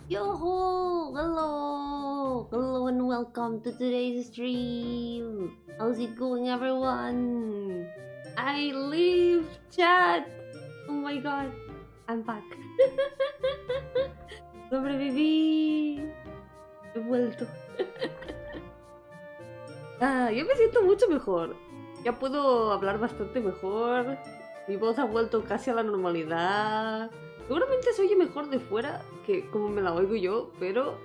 Yo-hooo! Hello! Hello and welcome to today's stream! How's it going, everyone? I leave chat! Oh my god, I'm back. Sobreviví. He vuelto. Yo me siento mucho mejor. Ya puedo hablar bastante mejor. Mi voz ha vuelto casi a la normalidad. Seguramente se oye mejor de fuera que como me la oigo yo, pero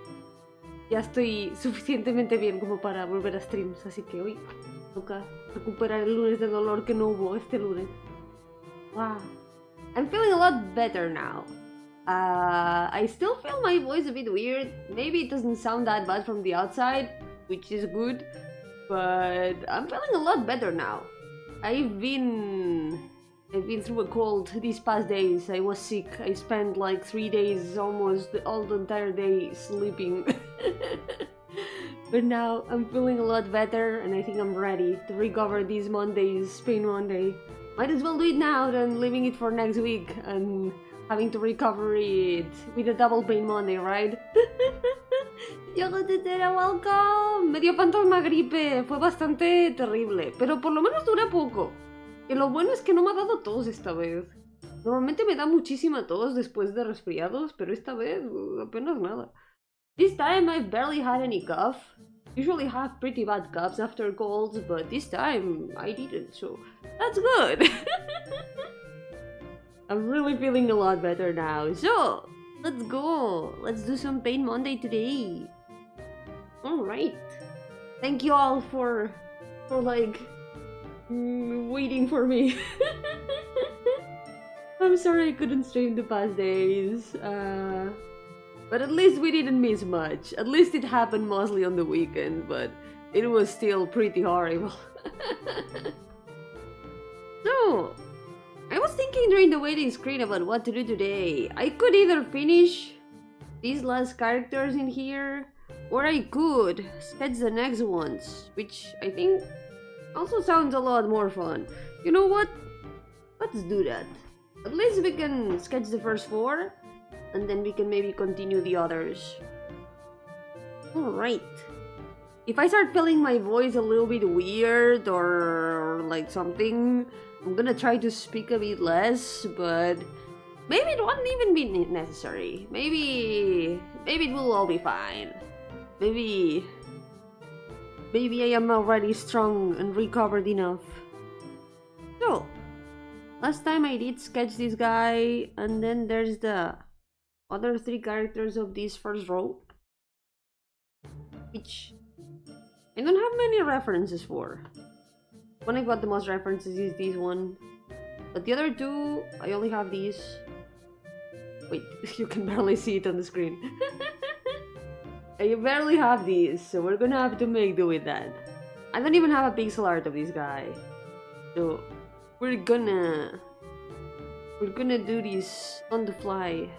ya estoy suficientemente bien como para volver a streams, así que hoy toca recuperar el lunes de dolor que no hubo este lunes. Wow. I'm feeling a lot better now. I still feel my voice a bit weird. Maybe it doesn't sound that bad from the outside, which is good, but I'm feeling a lot better now. I've been through a cold these past days. I was sick. I spent like 3 days, almost all the entire day sleeping. But now I'm feeling a lot better and I think I'm ready to recover these Mondays, Pain Monday. Might as well do it now than leaving it for next week and having to recover it with a double Pain Monday, right? Yo, welcome! Me dio fantasma gripe, fue bastante terrible, pero por lo menos dura poco. Y lo bueno es que no me ha dado tos esta vez. Normalmente me da muchísima tos después de resfriados, pero esta vez apenas nada. This time I've barely had any cough. Usually have pretty bad coughs after colds, but this time I didn't, so that's good. I'm really feeling a lot better now, so let's go. Let's do some Pain Monday today. Alright. Thank you all for like waiting for me. I'm sorry I couldn't stream the past days, but at least we didn't miss much. At least it happened mostly on the weekend, but it was still pretty horrible. So, I was thinking during the waiting screen about what to do today. I could either finish these last characters in here, or I could sketch the next ones, which I think also sounds a lot more fun. You know what? Let's do that. At least we can sketch the first 4, and then we can maybe continue the others. Alright. If I start feeling my voice a little bit weird or like something, I'm gonna try to speak a bit less, but maybe it won't even be necessary. Maybe it will all be fine. Maybe I am already strong and recovered enough. So, last time I did sketch this guy, and then there's the other 3 characters of this first row, which I don't have many references for. One I got the most references is this one, but the other 2, I only have these. Wait, you can barely see it on the screen. I barely have these, so we're gonna have to make do with that. I don't even have a pixel art of this guy, so we're gonna do this on the fly.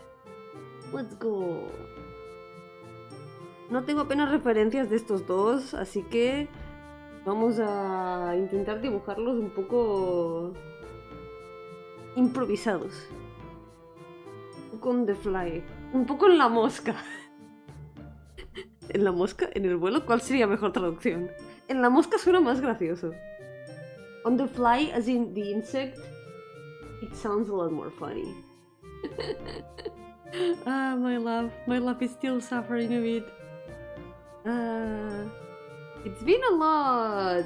Let's go. No tengo apenas referencias de estos dos, así que vamos a intentar dibujarlos un poco improvisados. Un poco on the fly. Un poco en la mosca. ¿En la mosca? ¿En el vuelo? ¿Cuál sería mejor traducción? En la mosca suena más gracioso. On the fly, as in the insect, it sounds a lot more funny. My love is still suffering a bit. It's been a lot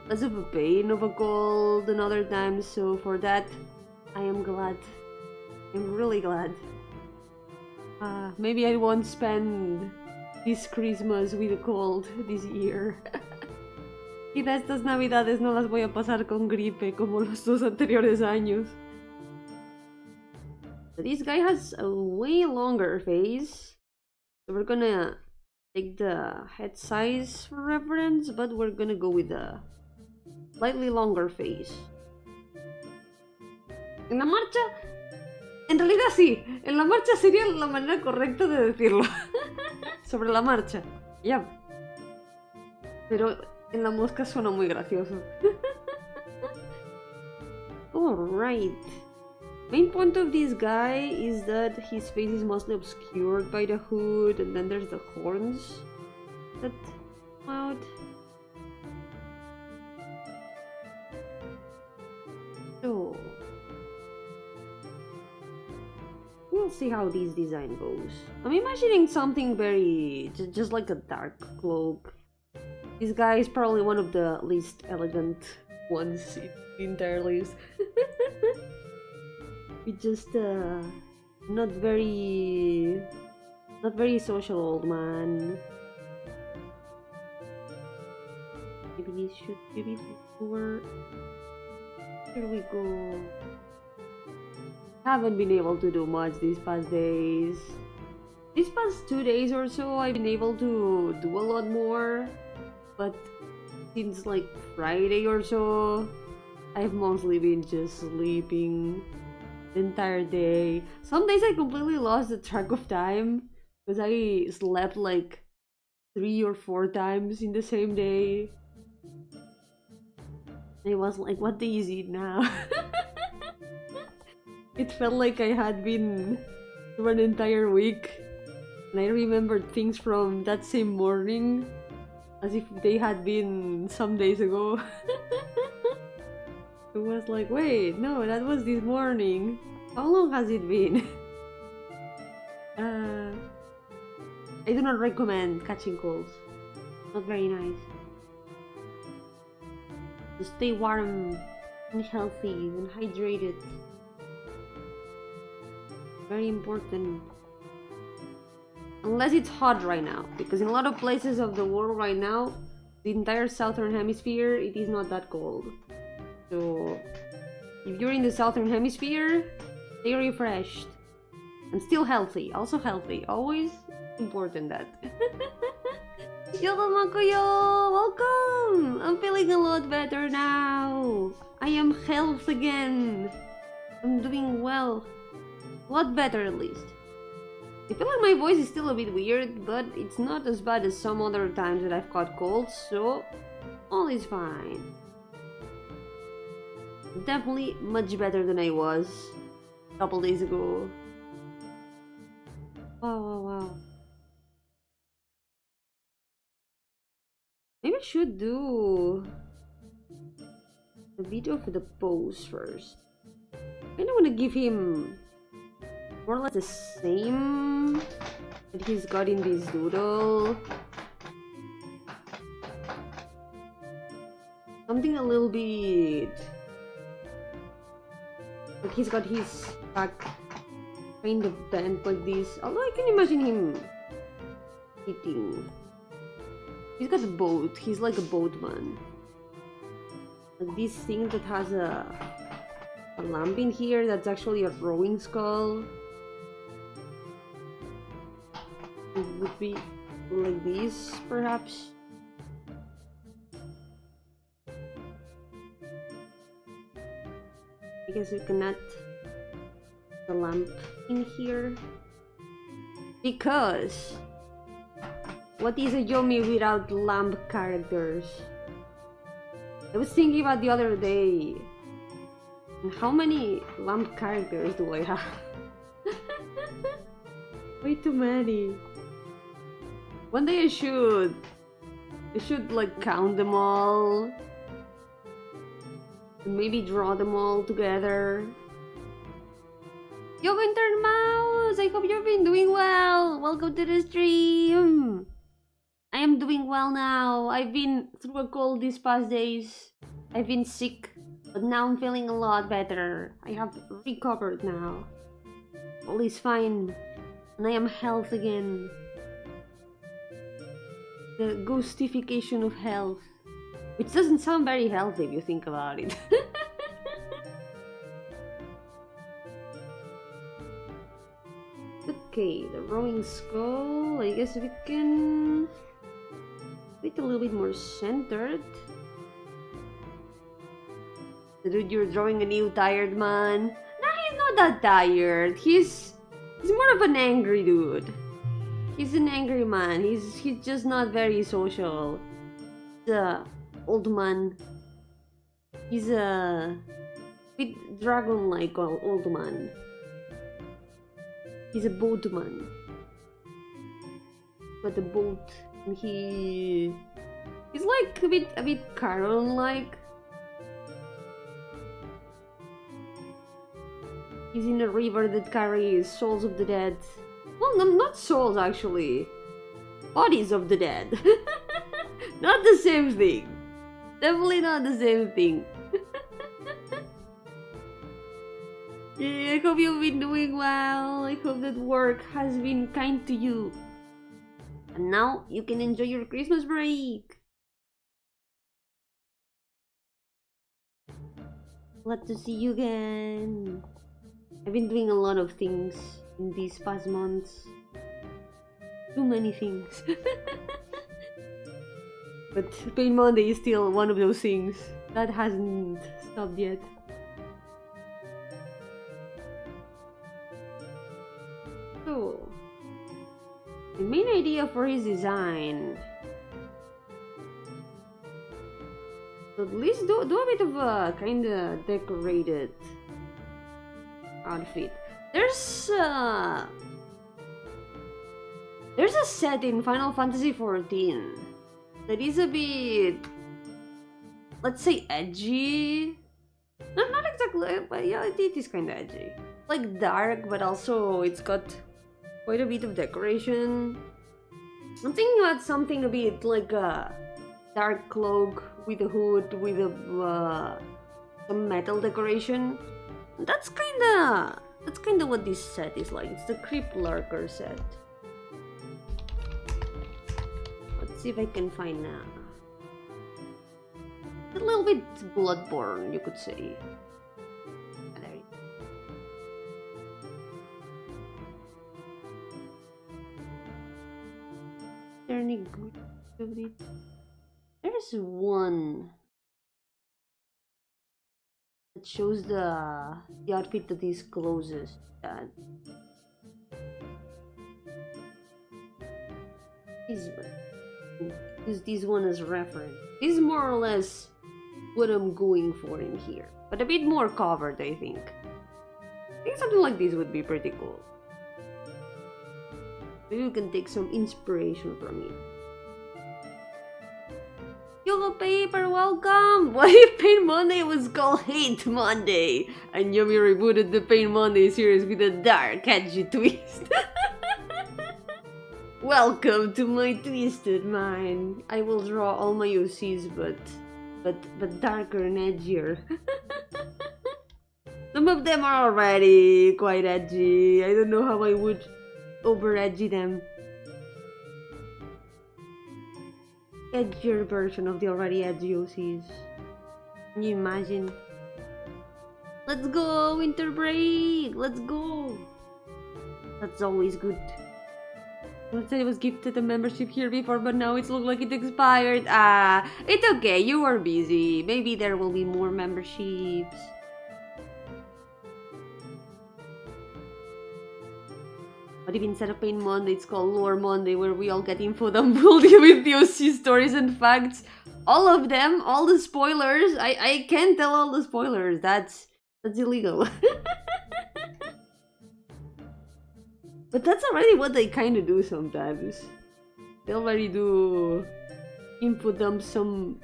less of a pain of a cold than other times, so for that, I am glad. I'm really glad. Maybe I won't spend this Christmas with a cold this year. Quizá estas navidades no las voy a pasar con gripe como los 2 anteriores años. But this guy has a way longer face, so we're gonna take the head size for reference, but we're gonna go with a slightly longer face. En la marcha, en realidad sí, en la marcha sería la manera correcta de decirlo. Sobre la marcha, ya. Pero en la mosca suena muy gracioso. Alright. Main point of this guy is that his face is mostly obscured by the hood, and then there's the horns that come out. So we'll see how this design goes. I'm imagining something very just like a dark cloak. This guy is probably one of the least elegant ones in the entire list. It's just not very social old man. Maybe this should be before. Here we go. Haven't been able to do much these past days. These past 2 days or so, I've been able to do a lot more, but since like Friday or so, I've mostly been just sleeping the entire day. Some days I completely lost the track of time because I slept like 3 or 4 times in the same day. I was like, what day is it now? It felt like I had been through an entire week, and I remembered things from that same morning as if they had been some days ago. It was like, wait, no, that was this morning. How long has it been? I do not recommend catching colds. Not very nice. To stay warm and healthy and hydrated. Very important. Unless it's hot right now, because in a lot of places of the world right now, the entire southern hemisphere, it is not that cold. So if you're in the southern hemisphere, stay refreshed and still healthy. Also healthy. Always important that. Yo, welcome! I'm feeling a lot better now. I am health again. I'm doing well. A lot better at least. I feel like my voice is still a bit weird, but it's not as bad as some other times that I've caught colds, so all is fine. Definitely much better than I was a couple days ago. Wow. Maybe I should do a video of the pose first. I don't want to give him more or less the same that he's got in this doodle. Something a little bit like he's got his back kind of bent like this. Although I can imagine him sitting. He's got a boat. He's like a boatman. Like this thing that has a lamp in here that's actually a rowing skull. It would be like this, perhaps. I guess we can add the lamp in here. Because what is a Yomi without lamp characters? I was thinking about the other day. How many lamp characters do I have? Way too many. One day I should like count them all. And maybe draw them all together. Yo, Winter Mouse! I hope you've been doing well! Welcome to the stream! I am doing well now. I've been through a cold these past days. I've been sick, but now I'm feeling a lot better. I have recovered now. All is fine, and I am health again. The ghostification of health. Which doesn't sound very healthy if you think about it. Okay, the rowing skull. I guess we can make it a little bit more centered. The dude, you're drawing a new tired man. Nah, he's not that tired. He's more of an angry dude. He's an angry man. He's just not very social. He's a old man. He's a With dragon-like old man. He's a boatman. Got a boat, and he's like a bit Caron-like. He's in a river that carries souls of the dead. Well, no, not souls actually. Bodies of the dead. Not the same thing. Definitely not the same thing. Yeah, I hope you've been doing well. I hope that work has been kind to you. And now you can enjoy your Christmas break. Glad to see you again. I've been doing a lot of things in these past months. Too many things. But Pain Monday is still one of those things. That hasn't stopped yet. So, the main idea for his design. So at least do a bit of a kinda decorated outfit. There's a set in Final Fantasy XIV that is a bit, let's say, edgy. Not exactly, but yeah, it is kind of edgy. Like dark, but also it's got quite a bit of decoration. I'm thinking about something a bit like a dark cloak with a hood with a some metal decoration. That's kinda what this set is like. It's the Crypt Lurker set. Let's see if I can find a little bit Bloodborne, you could say. There you go. Turning good. There's one that shows the outfit that is closest. Use this one as reference. This is more or less what I'm going for in here, but a bit more covered, I think. I think something like this would be pretty cool. Maybe you can take some inspiration from it. Yellow Paper, welcome! What if Pain Monday was called Hate Monday? And Yomi rebooted the Pain Monday series with a dark, edgy twist. Welcome to my twisted mind. I will draw all my OCs, but darker and edgier. Some of them are already quite edgy. I don't know how I would over-edgy them. Edgier version of the already edgy OCs. Can you imagine? Let's go, winter break! Let's go! That's always good. I said I was gifted a membership here before, but now it looks like it expired. Ah, it's okay, you were busy. Maybe there will be more memberships. But if instead of Pain Monday, it's called Lore Monday, where we all get info dumped with the OC stories and facts. All of them, all the spoilers. I can't tell all the spoilers. That's illegal. But that's already what they kind of do sometimes. They already do info dump some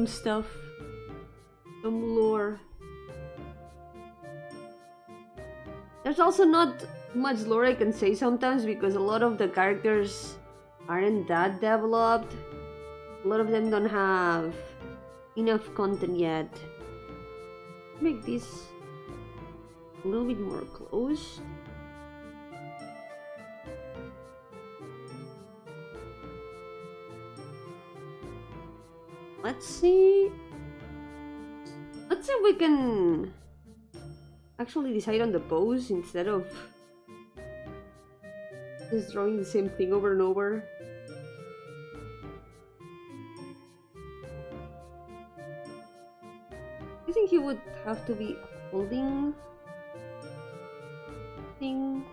stuff, some lore. There's also not much lore I can say sometimes because a lot of the characters aren't that developed. A lot of them don't have enough content yet. Make this a little bit more close. Let's see if we can actually decide on the pose instead of just drawing the same thing over and over. I think he would have to be holding thing.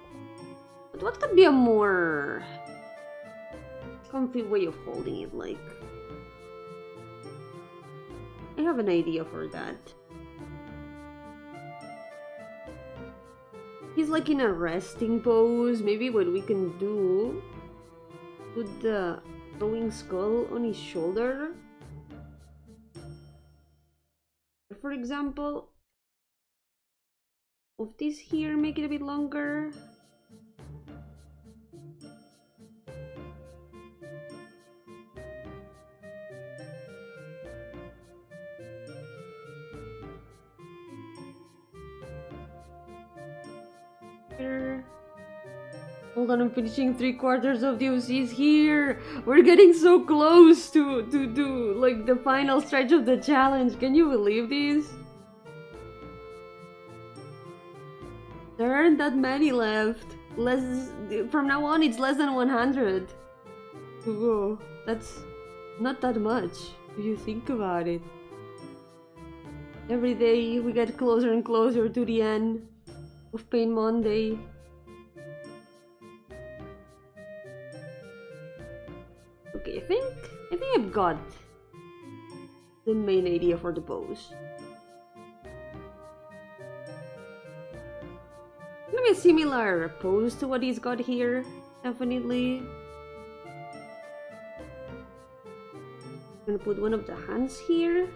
But what could be a more comfy way of holding it, like? I have an idea for that. He's like in a resting pose. Maybe what we can do, put the throwing skull on his shoulder, for example. Of this here, make it a bit longer. Here. Hold on, I'm finishing 3/4 of the OCs here. We're getting so close to like the final stretch of the challenge. Can you believe this? There aren't that many left. From now on, it's less than 100 to go. That's not that much if you think about it. Every day we get closer and closer to the end of Pain Monday. Okay, I think I've got the main idea for the pose. Maybe a similar pose to what he's got here, definitely. I'm gonna put one of the hands here.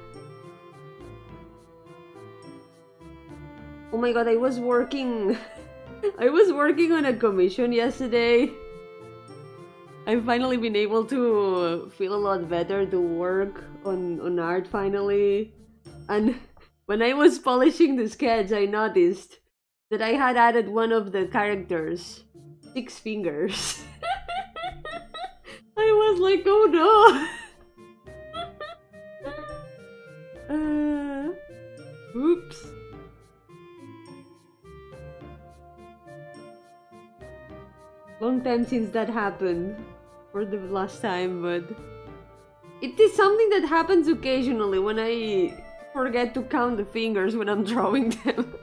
Oh my god, I was working on a commission yesterday. I've finally been able to feel a lot better to work on art finally. And when I was polishing the sketch, I noticed that I had added one of the characters 6 fingers. I was like, oh no! Oops. Long time since that happened for the last time, but it is something that happens occasionally when I forget to count the fingers when I'm drawing them.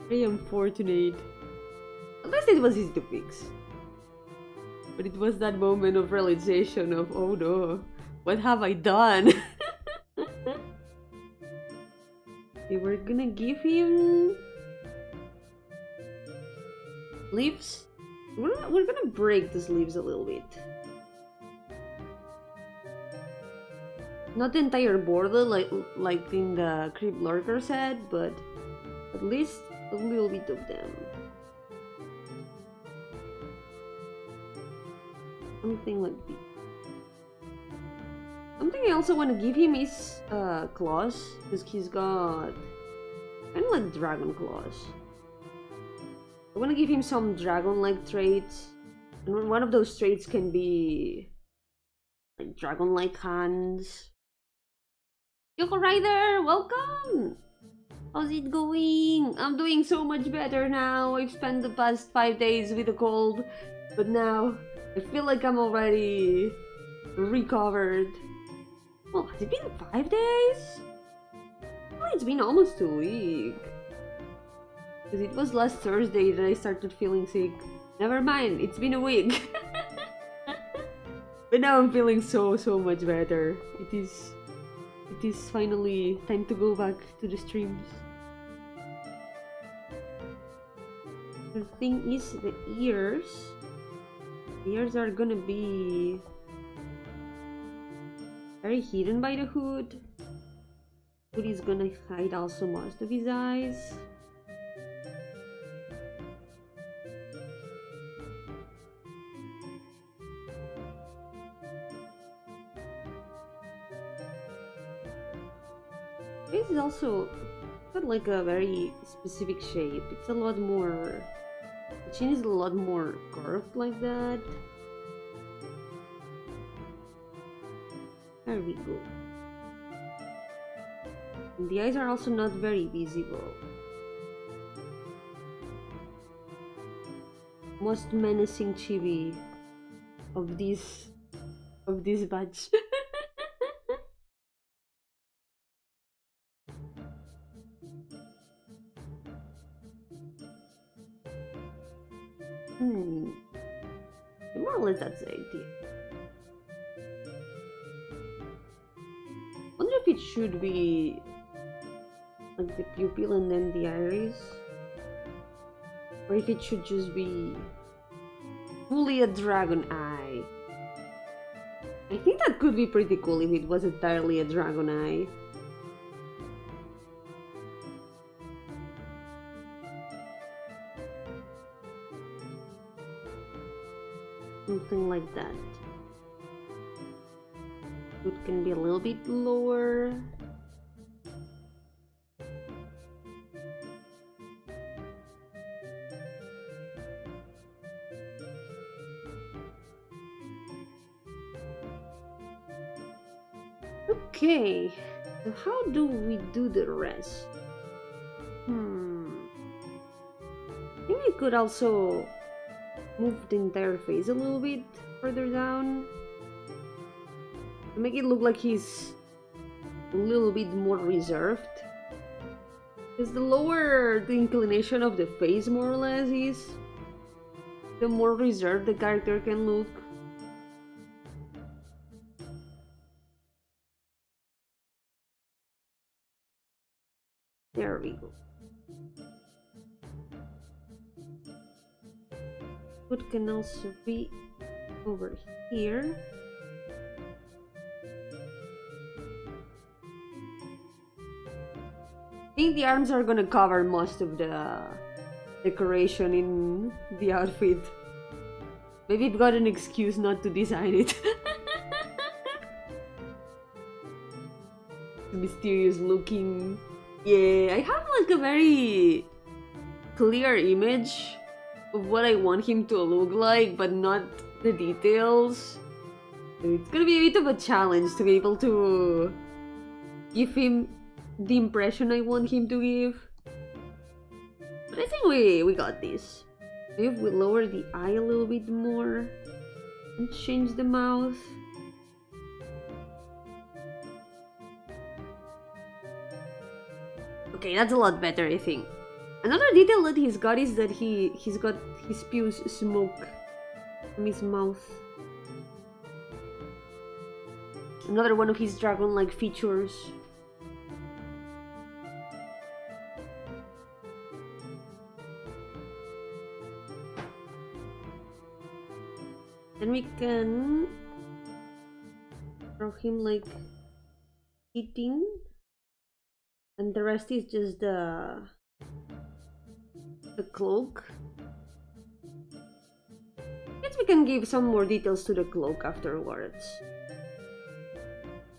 Very unfortunate. At least it was easy to fix. But it was that moment of realization of, oh no, what have I done? Okay, we're gonna give him leaves. We're gonna break the sleeves a little bit. Not the entire border like in the Creep Lurker set, but at least a little bit of them. Something like this. Something I also want to give him is claws, because he's got kind of like dragon claws. I want to give him some dragon-like traits, and one of those traits can be like dragon-like hands. Yoko Rider, welcome! How's it going? I'm doing so much better now. I've spent the past 5 days with a cold, but now I feel like I'm already recovered. Well, has it been 5 days? Well, it's been almost a week. Because it was last Thursday that I started feeling sick. Never mind, it's been a week. But now I'm feeling so much better. It is finally time to go back to the streams. The thing is, the ears. The ears are gonna be very hidden by the hood. Hood is gonna hide also most of his eyes. This is also got like a very specific shape. It's a lot more. The chin is a lot more curved like that. There we go. And the eyes are also not very visible. Most menacing chibi of this batch. More or less that's the idea. it should be like the pupil and then the iris, or if it should just be fully a dragon eye. I think that could be pretty cool if it was entirely a dragon eye. Something like that. It can be a little bit lower. Okay, so how do we do the rest? I think I could also move the entire face a little bit further down to make it look like he's a little bit more reserved. Because the lower the inclination of the face more or less is, the more reserved the character can look. There we go. It can also be over here. I think the arms are gonna cover most of the decoration in the outfit. Maybe I've got an excuse not to design it. Mysterious looking. Yeah, I have like a very clear image of what I want him to look like, but not the details. It's gonna be a bit of a challenge to be able to give him the impression I want him to give. But I think we got this. Maybe if we lower the eye a little bit more and change the mouth. Okay, that's a lot better, I think. Another detail that he's got is that he spews smoke from his mouth. Another one of his dragon-like features. Then we can draw him like eating, and the rest is just the cloak. I guess we can give some more details to the cloak afterwards.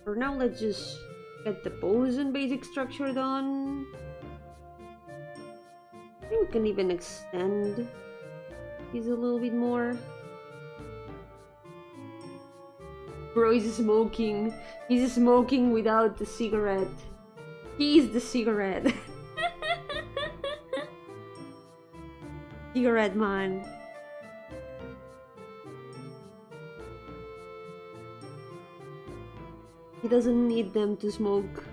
For now, let's just get the pose and basic structure done. I think we can even extend these a little bit more. Bro is smoking. He's smoking without the cigarette. He's the cigarette. Cigarette man. He doesn't need them to smoke.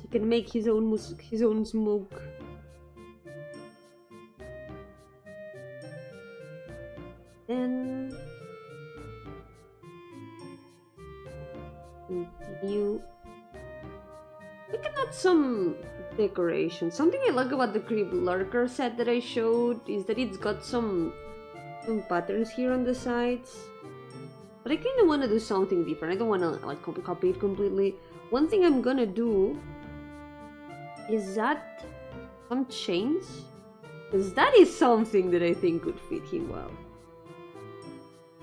He can make his own smoke. Then continue. We can add some decoration. Something I like about the Crib Lurker set that I showed is that it's got some patterns here on the sides. But I kind of want to do something different. I don't want to like copy it completely. One thing I'm gonna do is add some chains, because that is something that I think could fit him well.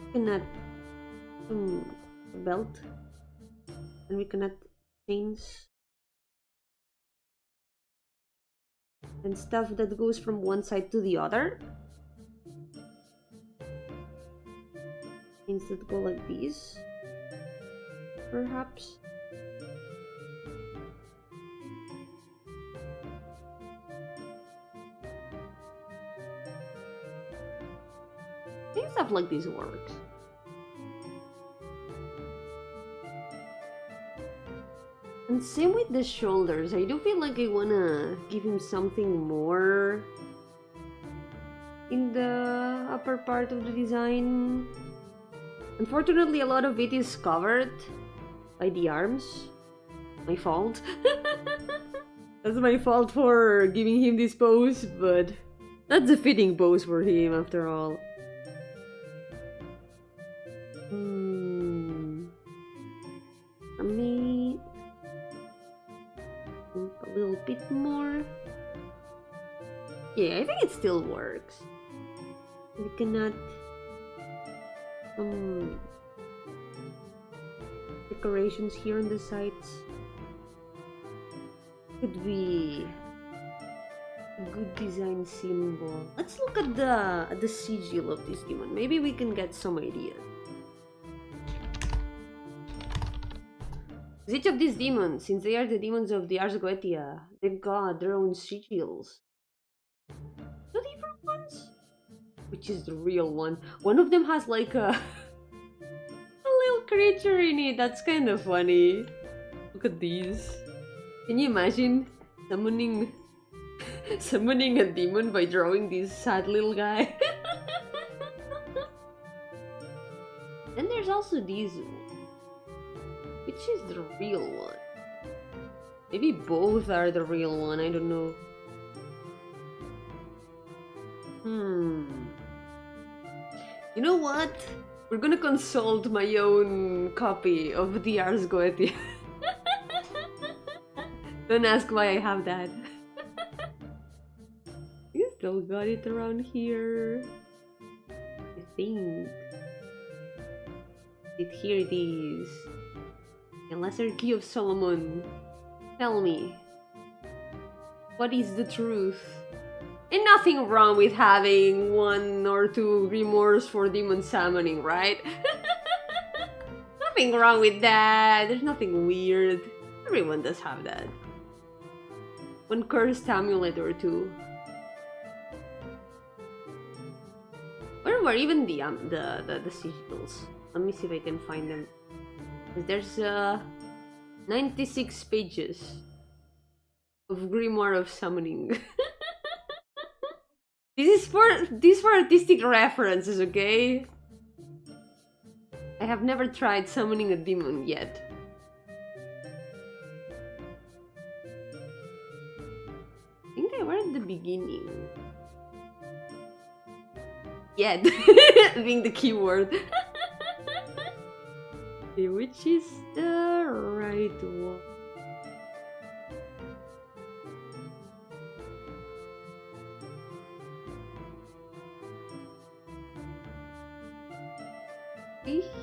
We can add some belt, and we can add chains and stuff that goes from one side to the other. Things that go like these, perhaps. I think stuff like this works. And same with the shoulders. I do feel like I wanna give him something more in the upper part of the design. Unfortunately, a lot of it is covered. by the arms. My fault. That's my fault for giving him this pose, but that's a fitting pose for him after all. For me, a little bit more. Yeah, I think it still works. We cannot decorations here on the sides. Could be a good design symbol. Let's look at the sigil of this demon. Maybe we can get some ideas. Each of these demons, since they are the demons of the Ars Goetia, they've got their own sigils. The different ones? Which is the real one? One of them has like a little creature in it. That's kind of funny. Look at these. Can you imagine summoning a demon by drawing this sad little guy? Then there's also these. Which is the real one? Maybe both are the real one, I don't know. You know what? We're gonna consult my own copy of the Ars Goetia. Don't ask why I have that. You still got it around here. I think. Here it is. The Lesser Key of Solomon. Tell me, what is the truth? And nothing wrong with having 1 or 2 grimoires for demon summoning, right? Nothing wrong with that. There's nothing weird. Everyone does have that. 1 cursed amulet or 2. Where were even the sigils? Let me see if I can find them. There's 96 pages of Grimoire of Summoning. This is for artistic references, okay? I have never tried summoning a demon yet. I think I were at the beginning. Yet, being the keyword. Okay, which is the right one?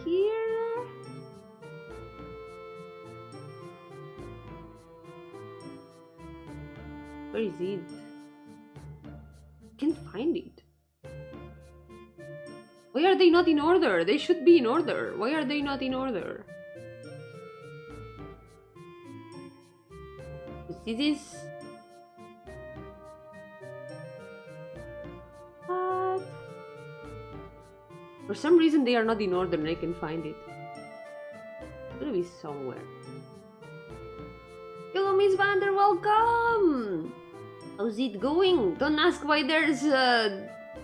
Here? Where is it? I can't find it. Why are they not in order? They should be in order. Why are they not in order? This is... What? For some reason they are not in order and I can find it. It's gonna be somewhere. Hello Miss Vander, welcome! How's it going? Don't ask why there's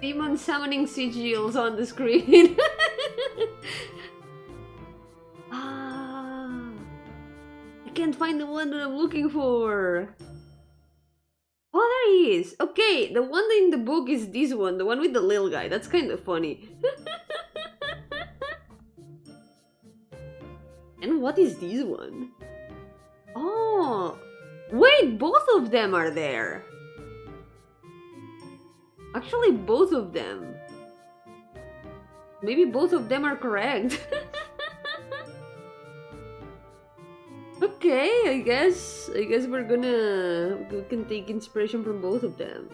demon summoning sigils on the screen. I can't find the one that I'm looking for. Oh, there he is. Okay, the one in the book is this one, the one with the little guy. That's kind of funny. And what is this one? Oh, wait, both of them are there. Actually, both of them. Maybe both of them are correct. Okay, I guess we can take inspiration from both of them.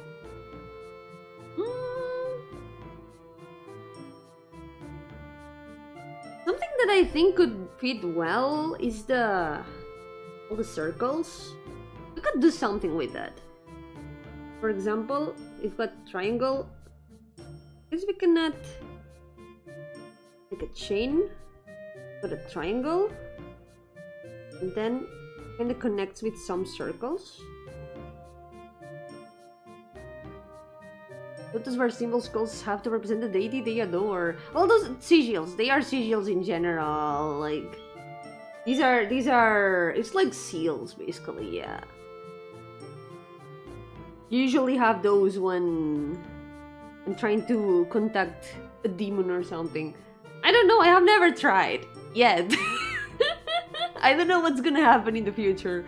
Something that I think could fit well is all the circles. We could do something with that. For example, we've got triangle. Guess we cannot make a chain, put a triangle, and then kind of connects with some circles. What does our symbol skulls have to represent the deity they adore? All those sigils, they are sigils in general, like It's like seals basically, yeah. You usually have those when I'm trying to contact a demon or something. I don't know, I have never tried yet. I don't know what's gonna happen in the future.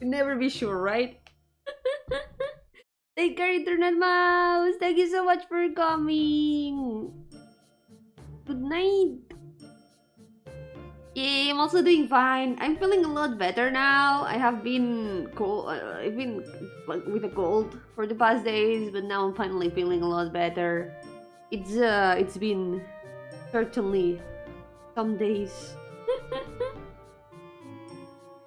You never be sure, right? Take care, Internet Mouse! Thank you so much for coming! Good night! Yeah, I'm also doing fine. I'm feeling a lot better now. I have been cold. I've been like with a cold for the past days, but now I'm finally feeling a lot better. It's been certainly some days.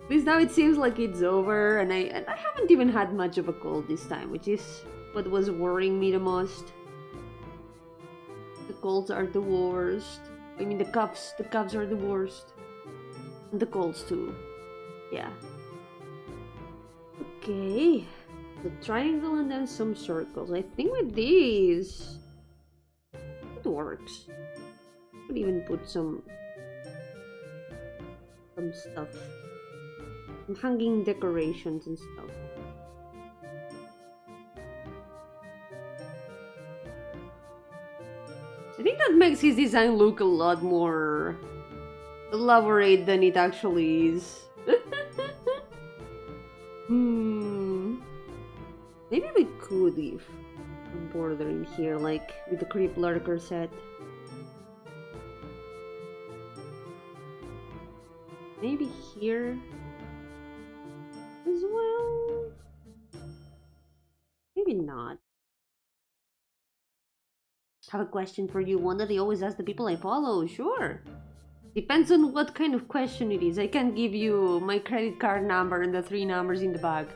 At least now it seems like it's over, and I haven't even had much of a cold this time, which is what was worrying me the most. The colds are the worst. I mean the coughs are the worst. And the colds too. Yeah. Okay. The triangle and then some circles. I think with these it works. Could even put some stuff. Some hanging decorations and stuff. I think that makes his design look a lot more elaborate than it actually is. Maybe we could leave a border in here, like with the creep lurker set. Maybe here as well. Maybe not. I have a question for you, one that I always ask the people I follow. Sure. Depends on what kind of question it is. I can give you my credit card number and the 3 numbers in the back,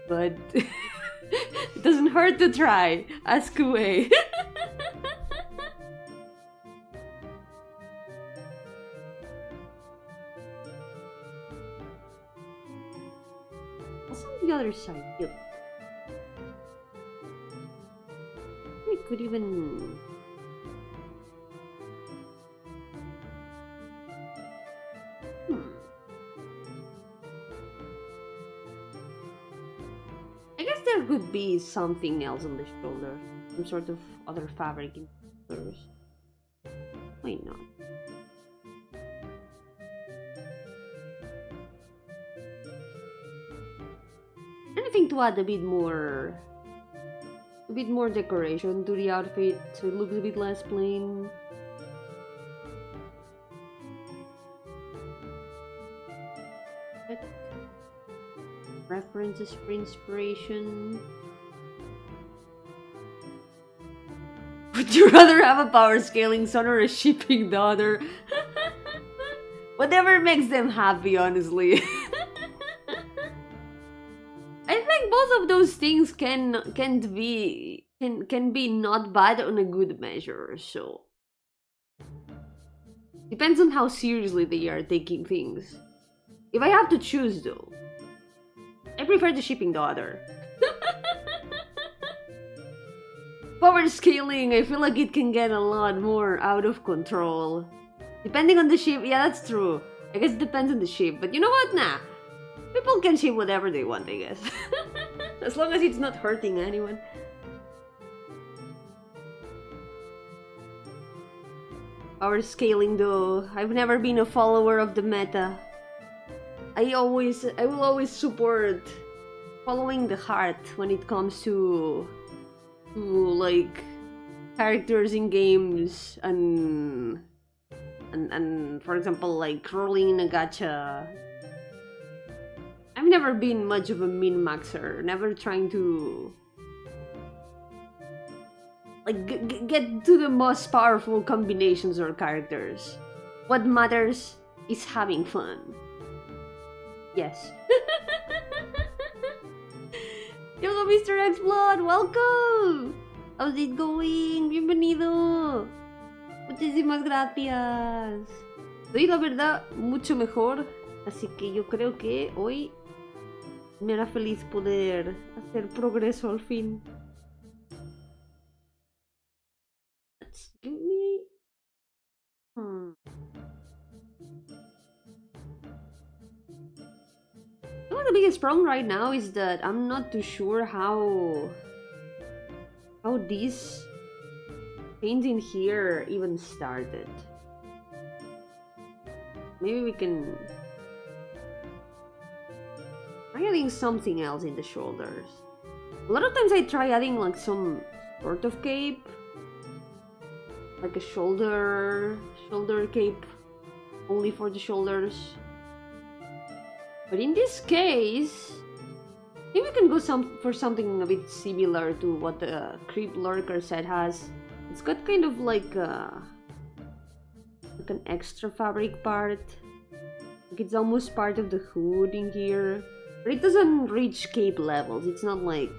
but it doesn't hurt to try. Ask away. What's on the other side? Yep. We could even... I guess there could be something else on the shoulder. Some sort of other fabric in the shoulders. Why not? Anything to add a bit more decoration to the outfit so it looks a bit less plain. References for inspiration. Would you rather have a power scaling son or a shipping daughter? Whatever makes them happy, honestly. I think both of those things can be not bad on a good measure, so depends on how seriously they are taking things. If I have to choose though, I prefer the shipping daughter. Power scaling, I feel like it can get a lot more out of control. Depending on the ship, yeah, that's true. I guess it depends on the ship, but you know what? Nah. People can ship whatever they want, I guess. As long as it's not hurting anyone. Power scaling though, I've never been a follower of the meta. I will always support following the heart when it comes to like characters in games and for example like rolling in a gacha. I've never been much of a min-maxer, never trying to like get to the most powerful combinations or characters. What matters is having fun. Yes. Yo, Mr. X-Blood, welcome! How's it going? Bienvenido. Muchísimas gracias. Estoy la verdad mucho mejor, así que yo creo que hoy me hará feliz poder hacer progreso al fin. Let's give me... of the biggest problem right now is that I'm not too sure how this change in here even started. Maybe we can try adding something else in the shoulders. A lot of times I try adding like some sort of cape, like a shoulder cape only for the shoulders. But in this case, maybe we can go for something a bit similar to what the Creep Lurker set has. It's got kind of like an extra fabric part. Like it's almost part of the hood in here. But it doesn't reach cape levels. It's not like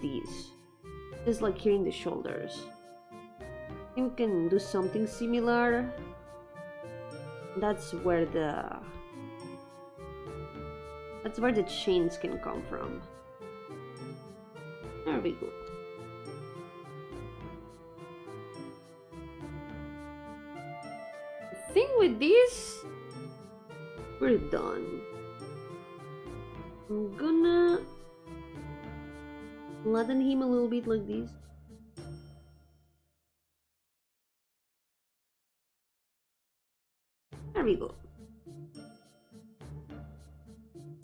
this. Just like here in the shoulders. I think we can do something similar. That's where the chains can come from. There we go. I think with this, we're done. I'm gonna flatten him a little bit like this. There we go.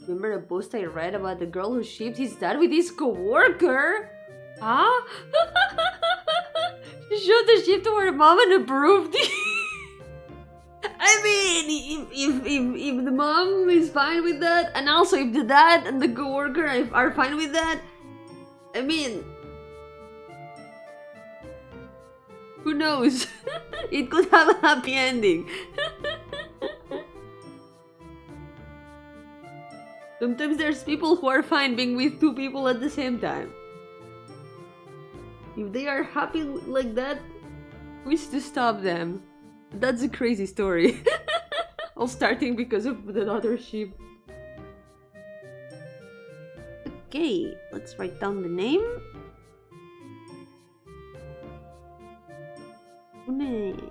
Remember a post I read about the girl who shipped his dad with his co-worker? Huh? She showed the ship to her mom and approved it. I mean, if the mom is fine with that, and also if the dad and the co-worker are fine with that, I mean, who knows? It could have a happy ending. Sometimes there's people who are fine being with two people at the same time. If they are happy like that, who's to stop them? That's a crazy story. All starting because of the other ship. Okay, let's write down the name. Puede.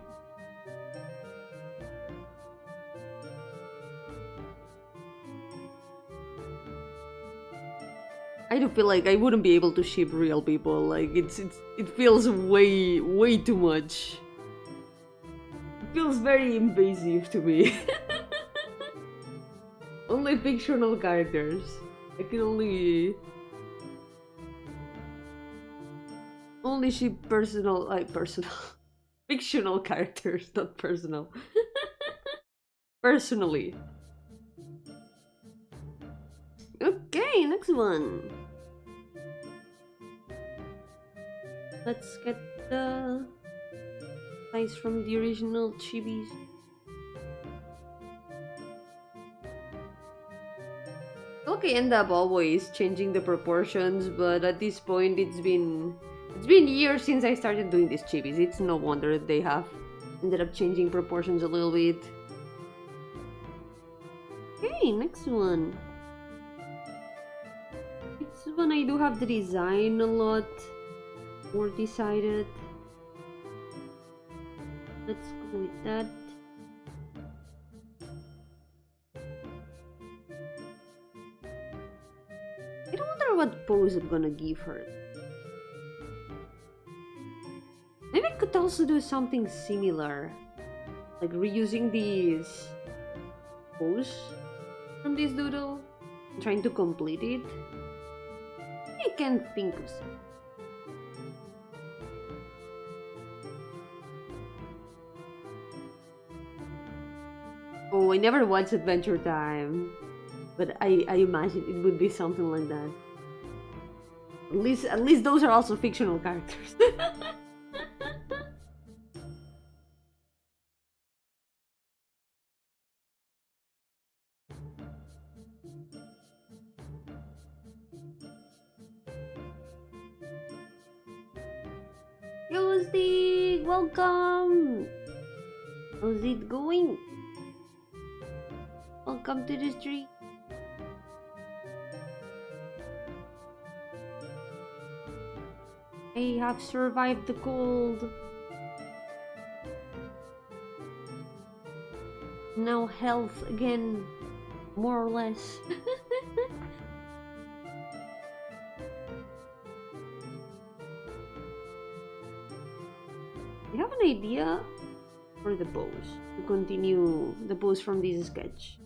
I do feel like I wouldn't be able to ship real people. Like it feels way too much. It feels very invasive to me. Only fictional characters. I can only ship personal fictional characters, not personal. Personally. Okay, next one. Let's get the size from the original chibis. Okay, end up always changing the proportions, but at this point it's been years since I started doing these chibis. It's no wonder they have ended up changing proportions a little bit. Okay, next one. This one I do have the design a lot more decided. Let's go with that. I don't wonder what pose I'm gonna give her. Maybe I could also do something similar, like reusing these pose from this doodle, trying to complete it. I can't think of something. Oh, I never watched Adventure Time, but I imagine it would be something like that. At least those are also fictional characters. Yo, Stig, welcome. How's it going? Welcome to the street. I have survived the cold. Now health again, more or less. have an idea for the pose, to continue the pose from this sketch.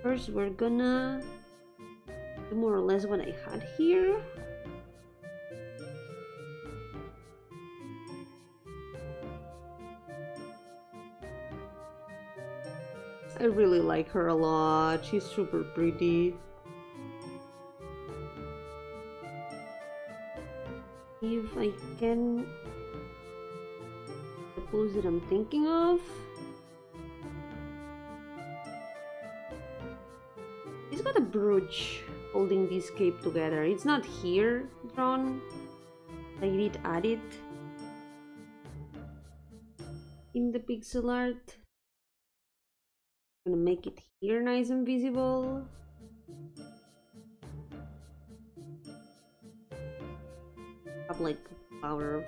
First, we're gonna do more or less what I had here. I really like her a lot. She's super pretty. If I can... the pose that I'm thinking of. He's got a brooch holding this cape together. It's not here drawn. I did add it in the pixel art. I'm gonna make it here nice and visible. Have like flower of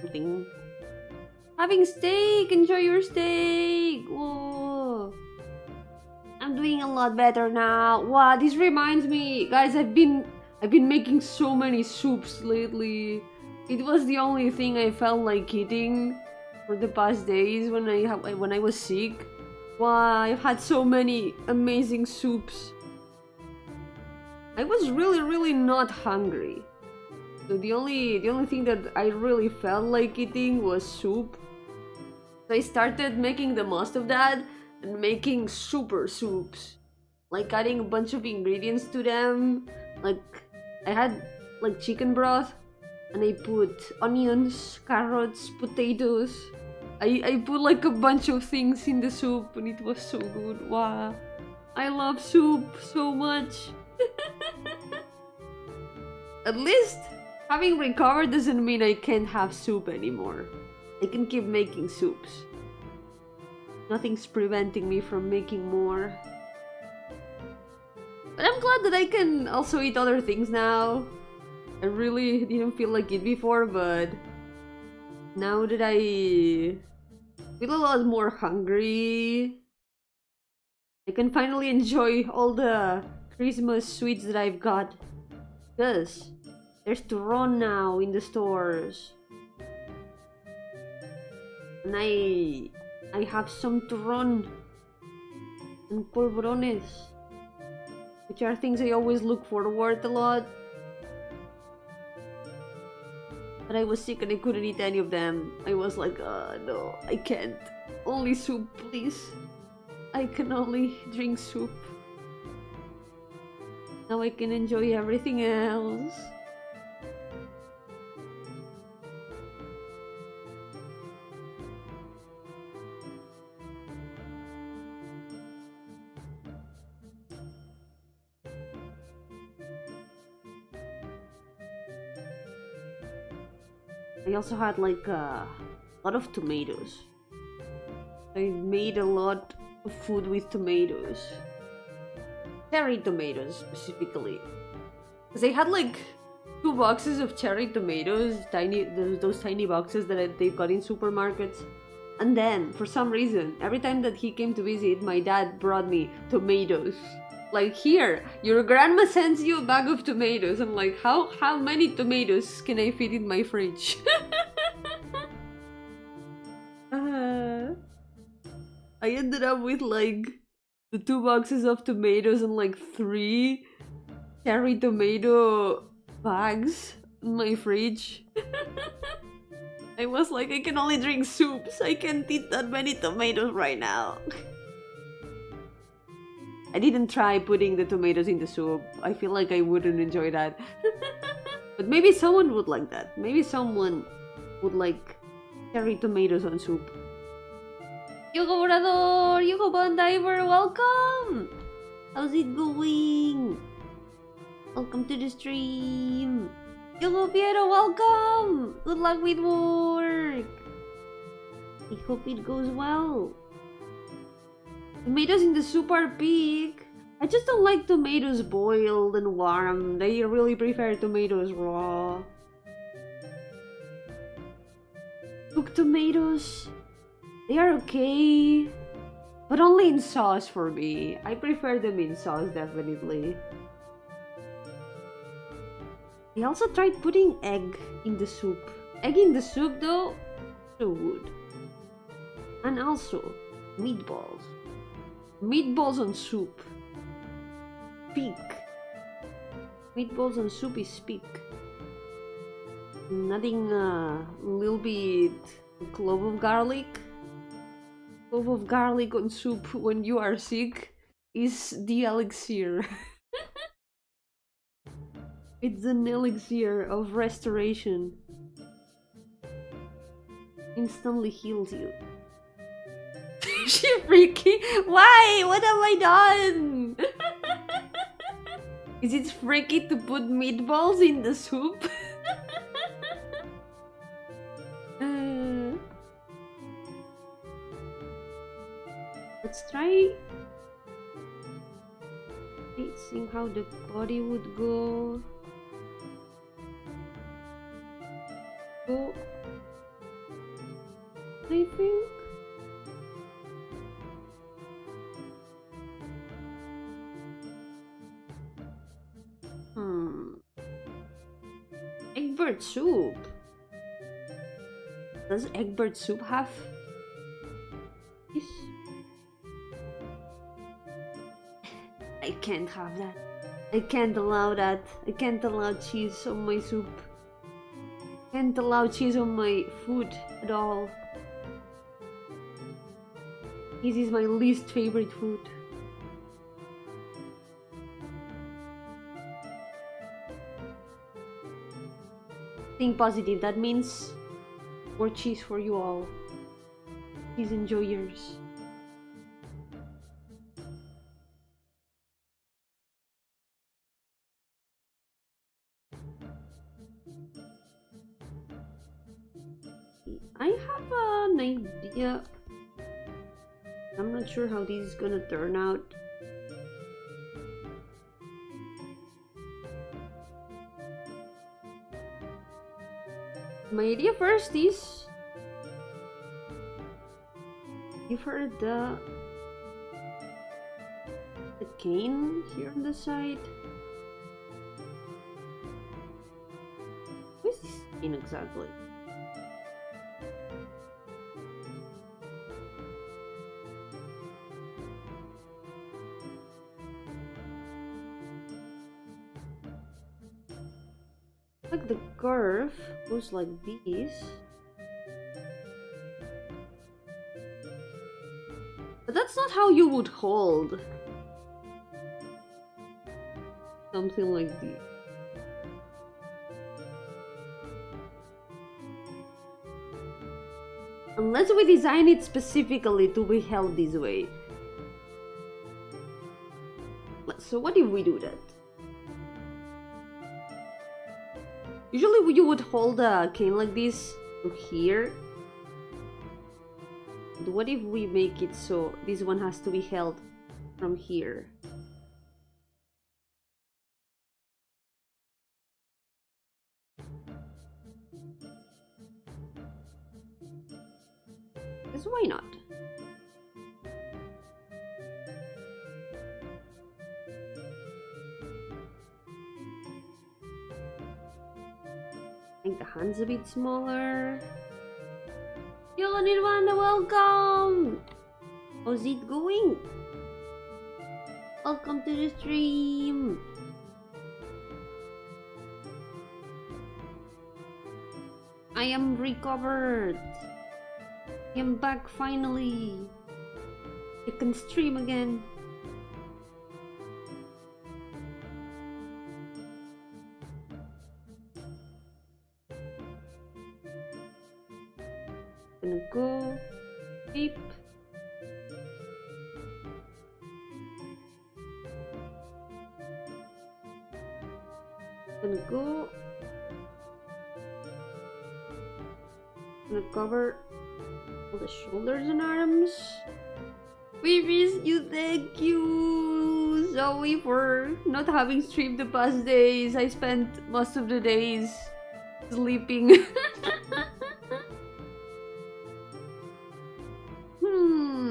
something. Having steak! Enjoy your steak! Whoa! I'm doing a lot better now. Wow, this reminds me, guys. I've been making so many soups lately. It was the only thing I felt like eating for the past days when I was sick. Wow, I've had so many amazing soups. I was really not hungry. So the only thing that I really felt like eating was soup. So I started making the most of that and making super soups. Like adding a bunch of ingredients to them. Like I had like chicken broth and I put onions, carrots, potatoes. I put like a bunch of things in the soup and it was so good. Wow. I love soup so much. At least having recovered doesn't mean I can't have soup anymore. I can keep making soups. Nothing's preventing me from making more. But I'm glad that I can also eat other things now. I really didn't feel like it before, but now that I feel a lot more hungry, I can finally enjoy all the Christmas sweets that I've got. Because there's turrón now in the stores. And I have some turrón and polvorones, which are things I always look forward a lot. But I was sick and I couldn't eat any of them. I was like, no, I can't. Only soup, please. I can only drink soup. Now I can enjoy everything else. I also had like a lot of tomatoes. I made a lot of food with tomatoes. Cherry tomatoes specifically. Because I had like 2 boxes of cherry tomatoes, those tiny boxes that they've got in supermarkets. And then, for some reason, every time that he came to visit, my dad brought me tomatoes. Like, here, your grandma sends you a bag of tomatoes. I'm like, how many tomatoes can I fit in my fridge? I ended up with like the 2 boxes of tomatoes and like 3 cherry tomato bags in my fridge. I was like, I can only drink soups. I can't eat that many tomatoes right now. I didn't try putting the tomatoes in the soup. I feel like I wouldn't enjoy that. But maybe someone would like that. Maybe someone would like cherry tomatoes on soup. Yo-hooo Vorador! Yo-hooo Bondiver! Welcome! How's it going? Welcome to the stream! Yo-hooo Piero! Welcome! Good luck with work! I hope it goes well. Tomatoes in the soup are big. I just don't like tomatoes boiled and warm. I really prefer tomatoes raw. Cooked tomatoes, they are okay, but only in sauce for me. I prefer them in sauce, definitely. I also tried putting egg in the soup. Egg in the soup though, so good. And also meatballs. Meatballs on soup. Peak. Meatballs on soup is peak. Nothing a little bit clove of garlic. Clove of garlic on soup when you are sick is the elixir. It's an elixir of restoration. Instantly heals you. She freaky. Why? What have I done? Is it freaky to put meatballs in the soup? Let's try seeing how the body would go. I think. Eggbird soup. Does eggbird soup have this? I can't have that. I can't allow that. I can't allow cheese on my soup. I can't allow cheese on my food at all. Cheese is my least favorite food. Think positive, that means more cheese for you all. Please enjoy yours. I have an idea. I'm not sure how this is gonna turn out. My idea first is give her the cane here on the side. What is this cane exactly? Like the curve goes like this. But that's not how you would hold something like this. Unless we design it specifically to be held this way. So what if we do that? Usually you would hold a cane like this to here. But what if we make it so this one has to be held from here? Because why not? Make the hands a bit smaller. Yo, Nirvana, welcome! How's it going? Welcome to the stream! I am recovered! I am back finally! I can stream again! Gonna go deep. Gonna go. Gonna cover all the shoulders and arms. We miss you, thank you, Zoe, for not having streamed the past days. I spent most of the days sleeping.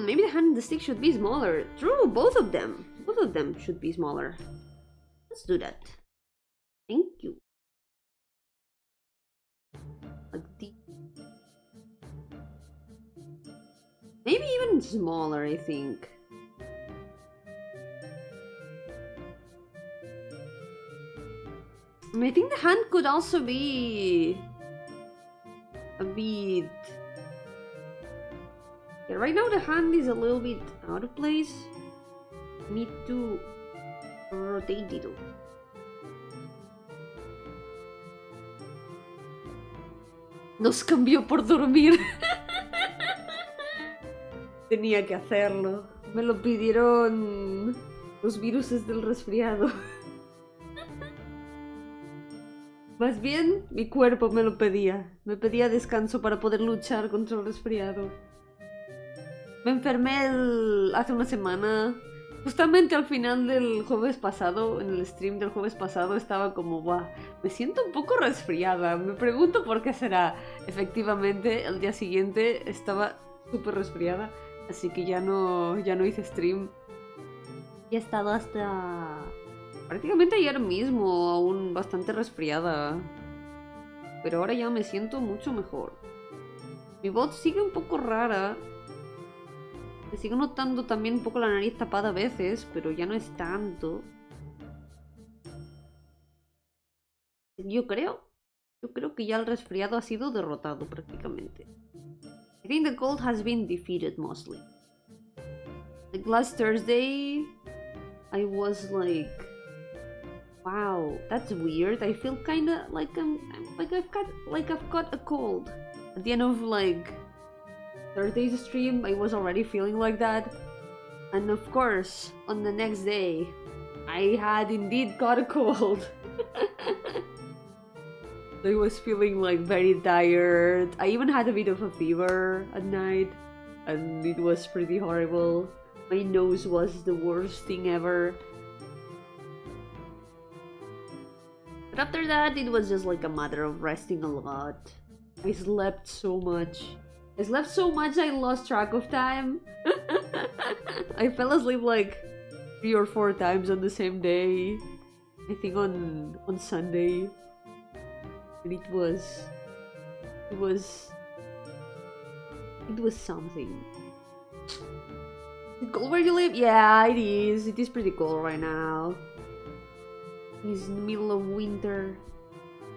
Maybe the hand and the stick should be smaller. True, both of them. Both of them should be smaller. Let's do that. Thank you. Like Maybe even smaller, I think. I mean, I think the hand could also be a bit... Yeah, right now the hand is a little bit out of place. Need to rotate it. Nos cambió por dormir. Tenía que hacerlo. Me lo pidieron los viruses del resfriado. Más bien, mi cuerpo me lo pedía. Me pedía descanso para poder luchar contra el resfriado. Me enfermé hace una semana. Justamente al final del jueves pasado, en el stream del jueves pasado, estaba como, "Buah, me siento un poco resfriada. Me pregunto por qué será". Efectivamente, el día siguiente estaba súper resfriada. Así que ya no hice stream. Y he estado hasta... prácticamente ayer mismo, aún bastante resfriada. Pero ahora ya me siento mucho mejor. Mi voz sigue un poco rara. Me sigo notando también un poco la nariz tapada a veces, pero ya no es tanto. Yo creo que ya el resfriado ha sido derrotado prácticamente. I think the cold has been defeated mostly. Like last Thursday, I was like, wow, that's weird. I feel kinda like I've got a cold. At the end of like Thursday's stream, I was already feeling like that. And of course, on the next day, I had indeed got a cold. I was feeling like very tired. I even had a bit of a fever at night, and it was pretty horrible. My nose was the worst thing ever. But after that, it was just like a matter of resting a lot. I slept so much. I lost track of time. I fell asleep like 3 or 4 times on the same day. I think on Sunday. And it was something. Is it cold where you live? Yeah, it is. It is pretty cold right now. It's in the middle of winter.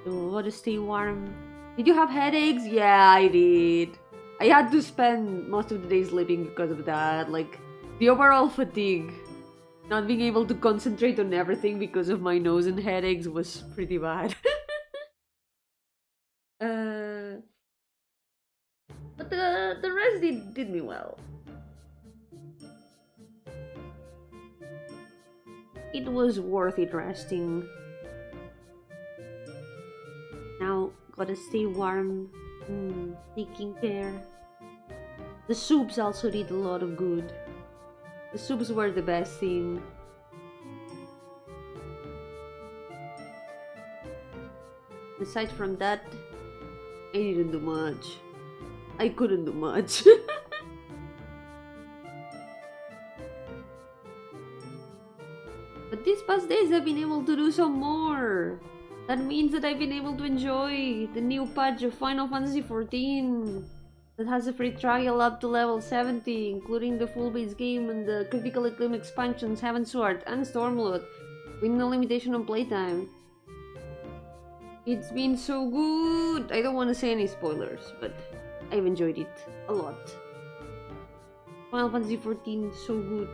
So gotta stay warm. Did you have headaches? Yeah, I did. I had to spend most of the day sleeping because of that. Like, the overall fatigue. Not being able to concentrate on everything because of my nose and headaches was pretty bad. But the rest did me well. It was worth it resting. Now gotta stay warm, taking care. The soups also did a lot of good. The soups were the best thing. Aside from that, I didn't do much. I couldn't do much. But these past days I've been able to do some more. That means that I've been able to enjoy the new patch of Final Fantasy XIV that has a free trial up to level 70, including the full base game and the Critical Acclaim expansions Heaven Sword and Stormlord, with no limitation on playtime. It's been so good! I don't want to say any spoilers, but I've enjoyed it a lot. Final Fantasy XIV, so good.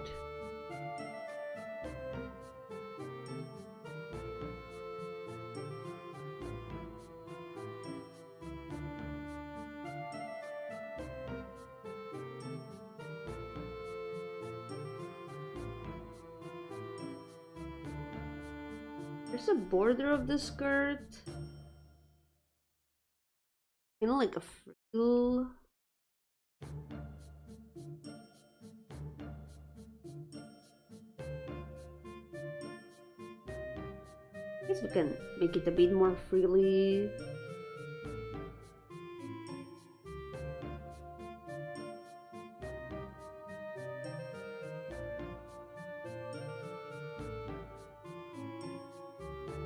There's a border of the skirt. Kind of like a frill. I guess we can make it a bit more frilly.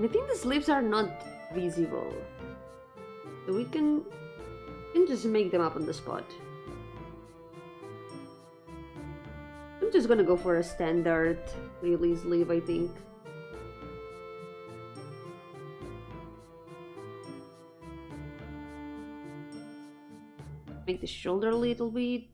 I think the sleeves are not visible, so we can just make them up on the spot. I'm just gonna go for a standard really sleeve, I think. Make the shoulder a little bit.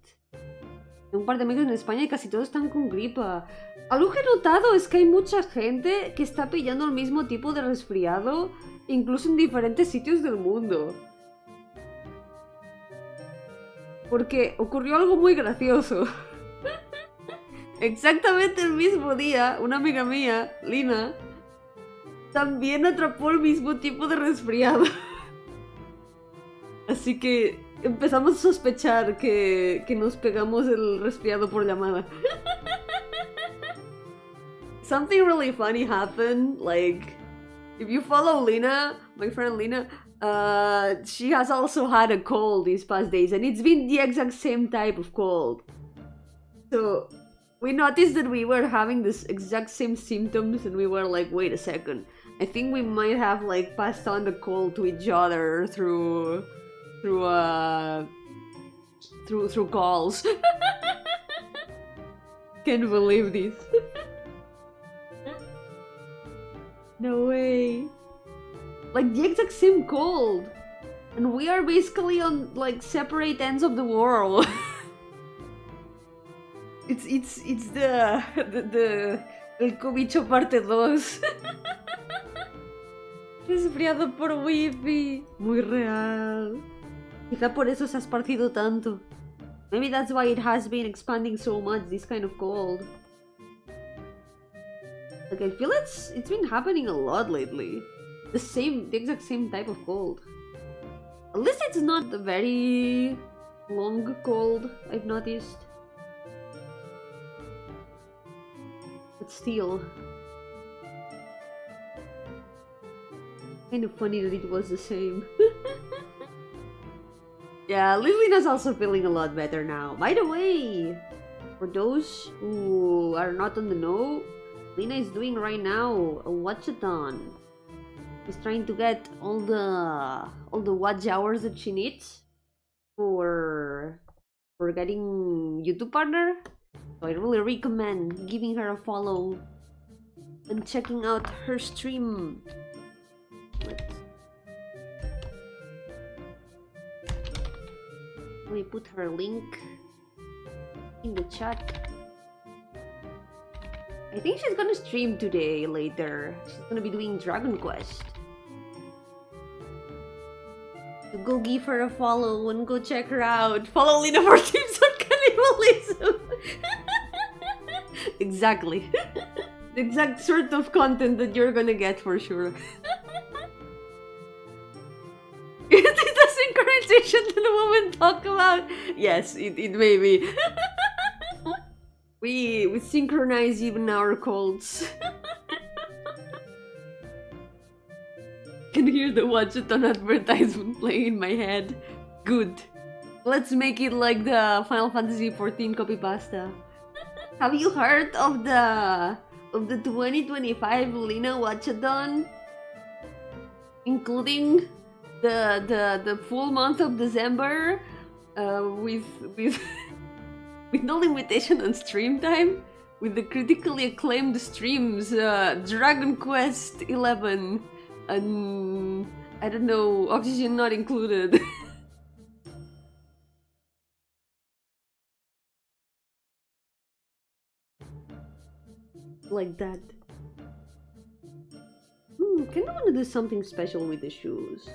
Tengo un par de amigos en España y casi todos están con gripa. Algo que he notado es que hay mucha gente que está pillando el mismo tipo de resfriado, incluso en diferentes sitios del mundo. Porque ocurrió algo muy gracioso. Exactamente el mismo día, una amiga mía, Lina, también atrapó el mismo tipo de resfriado. Así que empezamos a sospechar que nos pegamos el resfriado por llamada. Something really funny happened, like, if you follow Lina, my friend Lina, she has also had a cold these past days, and it's been the exact same type of cold. So we noticed that we were having this exact same symptoms, and we were like, wait a second, I think we might have like passed on the cold to each other through calls. Can't believe this. No way. Like the exact same cold. And we are basically on like separate ends of the world. it's the el cobicho parte 2. Resfriado por wifi. Muy real. Quizá por eso se ha esparcido tanto. Maybe that's why it has been expanding so much, this kind of cold. Like, I feel it's been happening a lot lately. The exact same type of cold. At least it's not a very long cold, I've noticed. But still. Kind of funny that it was the same. Yeah, Lilina's also feeling a lot better now. By the way, for those who are not on the know, Lina is doing right now a watchathon. She's trying to get all the watch hours that she needs for getting YouTube partner. So I really recommend giving her a follow and checking out her stream. Let me put her link in the chat. I think she's gonna stream today later. She's gonna be doing Dragon Quest. So go give her a follow and go check her out. Follow Lina for tips on cannibalism. Exactly. The exact sort of content that you're gonna get for sure. Is it the synchronization that the women talk about? Yes, it may be. We synchronize even our colds. Can hear the watchathon advertisement playing in my head. Good. Let's make it like the Final Fantasy XIV copypasta. Have you heard of the 2025 Lina watchathon? Including the full month of December with with no limitation on stream time, with the critically acclaimed streams Dragon Quest 11 and I don't know, Oxygen not included. Like that. Kinda wanna do something special with the shoes.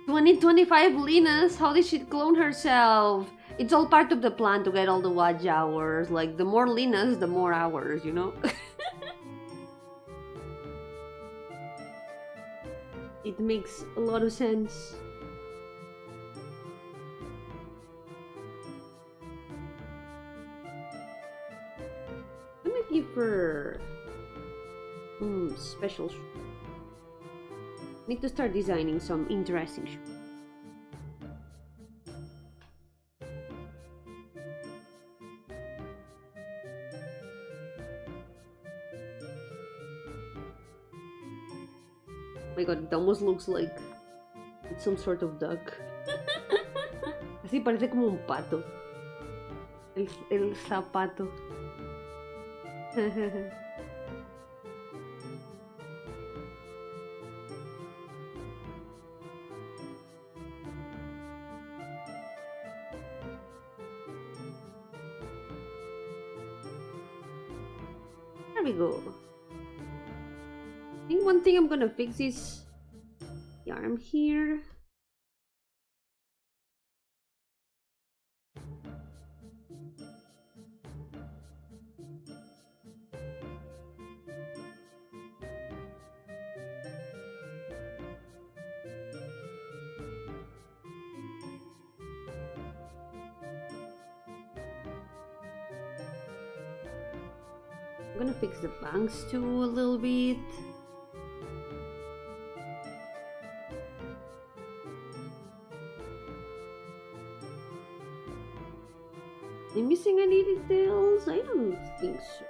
2025 Linas, how did she clone herself? It's all part of the plan to get all the watch hours. Like, the more Linas, the more hours, you know? It makes a lot of sense. Let me give her special shoes. Need to start designing some interesting shoes. Oh my god, it almost looks like it's some sort of duck. Así parece como un pato. El zapato. There we go. I think one thing I'm gonna fix is the arm here. I'm gonna fix the bangs too a little bit. Am I missing any details? I don't think so.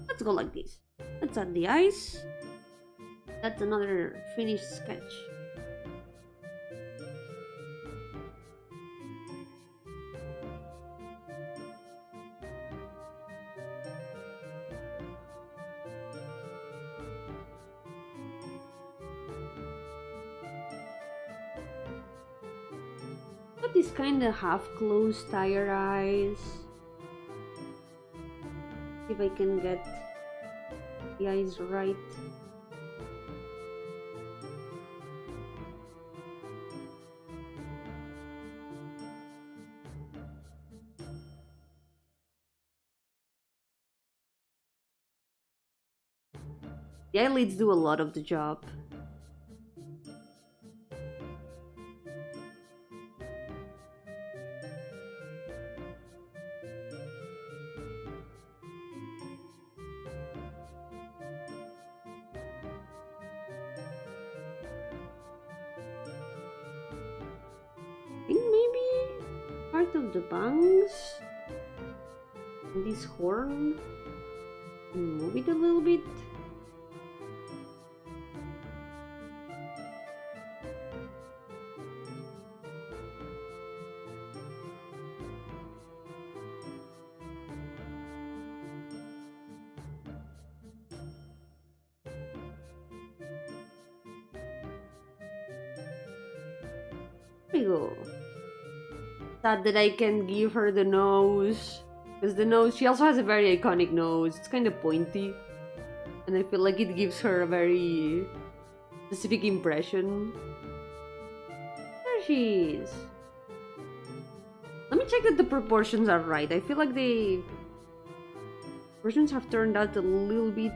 Let's go like this. Let's add the eyes. That's another finished sketch. Got these kind of half-closed tired eyes. See if I can get the eyes right. The eyelids do a lot of the job. I think maybe part of the bangs and this horn, move it a little bit. There we go. Sad that I can give her the nose. Because the nose, she also has a very iconic nose. It's kind of pointy. And I feel like it gives her a very specific impression. There she is. Let me check that the proportions are right. I feel like the proportions have turned out a little bit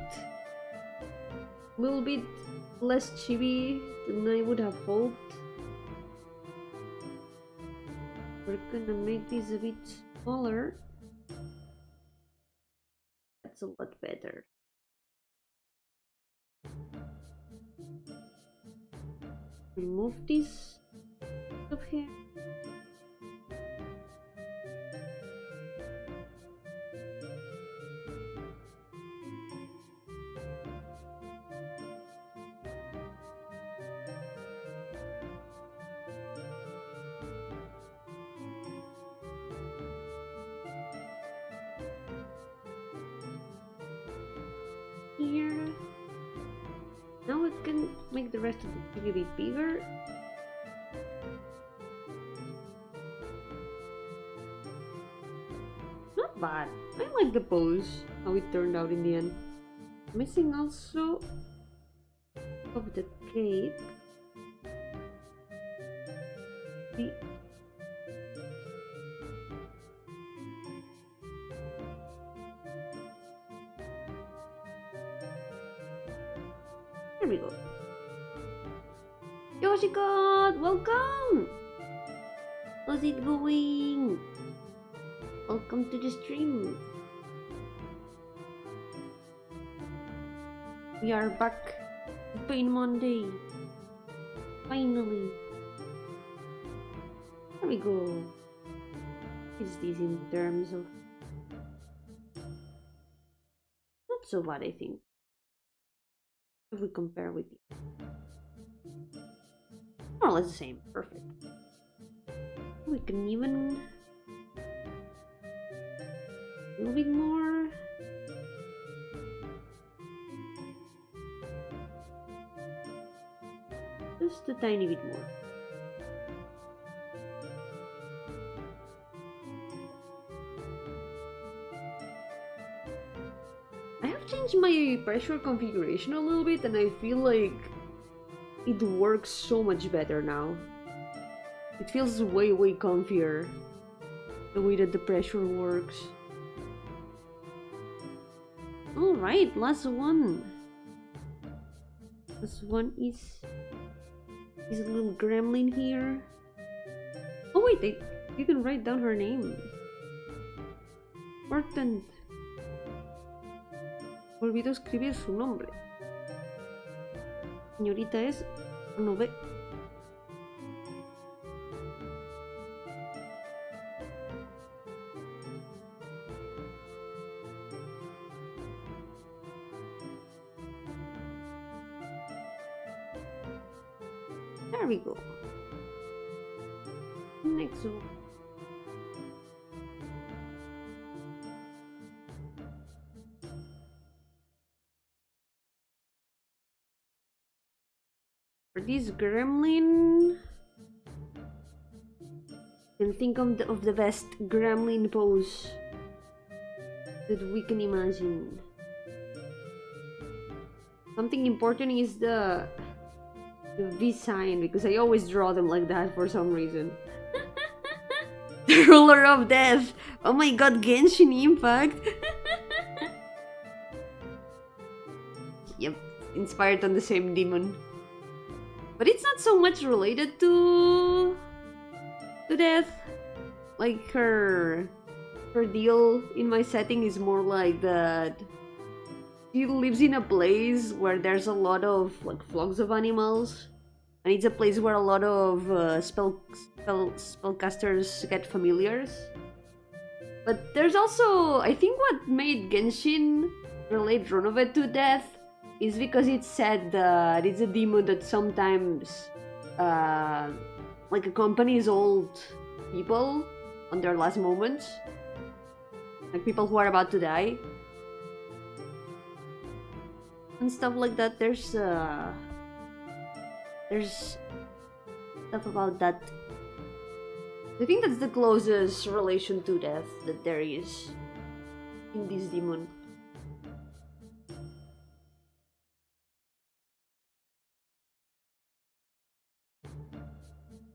less chibi than I would have hoped. We're gonna make this a bit smaller. That's a lot better. Remove this stuff here. Here. Now we can make the rest of the tree a bit bigger. Not bad. I like the pose, how it turned out in the end. Missing also of the cape. There we go. Yoshiko, welcome! How's it going? Welcome to the stream. We are back to Pain Monday. Finally. There we go. Is this in terms of so bad, I think. If we compare with the more or less the same. Perfect. We can even a little bit more. Just a tiny bit more. I have changed my pressure configuration a little bit and I feel like it works so much better now. It feels way comfier the way that the pressure works. Alright, last one. Last one is a little gremlin here. Oh wait, they didn't write down her name. Important. Olvido escribir su nombre. Señorita es no ve. There we go. Next one. For this gremlin, you can think of the best gremlin pose that we can imagine. Something important is the V sign, because I always draw them like that for some reason. The ruler of death. Oh my god, Genshin Impact. Yep, inspired on the same demon. But it's not so much related to death. Like her deal in my setting is more like that she lives in a place where there's a lot of like flocks of animals, and it's a place where a lot of spellcasters get familiars. But there's also, I think what made Genshin relate Runovet to death is because it said that it's a demon that sometimes like accompanies old people on their last moments, like people who are about to die and stuff like that. There's stuff about that. I think that's the closest relation to death that there is in this demon.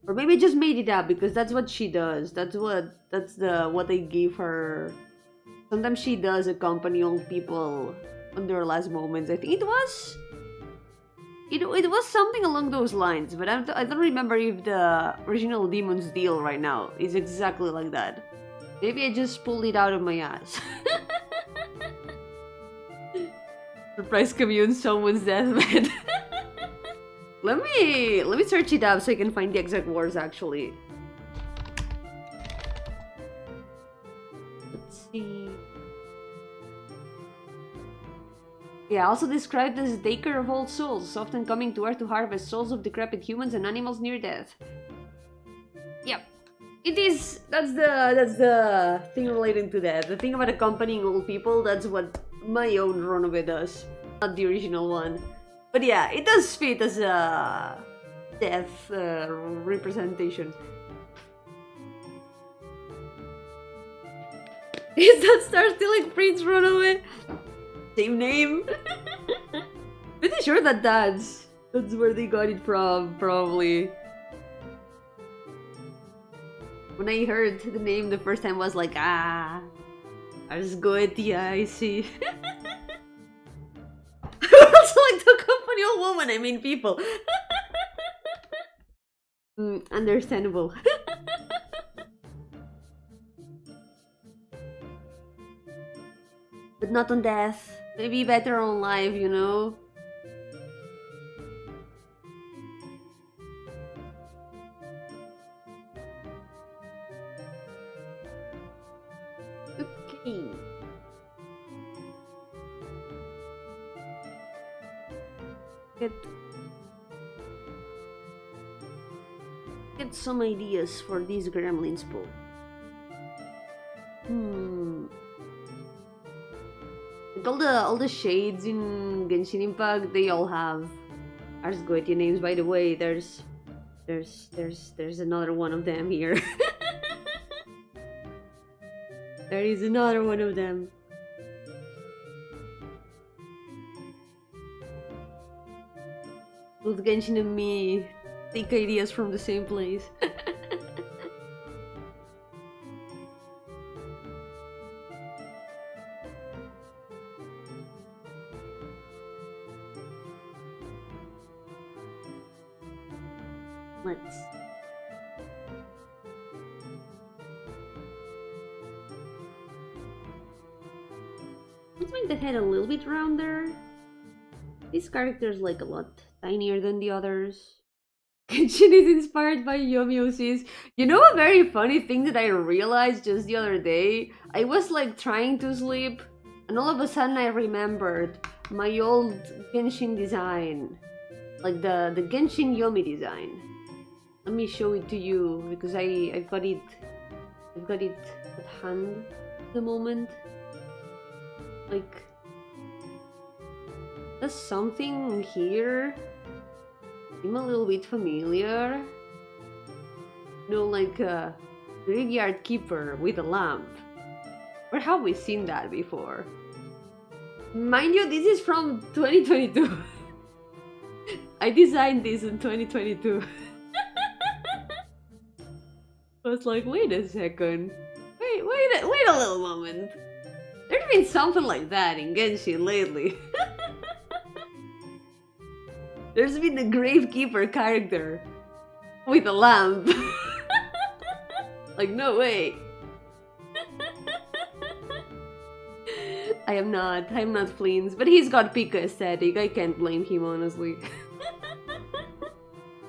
Or maybe I just made it up because that's what she does. That's what they gave her. Sometimes she does accompany old people on their last moments. I think it was something along those lines, but I don't remember if the original Demon's deal right now is exactly like that. Maybe I just pulled it out of my ass. Surprise cameo on someone's deathbed. Let me search it up so I can find the exact words actually. Let's see. Yeah, also described as taker of old souls, often coming to Earth to harvest souls of decrepit humans and animals near death. Yep. It is. That's the thing relating to that. The thing about accompanying old people, that's what my own Runobe does. Not the original one. But yeah, it does fit as a death representation. Is that star still like Prince Runobe? Same name? Pretty sure that's where they got it from, probably. When I heard the name the first time, I was like, ah, that's good, yeah, I see. I also like to accompany a woman, I mean people. Understandable. But not on death. Maybe better on life, you know? Okay. get some ideas for these gremlins, po. Like all the shades in Genshin Impact, they all have Arsgoetia names. By the way, there's another one of them here. There is another one of them. Both Genshin and me take ideas from the same place. Let's make the head a little bit rounder. This character is like a lot tinier than the others. Genshin is inspired by Yomi. You know, a very funny thing that I realized just the other day? I was like trying to sleep and all of a sudden I remembered my old Genshin design. Like the Genshin Yomi design. Let me show it to you because I've got it at hand at the moment. Like, there's something here seem a little bit familiar. You know, like a graveyard keeper with a lamp. Where have we seen that before? Mind you, this is from 2022. I designed this in 2022. I was like, wait a second. Wait a little moment. There's been something like that in Genshin lately. There's been a gravekeeper character with a lamp. Like, no way. I'm not pleased, but he's got Pika aesthetic. I can't blame him, honestly.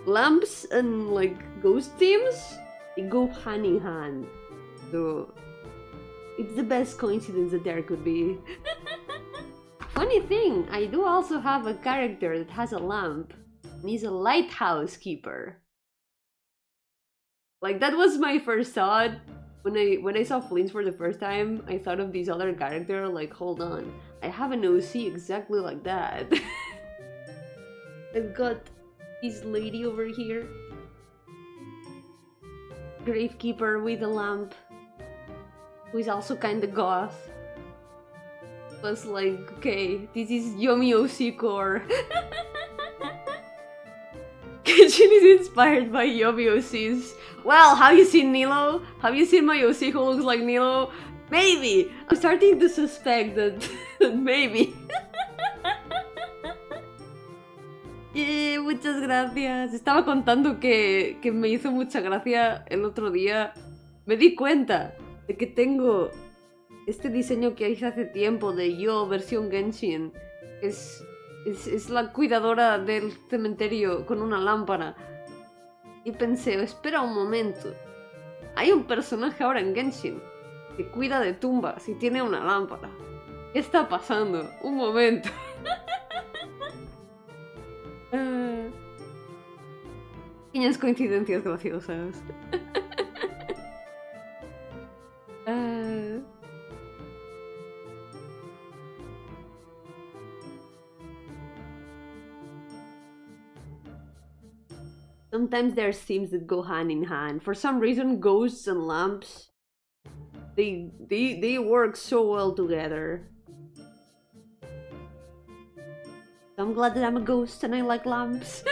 Lamps and like ghost themes, they go hand in hand. So it's the best coincidence that there could be. Funny thing, I do also have a character that has a lamp, and he's a lighthouse keeper. Like, that was my first thought. When I saw Flints for the first time, I thought of this other character, like, hold on, I have an OC exactly like that. I've got this lady over here. Gravekeeper with a lamp. Who is also kinda goth. Was like, okay, this is Yomi OC core. Genshin is inspired by Yomi OCs. Well, have you seen Nilo? Have you seen my OC who looks like Nilo? Maybe! I'm starting to suspect that maybe. Muchas gracias. Estaba contando que me hizo mucha gracia el otro día. Me di cuenta de que tengo este diseño que hice hace tiempo de yo versión Genshin. Es la cuidadora del cementerio con una lámpara. Y pensé, espera un momento. Hay un personaje ahora en Genshin que cuida de tumbas y tiene una lámpara. ¿Qué está pasando? Un momento. Pequeñas coincidencias graciosas. Sometimes there's themes that go hand in hand. For some reason, ghosts and lamps, they work so well together. I'm glad that I'm a ghost and I like lamps.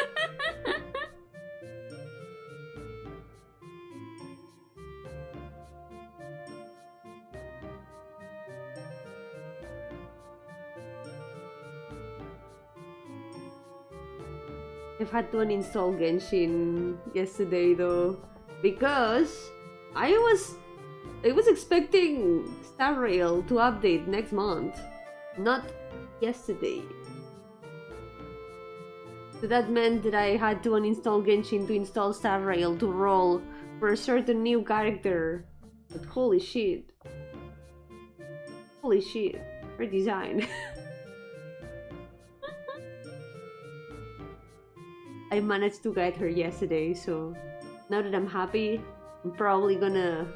I've had to uninstall Genshin yesterday though, because I was expecting Star Rail to update next month, not yesterday. So that meant that I had to uninstall Genshin to install Star Rail to roll for a certain new character. But holy shit. Holy shit. Her design. I managed to get her yesterday, so now that I'm happy, I'm probably gonna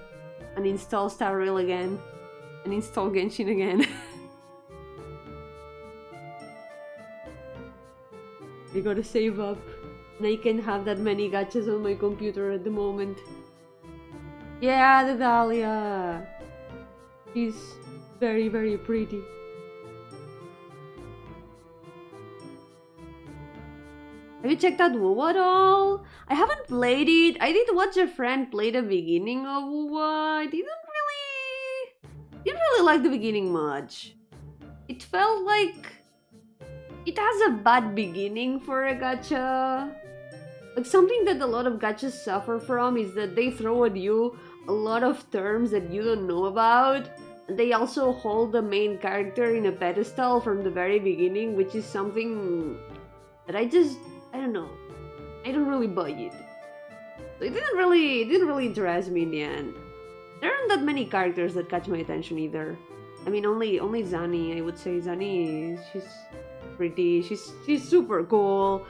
uninstall Star Rail again and install Genshin again. I gotta save up, and I can't have that many gachas on my computer at the moment. Yeah, the Dahlia! She's very, very pretty. Have you checked out WoW at all? I haven't played it. I did watch a friend play the beginning of WoW. I didn't really like the beginning much. It felt like it has a bad beginning for a gacha. Like, something that a lot of gachas suffer from is that they throw at you a lot of terms that you don't know about. And they also hold the main character in a pedestal from the very beginning, which is something that I don't know. I don't really buy it. So it didn't really interest me in the end. There aren't that many characters that catch my attention either. I mean, only Zani. I would say Zani. She's pretty. She's super cool.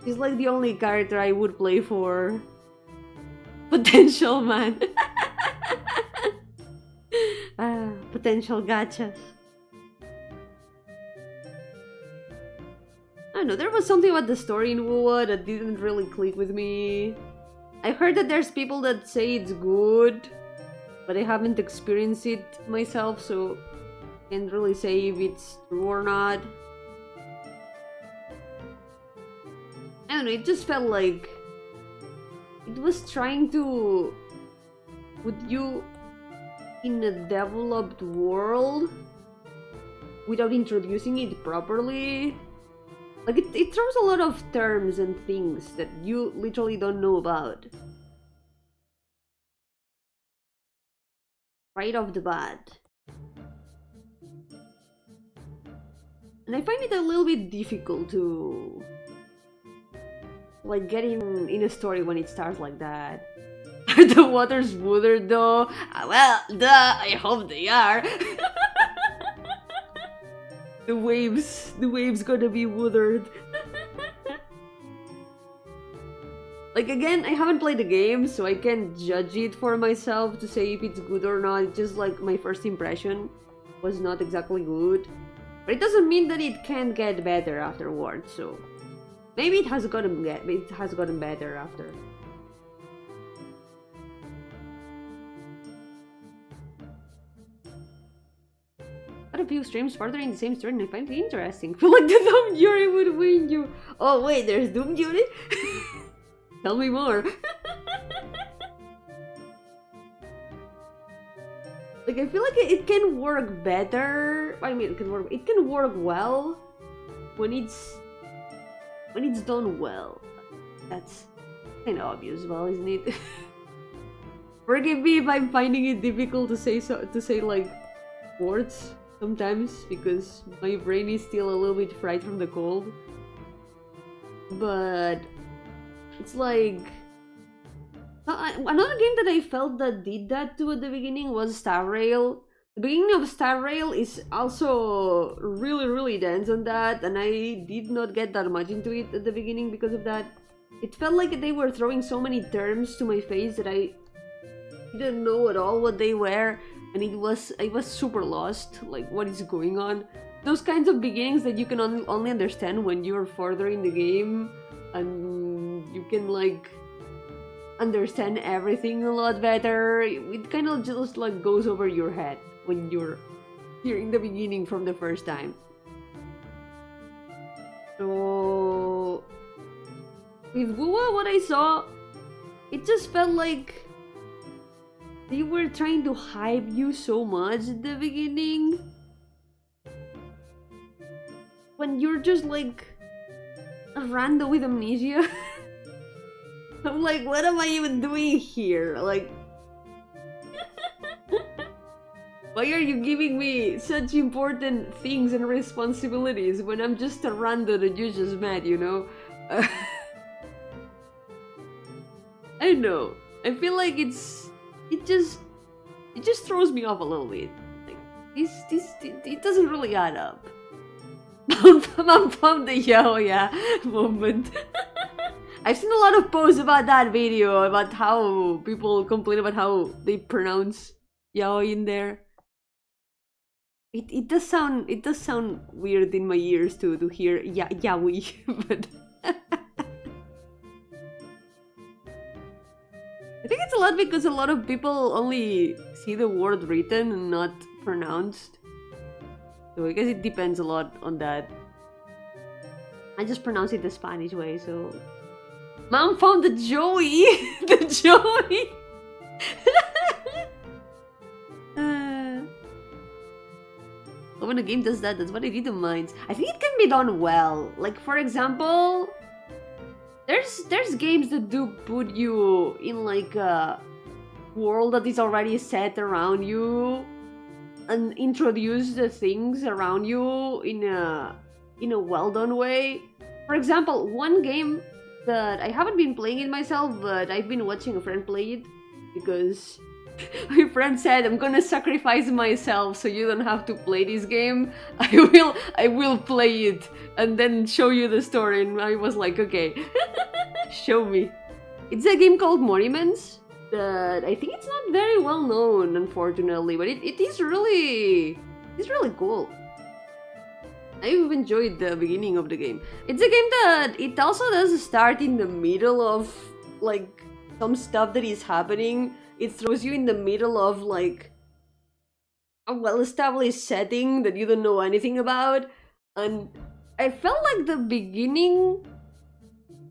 She's like the only character I would play for. Potential man. Potential gachas. I don't know, there was something about the story in WoW that didn't really click with me. I heard that there's people that say it's good, but I haven't experienced it myself, so I can't really say if it's true or not. I don't know, it just felt like it was trying to put you in a developed world without introducing it properly. Like, it throws a lot of terms and things that you literally don't know about. Right off the bat. And I find it a little bit difficult to like get in a story when it starts like that. Are the waters withered though? Well, duh, I hope they are. The waves gonna be withered. Like, again, I haven't played the game, so I can't judge it for myself to say if it's good or not. It's just like my first impression was not exactly good. But it doesn't mean that it can't get better afterwards, so maybe it has gotten better after. Got a few streams further in the same story and I find it interesting. Feel like the Doom Jury would win you. Oh wait, there's Doom Jury? Tell me more. Like, I feel like it can work better. I mean, it can work well when it's done well. That's kind of obvious, well, isn't it? Forgive me if I'm finding it difficult to say like words sometimes, because my brain is still a little bit fried from the cold. But it's like another game that I felt that did that too at the beginning was Star Rail. The beginning of Star Rail is also really dense on that, and I did not get that much into it at the beginning because of that. It felt like they were throwing so many terms to my face that I didn't know at all what they were, and I was super lost, like, what is going on. Those kinds of beginnings that you can only understand when you're further in the game and you can like understand everything a lot better. It kind of just like goes over your head when you're hearing the beginning from the first time. So with WoW, what I saw, it just felt like they were trying to hype you so much at the beginning when you're just like a rando with amnesia. I'm like, what am I even doing here? Like, why are you giving me such important things and responsibilities when I'm just a rando that you just met, you know? I don't know. I feel like it just throws me off a little bit. Like, it doesn't really add up. Mom found the yeah moment. I've seen a lot of posts about that video, about how people complain about how they pronounce yao in there. It does sound weird in my ears to hear yaoi, but I think it's a lot because a lot of people only see the word written and not pronounced. So I guess it depends a lot on that. I just pronounce it the Spanish way, so... Mom found the Joey! The Joey! When a game does that, that's what I need to mind. I think it can be done well. Like, for example... There's games that do put you in, like, a world that is already set around you and introduce the things around you in a well-done way. For example, one game that I haven't been playing it myself, but I've been watching a friend play it because my friend said, I'm gonna sacrifice myself so you don't have to play this game. I will play it and then show you the story. And I was like, okay, show me. It's a game called Monuments that I think it's not very well known, unfortunately, but it is really cool. I've enjoyed the beginning of the game. It's a game that it also does start in the middle of like some stuff that is happening. It throws you in the middle of like a well-established setting that you don't know anything about, and I felt like the beginning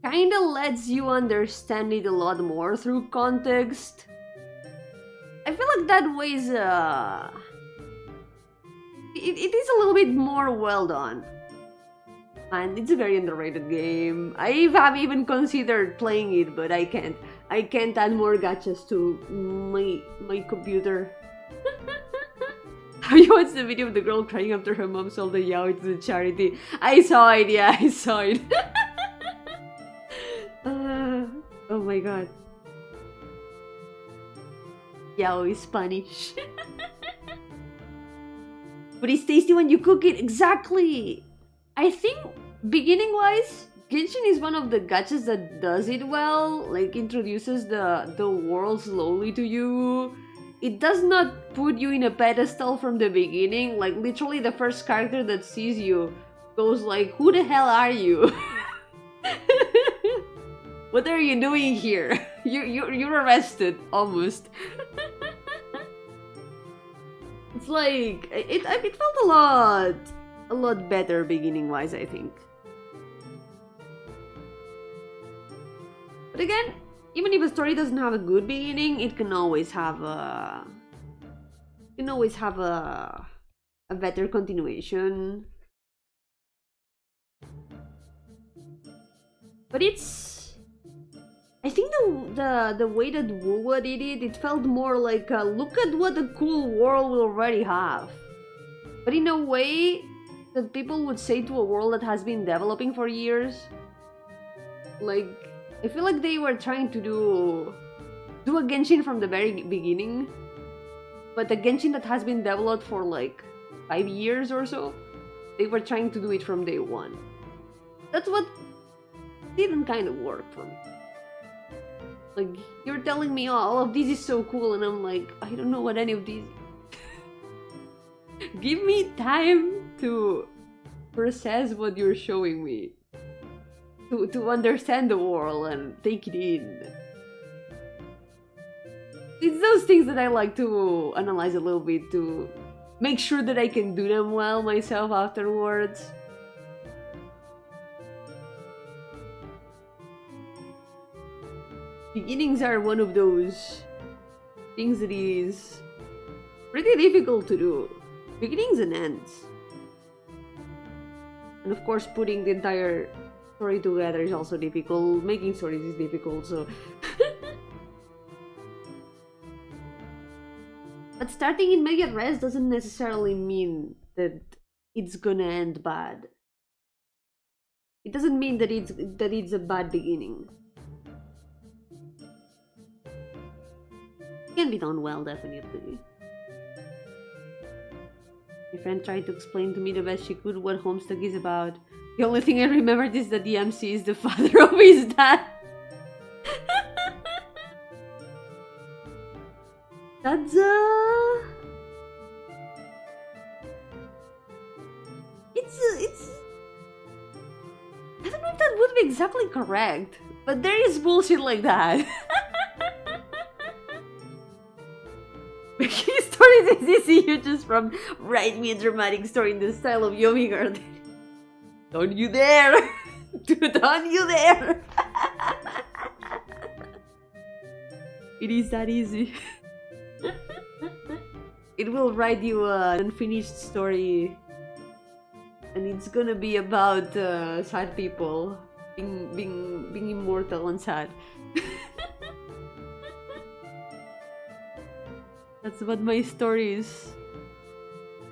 kind of lets you understand it a lot more through context. I feel like that way is it is a little bit more well done, and it's a very underrated game. I have even considered playing it, but I can't add more gachas to my computer. Have you watched the video of the girl crying after her mom sold the yao to the charity? I saw it, yeah, I saw it. Oh my god. Yao is Spanish. But it's tasty when you cook it, exactly! I think, beginning-wise, Genshin is one of the gachas that does it well, like introduces the world slowly to you. It does not put you in a pedestal from the beginning, like literally the first character that sees you goes like, who the hell are you? What are you doing here? You're arrested, almost. It's like, it felt a lot better beginning-wise, I think. But again, even if a story doesn't have a good beginning, it can always have a better continuation. But I think the way that WoWa did it, it felt more like look at what a cool world we already have. But in a way that people would say to a world that has been developing for years. Like, I feel like they were trying to do a Genshin from the very beginning, but a Genshin that has been developed for like 5 years or so, they were trying to do it from day one. That's what didn't kind of work for me. Like, you're telling me, oh, all of this is so cool, and I'm like, I don't know what any of these... Give me time to process what you're showing me. To understand the world and take it in. It's those things that I like to analyze a little bit to make sure that I can do them well myself afterwards. Beginnings are one of those things that is pretty difficult to do. Beginnings and ends. And of course, putting the entire story together is also difficult. Making stories is difficult, so... But starting in medias res doesn't necessarily mean that it's gonna end bad. It doesn't mean that it's a bad beginning. It can be done well, definitely. My friend tried to explain to me the best she could what Homestuck is about. The only thing I remembered is that the MC is the father of his dad. That's it's I don't know if that would be exactly correct, but there is bullshit like that. Making stories is easy, you just from write me a dramatic story in the style of Yomi Gardenia. Don't you dare! Don't you dare! It is that easy. It will write you an unfinished story, and it's gonna be about sad people being immortal and sad. That's what my stories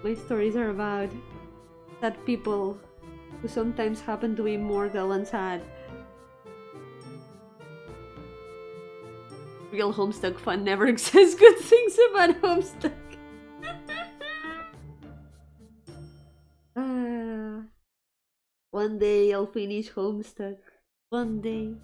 are about. Sad people who sometimes happen to be immortal and sad. Real Homestuck fan never says good things about Homestuck. One day I'll finish Homestuck. One day.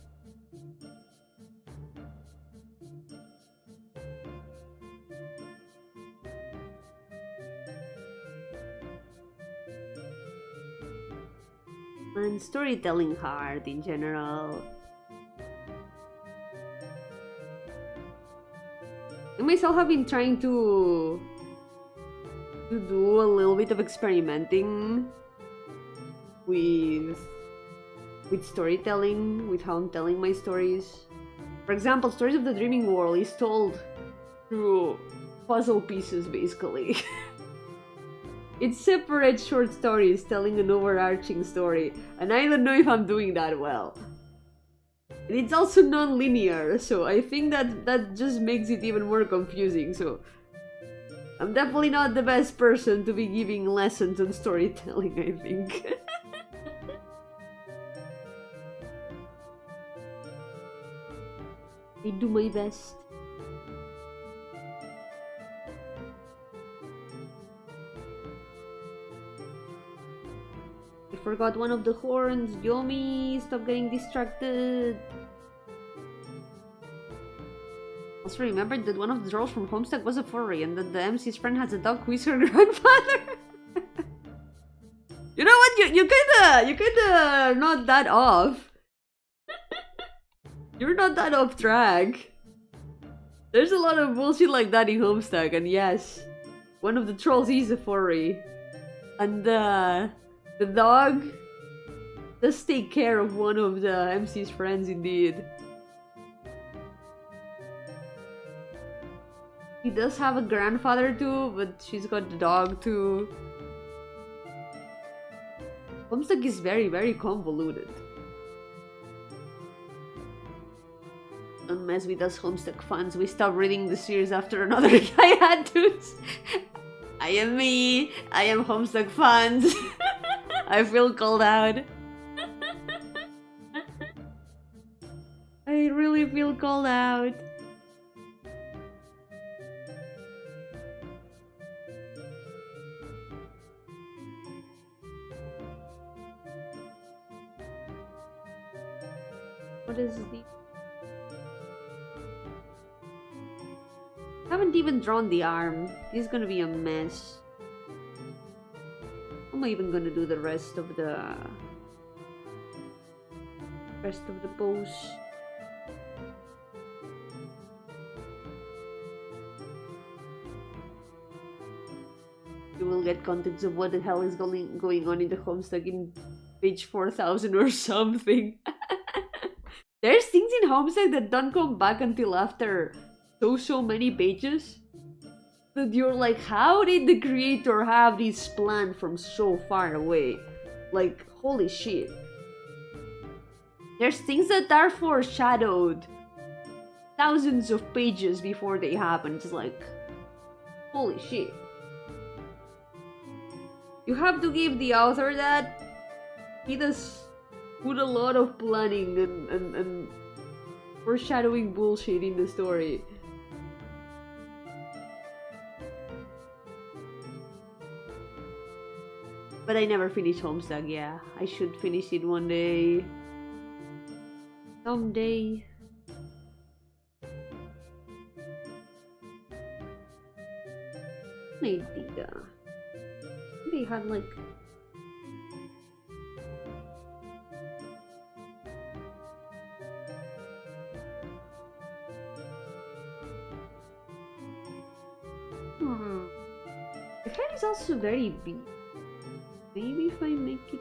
And storytelling hard in general. I myself have been trying to do a little bit of experimenting with storytelling, with how I'm telling my stories. For example, Stories of the Dreaming World is told through puzzle pieces, basically. It's separate short stories telling an overarching story, and I don't know if I'm doing that well. And it's also non-linear, so I think that just makes it even more confusing, so I'm definitely not the best person to be giving lessons on storytelling, I think. I do my best. I forgot one of the horns. Yomi, stop getting distracted. Also remembered that one of the trolls from Homestuck was a furry, and that the MC's friend has a dog who is her grandfather. You know what? You kinda not that off. You're not that off track. There's a lot of bullshit like that in Homestuck, and yes, one of the trolls is a furry, and the dog does take care of one of the MC's friends, indeed. He does have a grandfather too, but she's got the dog too. Homestuck is very, very convoluted. Don't mess with us Homestuck fans, we stopped reading the series after another guy had to. I am me, I am Homestuck fans. I feel called out. I really feel called out. What is the... Haven't even drawn the arm. This is gonna be a mess. I'm even gonna do the rest of the pose. You will get context of what the hell is going on in the Homestuck in page 4000 or something. There's things in Homestuck that don't come back until after so many pages. That you're like, how did the creator have this plan from so far away? Like, holy shit. There's things that are foreshadowed thousands of pages before they happen. It's like, holy shit. You have to give the author that. He does put a lot of planning and foreshadowing bullshit in the story. But I never finished Homestuck, yeah. I should finish it one day. Someday. An idea. They had like... The head is also very big. Maybe if I make it...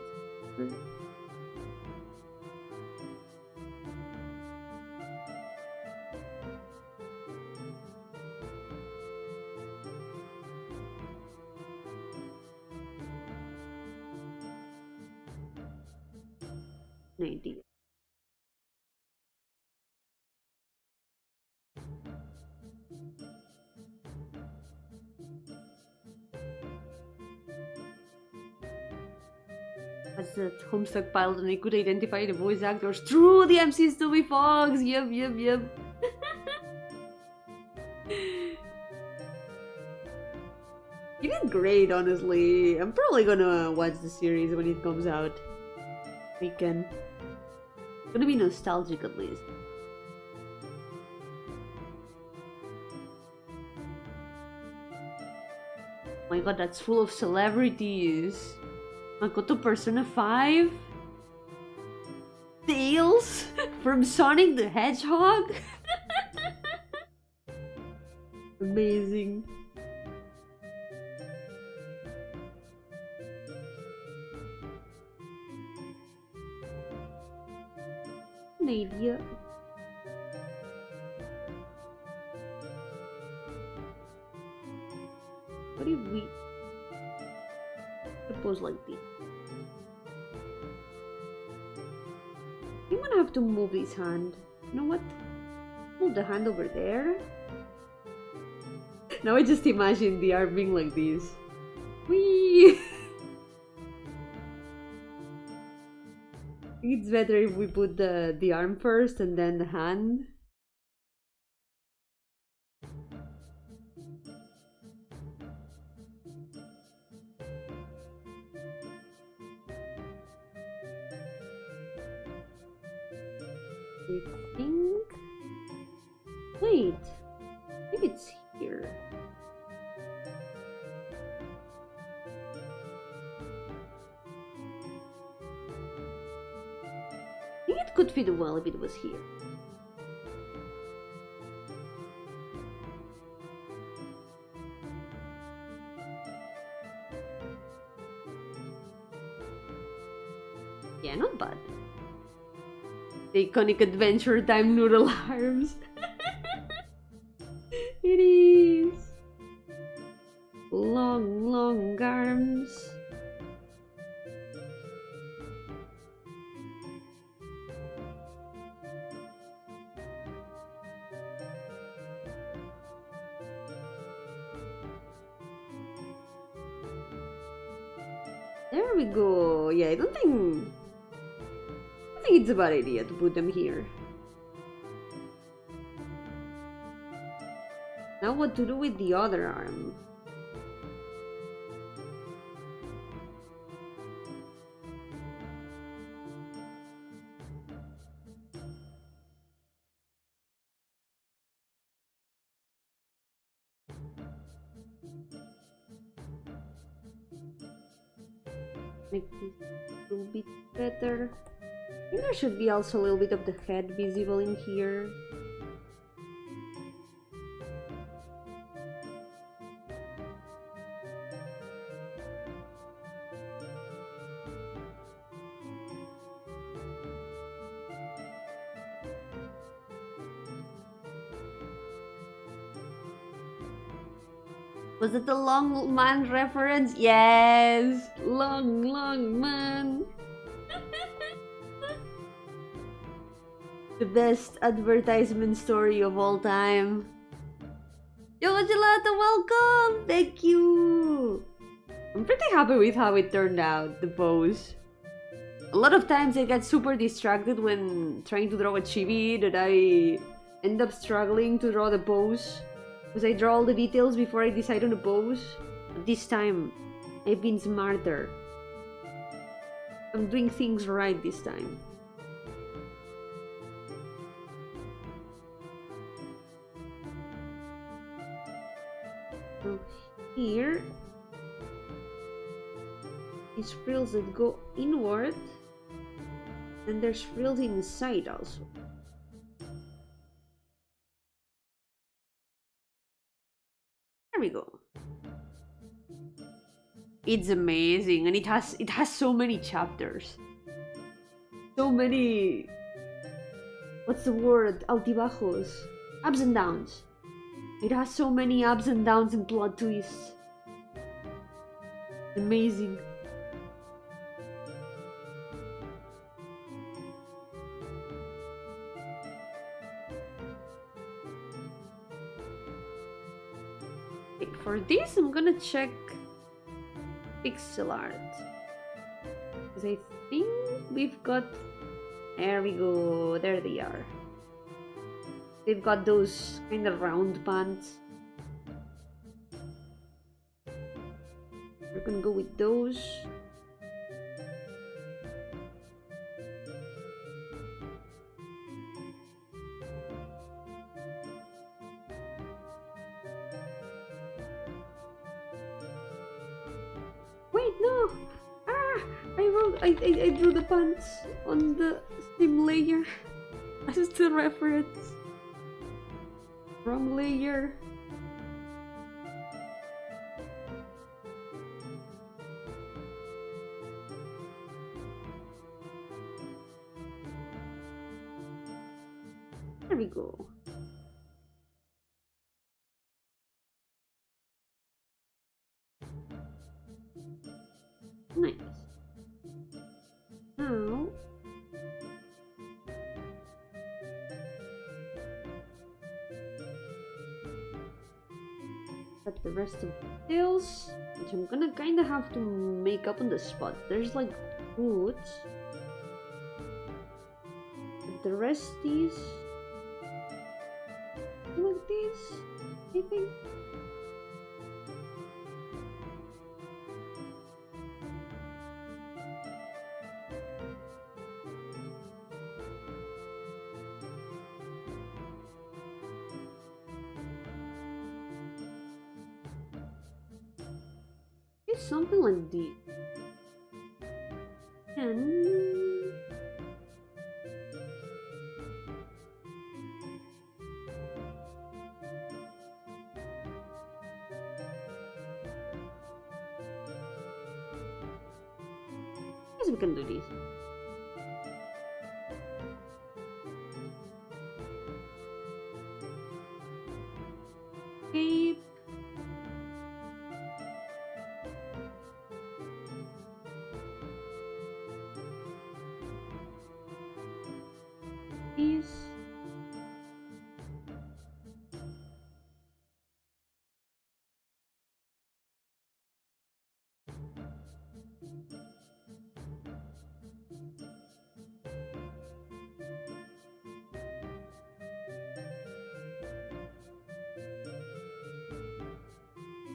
An idea. As a Homestuck pilot, and I could identify the voice actors through the MC's Toby Fox. Yep. You did great, honestly. I'm probably gonna watch the series when it comes out. Weekend. It's gonna be nostalgic at least. Oh my god, that's full of celebrities. Makoto Persona 5? Tails from Sonic the Hedgehog? Amazing. An idea. What if we suppose like this? I'm gonna have to move this hand. You know what? Move the hand over there. Now I just imagine the arm being like this. Whee! I think it's better if we put the arm first and then the hand. I think... Wait, maybe it's here. I think it could fit well if it was here. Yeah, not bad. The iconic Adventure Time noodle arms. It is. Long arms. There we go. Yeah, I think it's a bad idea to put them here. Now what to do with the other arm? Make this a little bit better. I think there should be also a little bit of the head visible in here. Was it the long man reference? Yes! Long man! The best advertisement story of all time. Yo, Gelato, welcome! Thank you! I'm pretty happy with how it turned out, the pose. A lot of times I get super distracted when trying to draw a chibi that I end up struggling to draw the pose. Because I draw all the details before I decide on the pose. But this time, I've been smarter. I'm doing things right this time. So here, these frills that go inward, and there's frills inside also. There we go. It's amazing, and it has so many chapters. So many, what's the word? Altibajos. Ups and downs. It has so many ups and downs and plot twists. Amazing. Okay, for this, I'm gonna check pixel art. Because I think we've got... There we go. There they are. They've got those kind of round pants. We're gonna go with those. Wait, no! Ah! I drew the pants on the same layer. As the reference. Wrong layer. There we go. Nice. Now got the rest of the details, which I'm gonna kinda have to make up on the spot. There's like boots. But the rest is like this, I think. It's something like this. And yes, we can do this. Cape. Is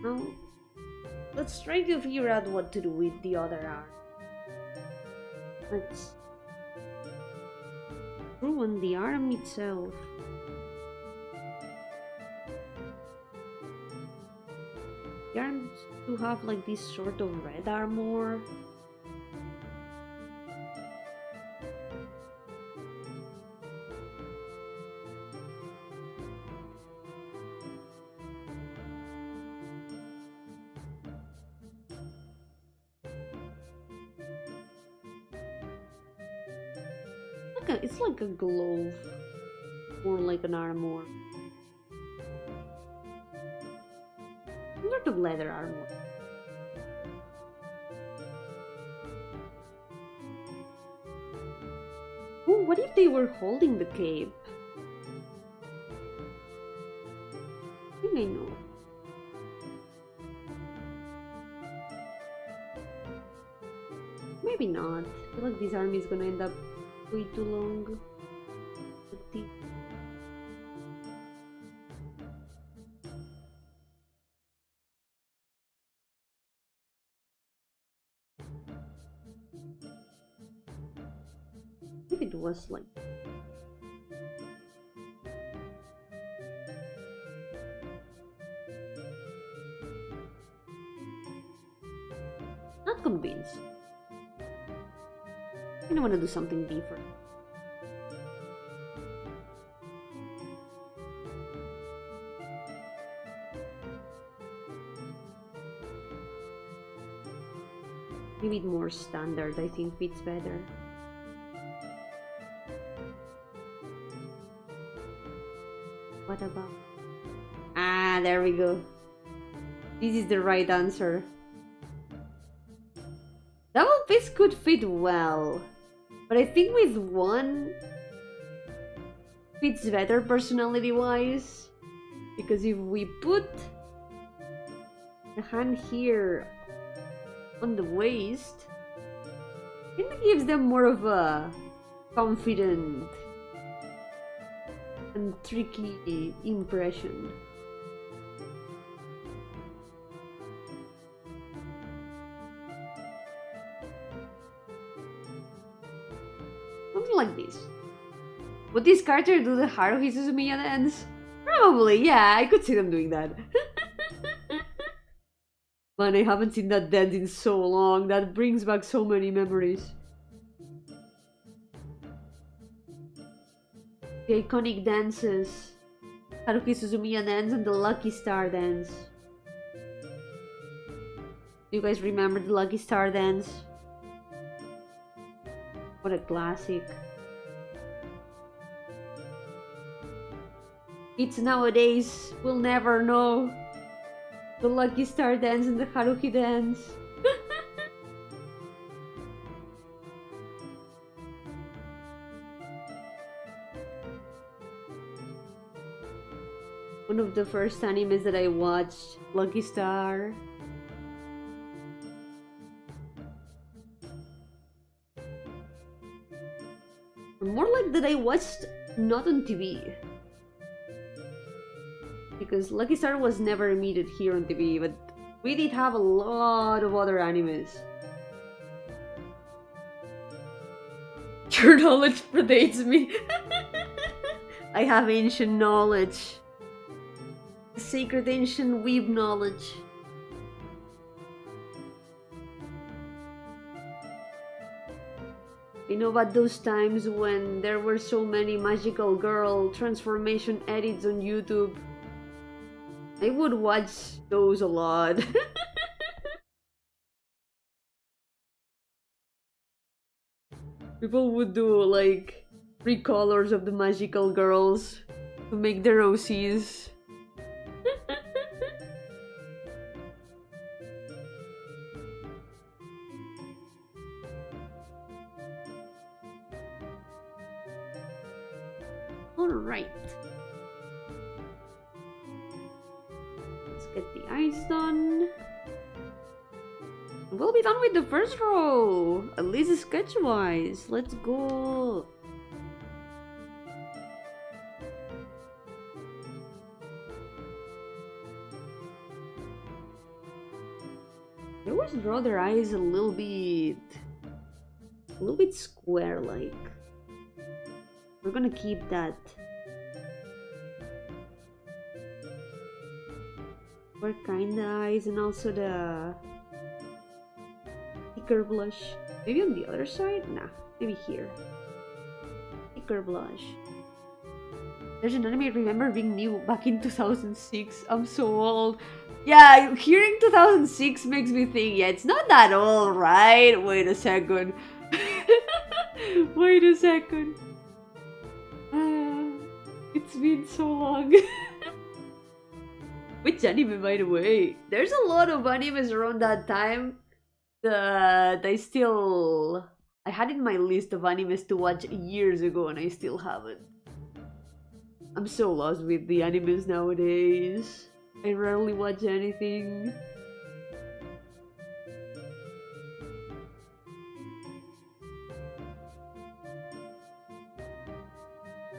now let's try to figure out what to do with the other arm. Let's ruin the arm itself. The arms to have like this sort of red armor. It's like a glove, more like an armor. Sort of leather armor. Oh, what if they were holding the cape? I think I know. Maybe not. I feel like this army is gonna end up way too long. was like... Not convinced. I want to do something different. Maybe more standard, I think fits better. What about... Ah, there we go. This is the right answer. Double piece could fit well, but I think with one fits better personality-wise, because if we put the hand here on the waist, it gives them more of a confident and tricky impression. Something like this. Would this character do the Haruhi Suzumiya dance? Probably, yeah, I could see them doing that. Man, I haven't seen that dance in so long. That brings back so many memories. The iconic dances. Haruhi Suzumiya dance and the Lucky Star dance. Do you guys remember the Lucky Star dance? What a classic. Kids nowadays will never know the Lucky Star dance and the Haruhi dance. One of the first animes that I watched, Lucky Star. More like that I watched not on TV. Because Lucky Star was never emitted here on TV, but we did have a lot of other animes. Your knowledge predates me. I have ancient knowledge. Sacred ancient weeb knowledge. You know about those times when there were so many magical girl transformation edits on YouTube? I would watch those a lot. People would do like 3 colors of the magical girls to make their OCs. Alright. Let's get the eyes done. We'll be done with the first row, at least sketch-wise. Let's go. I always draw their eyes a little bit square-like. We're gonna keep that. We're kinda eyes and also the thicker blush. Maybe on the other side? Nah, maybe here. Thicker blush. There's an anime I remember being new back in 2006. I'm so old. Yeah, hearing 2006 makes me think, yeah, it's not that old, right? Wait a second. Wait a second. It's been so long. Which anime, by the way? There's a lot of animes around that time that I had in my list of animes to watch years ago and I still haven't. I'm so lost with the animes nowadays. I rarely watch anything.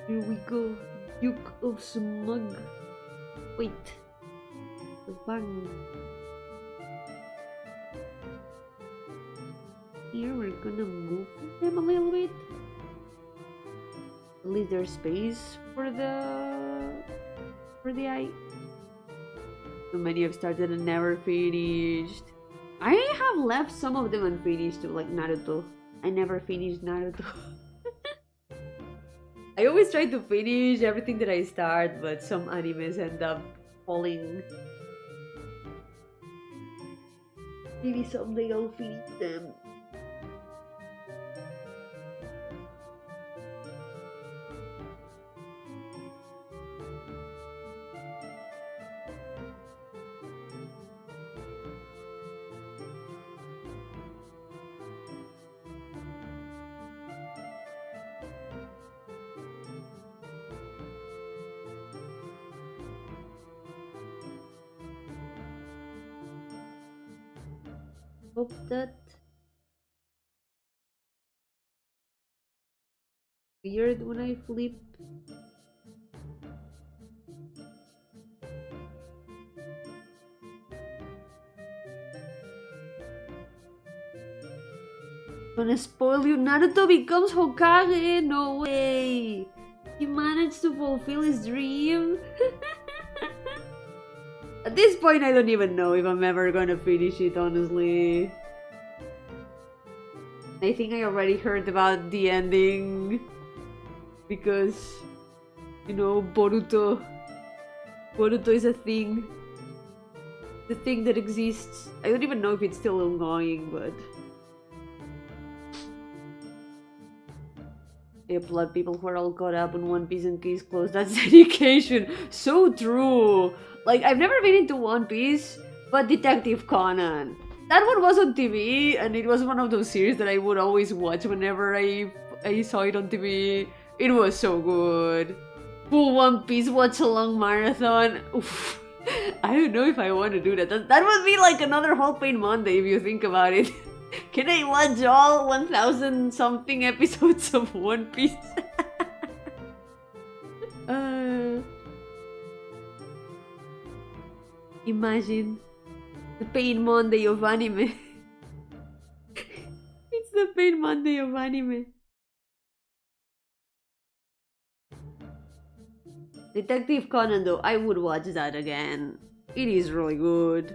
Here we go. Duke of Smug. Wait. Bang. Here we're gonna move them a little bit. At least there's space for the eye. So many have started and never finished. I have left some of them unfinished too, like Naruto. I never finished Naruto. I always try to finish everything that I start, but some animes end up falling. Maybe someday I'll finish them. Hope that weird when I flip. Gonna spoil you. Naruto becomes Hokage. No way. He managed to fulfill his dream. At this point, I don't even know if I'm ever gonna finish it, honestly. I think I already heard about the ending. Because, you know, Boruto. Boruto is a thing. The thing that exists. I don't even know if it's still ongoing, but... I applaud people who are all caught up on One Piece and case closed. That's dedication. So true. Like, I've never been into One Piece, but Detective Conan. That one was on TV, and it was one of those series that I would always watch whenever I saw it on TV. It was so good. Full One Piece watch-along marathon. Oof. I don't know if I want to do that. That would be like another whole pain Monday if you think about it. Can I watch all 1,000 something episodes of One Piece? Imagine the pain Monday of anime. It's the pain Monday of anime. Detective Conan though, I would watch that again. It is really good.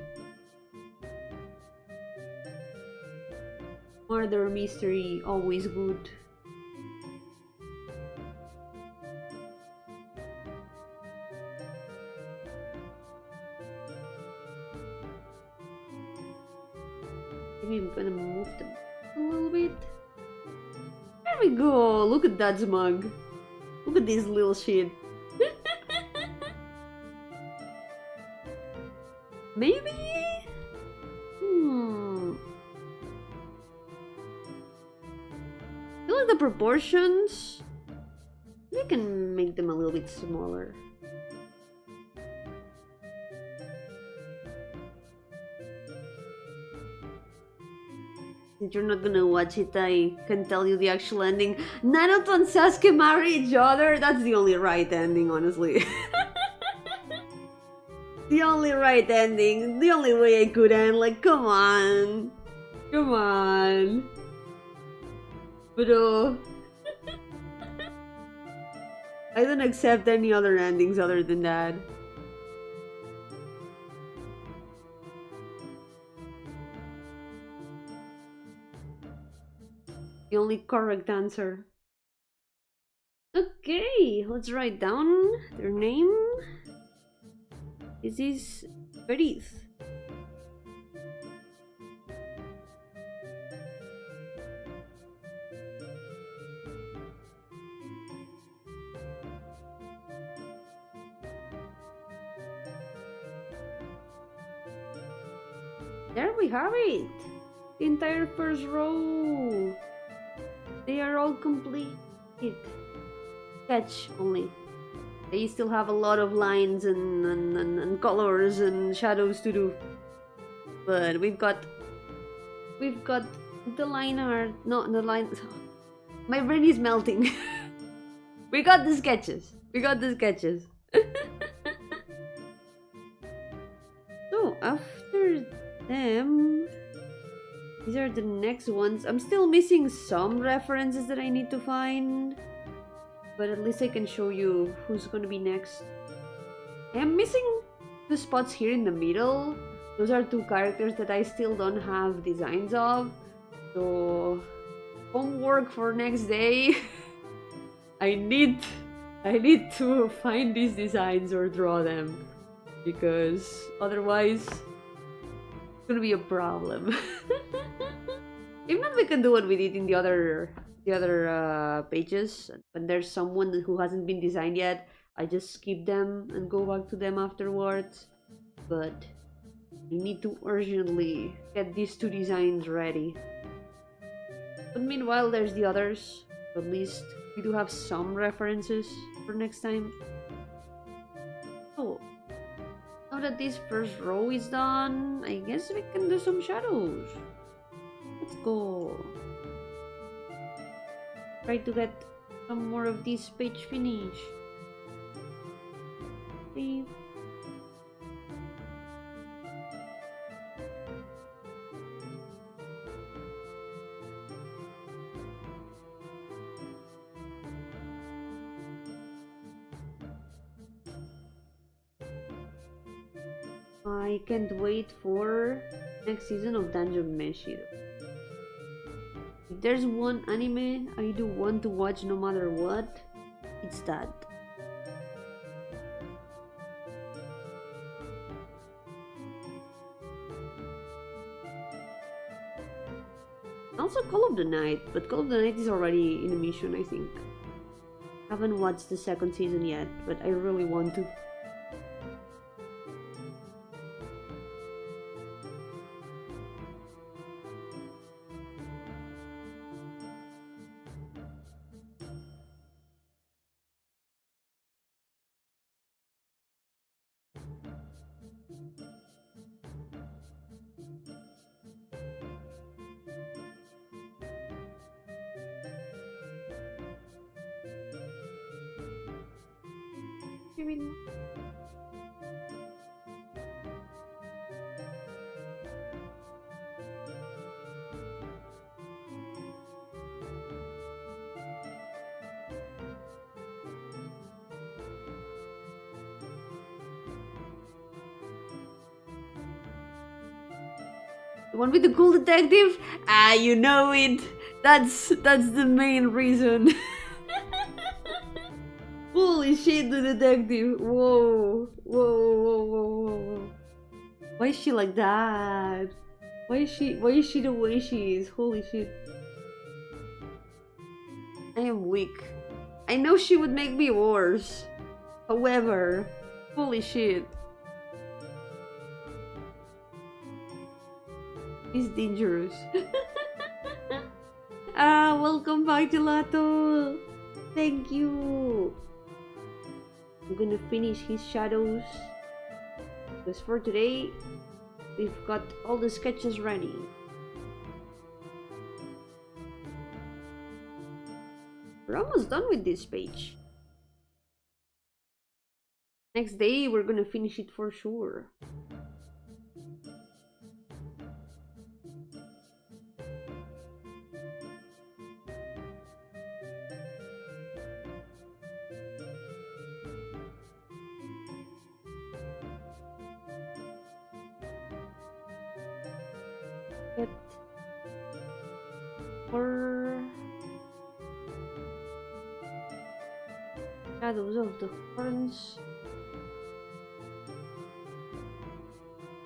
Murder mystery, always good. Maybe I'm gonna move them a little bit. There we go! Look at that smug. Look at this little shit. Maybe? I feel like the proportions, we can make them a little bit smaller. Since you're not gonna watch it, I can tell you the actual ending. Naruto and Sasuke marry each other? That's the only right ending, honestly. The only right ending. The only way I could end. Like, come on. Come on. Bro. I don't accept any other endings other than that. The only correct answer. Okay, let's write down their name. This is Farid. There we have it! The entire first row! They are all complete. Sketch only. They still have a lot of lines and colors and shadows to do. But we've got the line art. No, the lines. My brain is melting. We got the sketches. We got the sketches. So after them, these are the next ones. I'm still missing some references that I need to find. but at least I can show you who's gonna be next. I'm missing the spots here in the middle. Those are two characters that I still don't have designs of. So, homework for next day. I need to find these designs or draw them, because otherwise it's gonna be a problem. If not, we can do what we did in the other pages. When there's someone who hasn't been designed yet, I just skip them and go back to them afterwards. But I need to urgently get these two designs ready. But meanwhile, there's the others. At least we do have some references for next time. Oh, now that this first row is done, I guess we can do some shadows. Let's go. Try to get some more of this page finished. See? I can't wait for next season of Dungeon Meshi. If there's one anime I do want to watch no matter what, it's that. Also Call of the Night, but Call of the Night is already in a mission, I think. Haven't watched the second season yet, but I really want to. The one with the cool detective? Ah, you know it. That's the main reason. Holy shit, the detective. Whoa. Whoa, whoa, whoa, whoa, whoa. Why is she like that? Why is she the way she is? Holy shit. I am weak. I know she would make me worse. However, holy shit. He's dangerous. Ah, welcome back, Gelato. Thank you. I'm gonna finish his shadows, because for today we've got all the sketches ready. We're almost done with this page. Next day we're gonna finish it for sure. Get more shadows of the horns.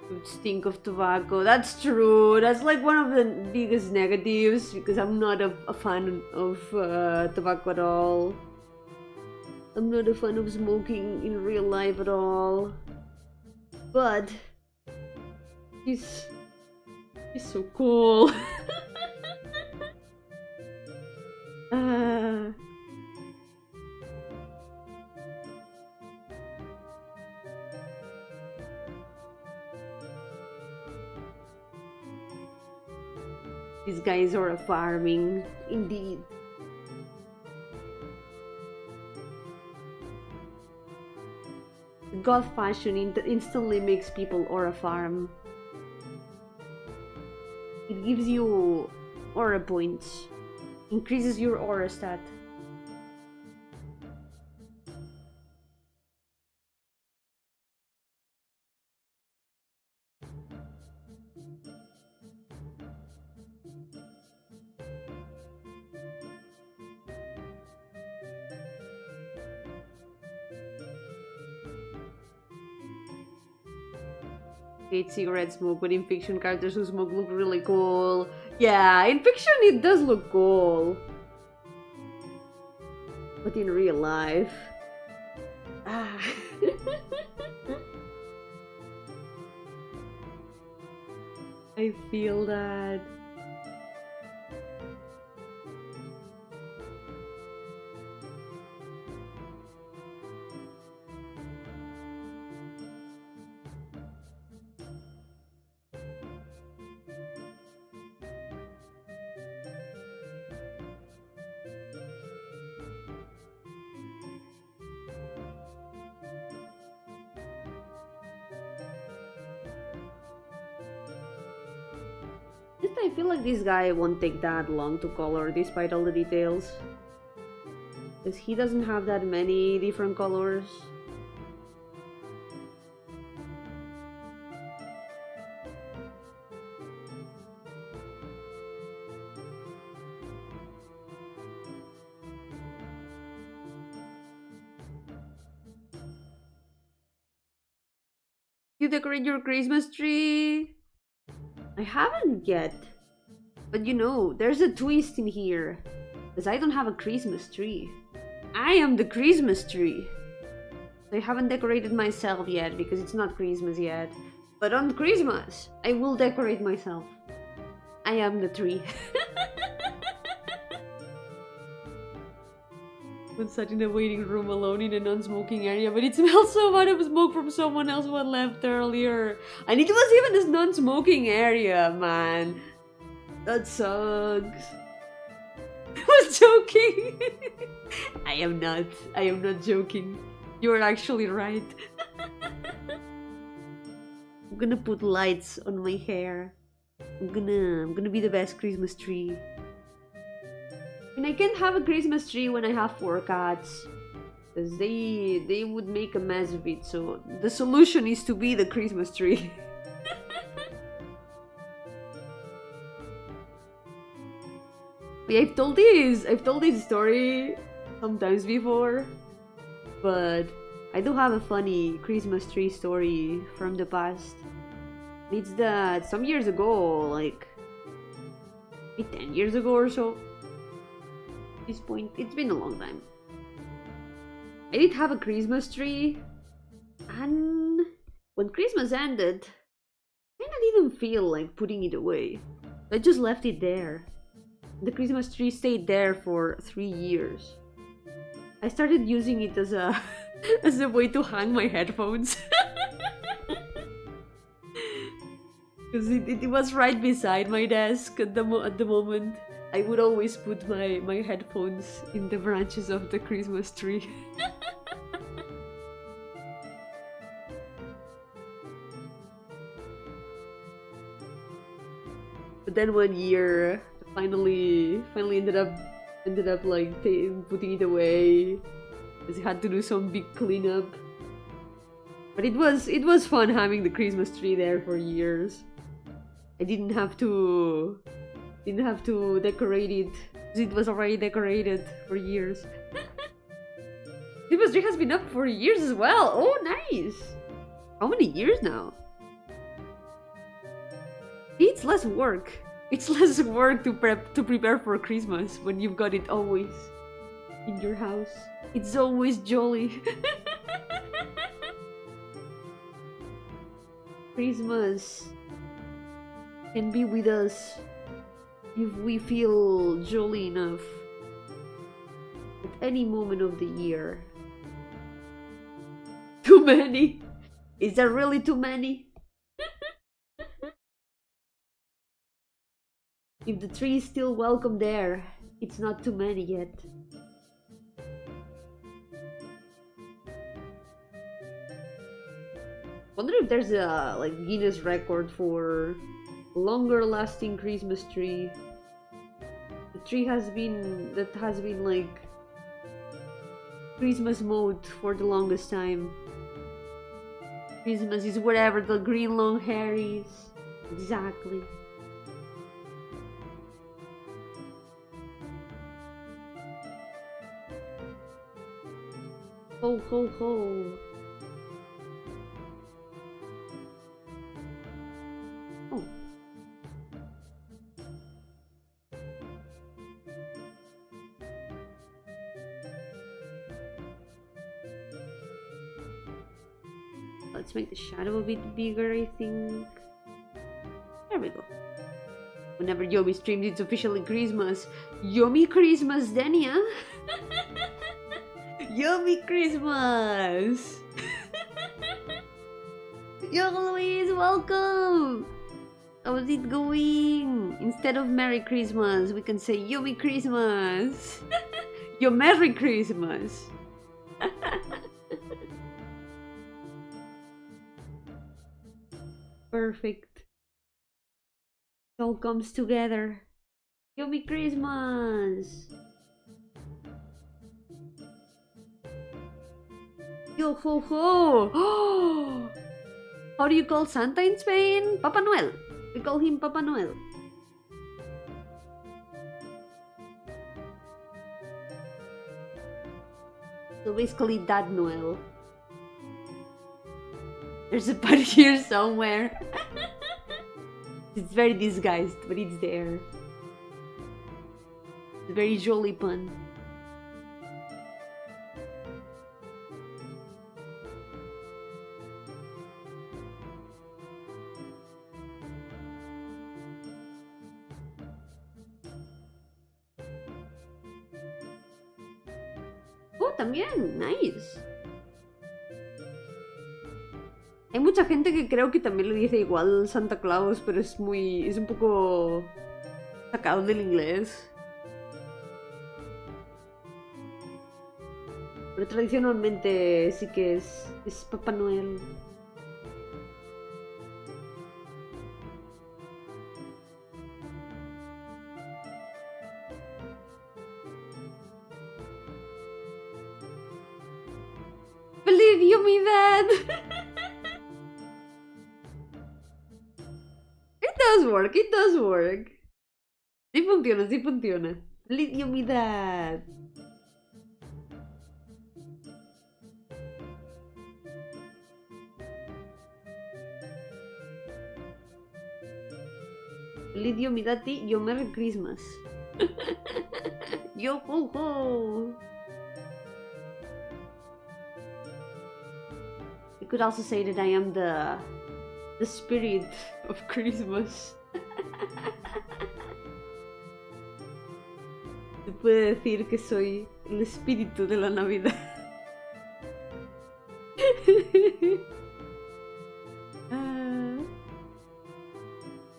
Would stink of tobacco. That's true. That's like one of the biggest negatives, because I'm not a fan of tobacco at all. I'm not a fan of smoking in real life at all. But he's so cool. These guys are farming, indeed. God fashion instantly makes people aura farm. It gives you aura points, increases your aura stat. hate cigarette smoke, but in fiction, characters who smoke look really cool. Yeah, in fiction it does look cool. But in real life... Ah. I feel that. I feel like this guy won't take that long to color despite all the details. Because he doesn't have that many different colors. You decorate your Christmas tree? I haven't yet. But you know, there's a twist in here. Because I don't have a Christmas tree. I am the Christmas tree. I haven't decorated myself yet because it's not Christmas yet. But on Christmas, I will decorate myself. I am the tree. I'm sat in a waiting room alone in a non-smoking area, but it smells so bad of smoke from someone else who had left earlier. And it was even a non-smoking area, man. That sucks. I was joking. I am not joking. You're actually right. I'm gonna put lights on my hair. I'm gonna be the best Christmas tree. And I can't have a Christmas tree when I have 4 cats. Because they would make a mess of it, so the solution is to be the Christmas tree. Yeah, I've told this story sometimes before, but I do have a funny Christmas tree story from the past. It's that some years ago, like maybe 10 years ago or so. At this point, it's been a long time. I did have a Christmas tree, and when Christmas ended, I kinda didn't feel like putting it away. I just left it there. The Christmas tree stayed there for 3 years. I started using it as a as a way to hang my headphones. Because it was right beside my desk at the moment. I would always put my headphones in the branches of the Christmas tree. But then one year, finally ended up like putting it away, because I had to do some big cleanup. But it was fun having the Christmas tree there for years. I didn't have to decorate it, because it was already decorated for years. Christmas tree has been up for years as well. Oh, nice! How many years now? It's less work. It's less work to prepare for Christmas when you've got it always in your house. It's always jolly. Christmas can be with us if we feel jolly enough at any moment of the year. Too many? Is there really too many? If the tree is still welcome there, it's not too many yet. Wonder if there's a like Guinness record for longer lasting Christmas tree. The tree has been like Christmas mode for the longest time. Christmas is wherever the green long hair is. Exactly. Ho ho ho. Let's make the shadow a bit bigger, I think. There we go. Whenever Yomi streams, it's officially Christmas. Yomi Christmas, Dania! Yomi Christmas! Yo, Louise, welcome! How's it going? Instead of Merry Christmas, we can say Yomi Christmas! Yo, Merry Christmas! Perfect. It all comes together. Yomi Christmas! Yo-ho-ho! How do you call Santa in Spain? Papa Noel. We call him Papa Noel. So basically Dad Noel. There's a pun here somewhere. It's very disguised, but it's there. It's a very jolly pun. Oh, también, nice. Hay mucha gente que creo que también le dice igual Santa Claus, pero es un poco sacado del inglés. Pero tradicionalmente sí que es Papá Noel. Believe you me that. It does work. Sí funciona, sí funciona. Believe you me that. Believe you me that, yo Merry Christmas. Yo ho ho. You could also say that I am the spirit of Christmas. Se puede decir que soy el espíritu de la Navidad.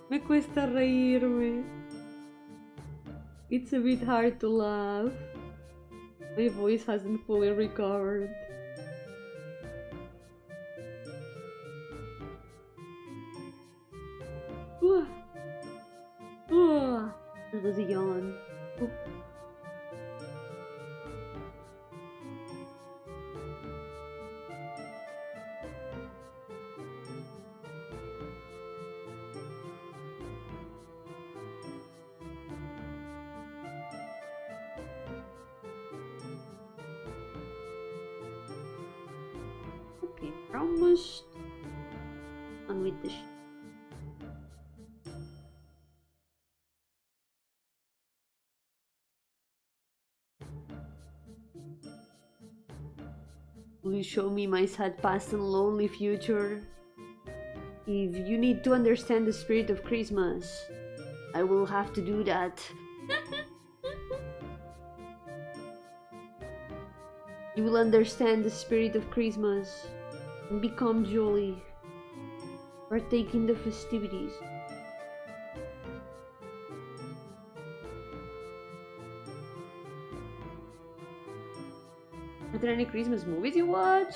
Me cuesta reírme. It's a bit hard to laugh. My voice hasn't fully recovered. That was a yawn. Oop. Okay, almost done with this. Will you show me my sad past and lonely future? If you need to understand the spirit of Christmas, I will have to do that. You will understand the spirit of Christmas and become jolly, partake in the festivities. Are there any Christmas movies you watch?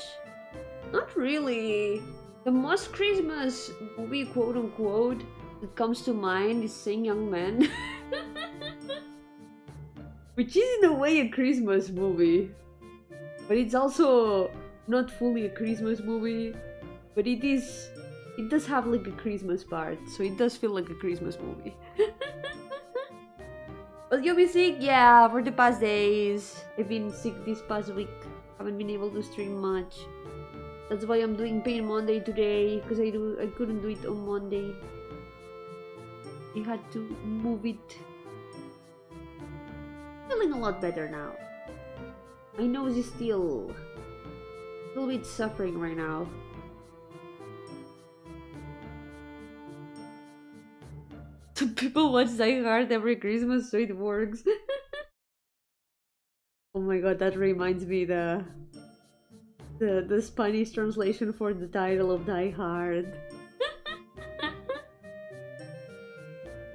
Not really. The most Christmas movie, quote unquote, that comes to mind is Sing Young Man. Which is in a way a Christmas movie. But it's also not fully a Christmas movie. But it does have like a Christmas part, so it does feel like a Christmas movie. But you'll be sick? Yeah, for the past days. I've been sick this past week. Haven't been able to stream much. That's why I'm doing Pain Monday today, because I couldn't do it on Monday. I had to move it. Feeling a lot better now. My nose is still a little bit suffering right now. Some people watch Die Hard every Christmas, so it works. Oh my god, that reminds me the Spanish translation for the title of Die Hard.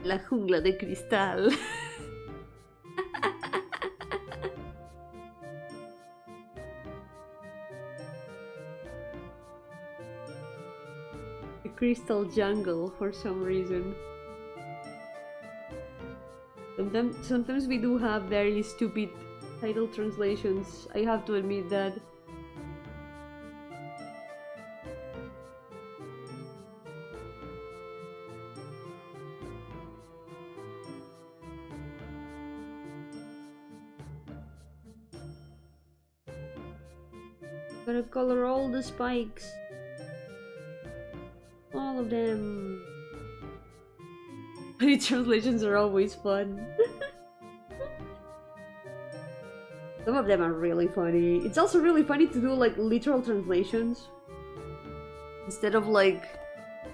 La jungla de cristal. The crystal jungle for some reason. Sometimes we do have very stupid title translations, I have to admit that. Gotta color all the spikes. All of them. The translations are always fun. Some of them are really funny. It's also really funny to do like literal translations instead of like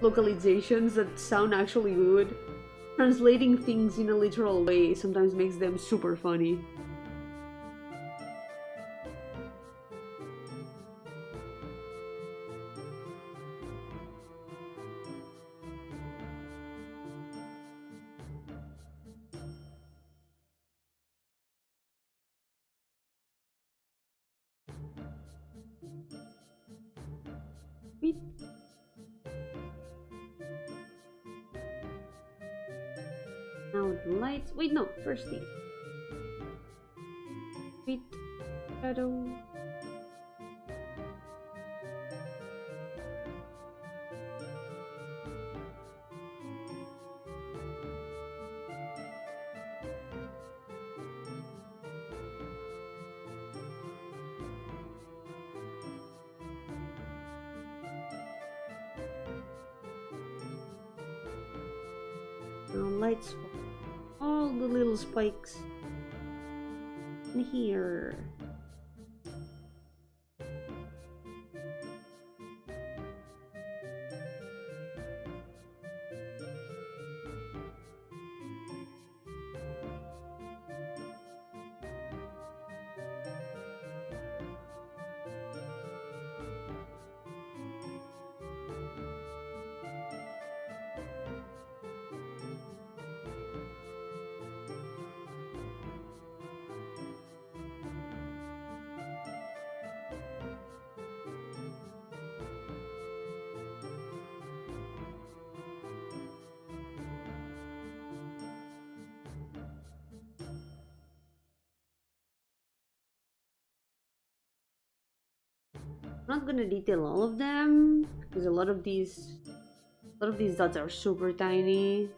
localizations that sound actually good. Translating things in a literal way sometimes makes them super funny. Now the lights. Wait, no, first these. Wait, shadow. Now lights. All the little spikes in here. I'm not gonna detail all of them because a lot of these dots are super tiny.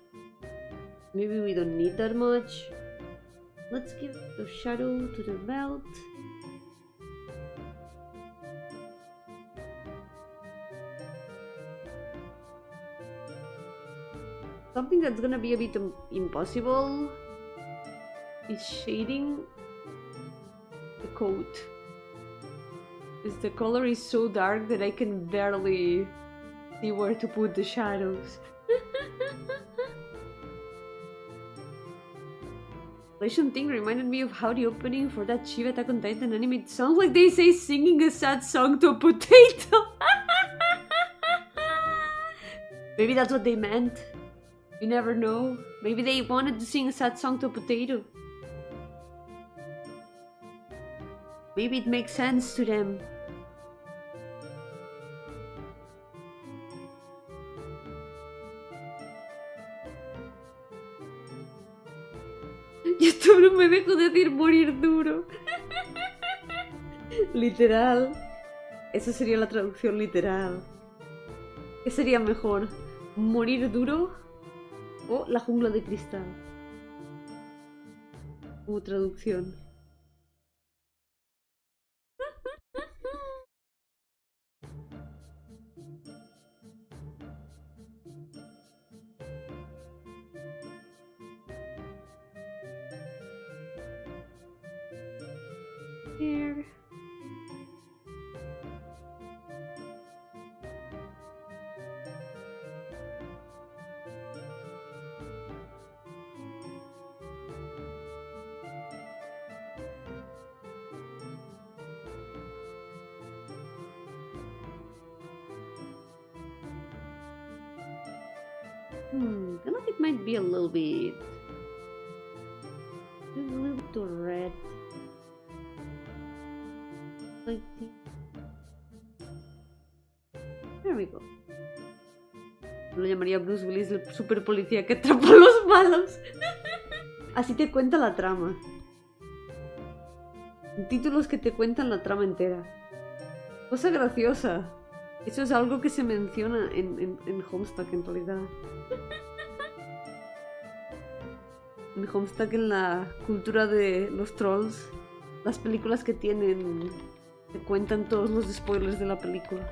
Maybe we don't need that much. Let's give the shadow to the belt. Something that's gonna be a bit impossible is shading the coat. Because the color is so dark that I can barely see where to put the shadows. The thing reminded me of how the opening for that Shiva Attack on Titan anime, it sounds like they say singing a sad song to a potato. Maybe that's what they meant. You never know. Maybe they wanted to sing a sad song to a potato. Maybe it makes sense to them. YouTube no me dejo decir morir duro. Literal. Esa sería la traducción literal. ¿Qué sería mejor? ¿Morir duro o la jungla de cristal? Como traducción. Here. I feel like it might be a little bit too red. Like there we go. Lo llamaría Bruce Willis, el super policía que atrapa a los malos. Así te cuenta la trama. Títulos que te cuentan la trama entera. Cosa graciosa. Eso es algo que se menciona en Homestuck en realidad. En Homestuck, en la cultura de los trolls, las películas que tienen te cuentan todos los spoilers de la película.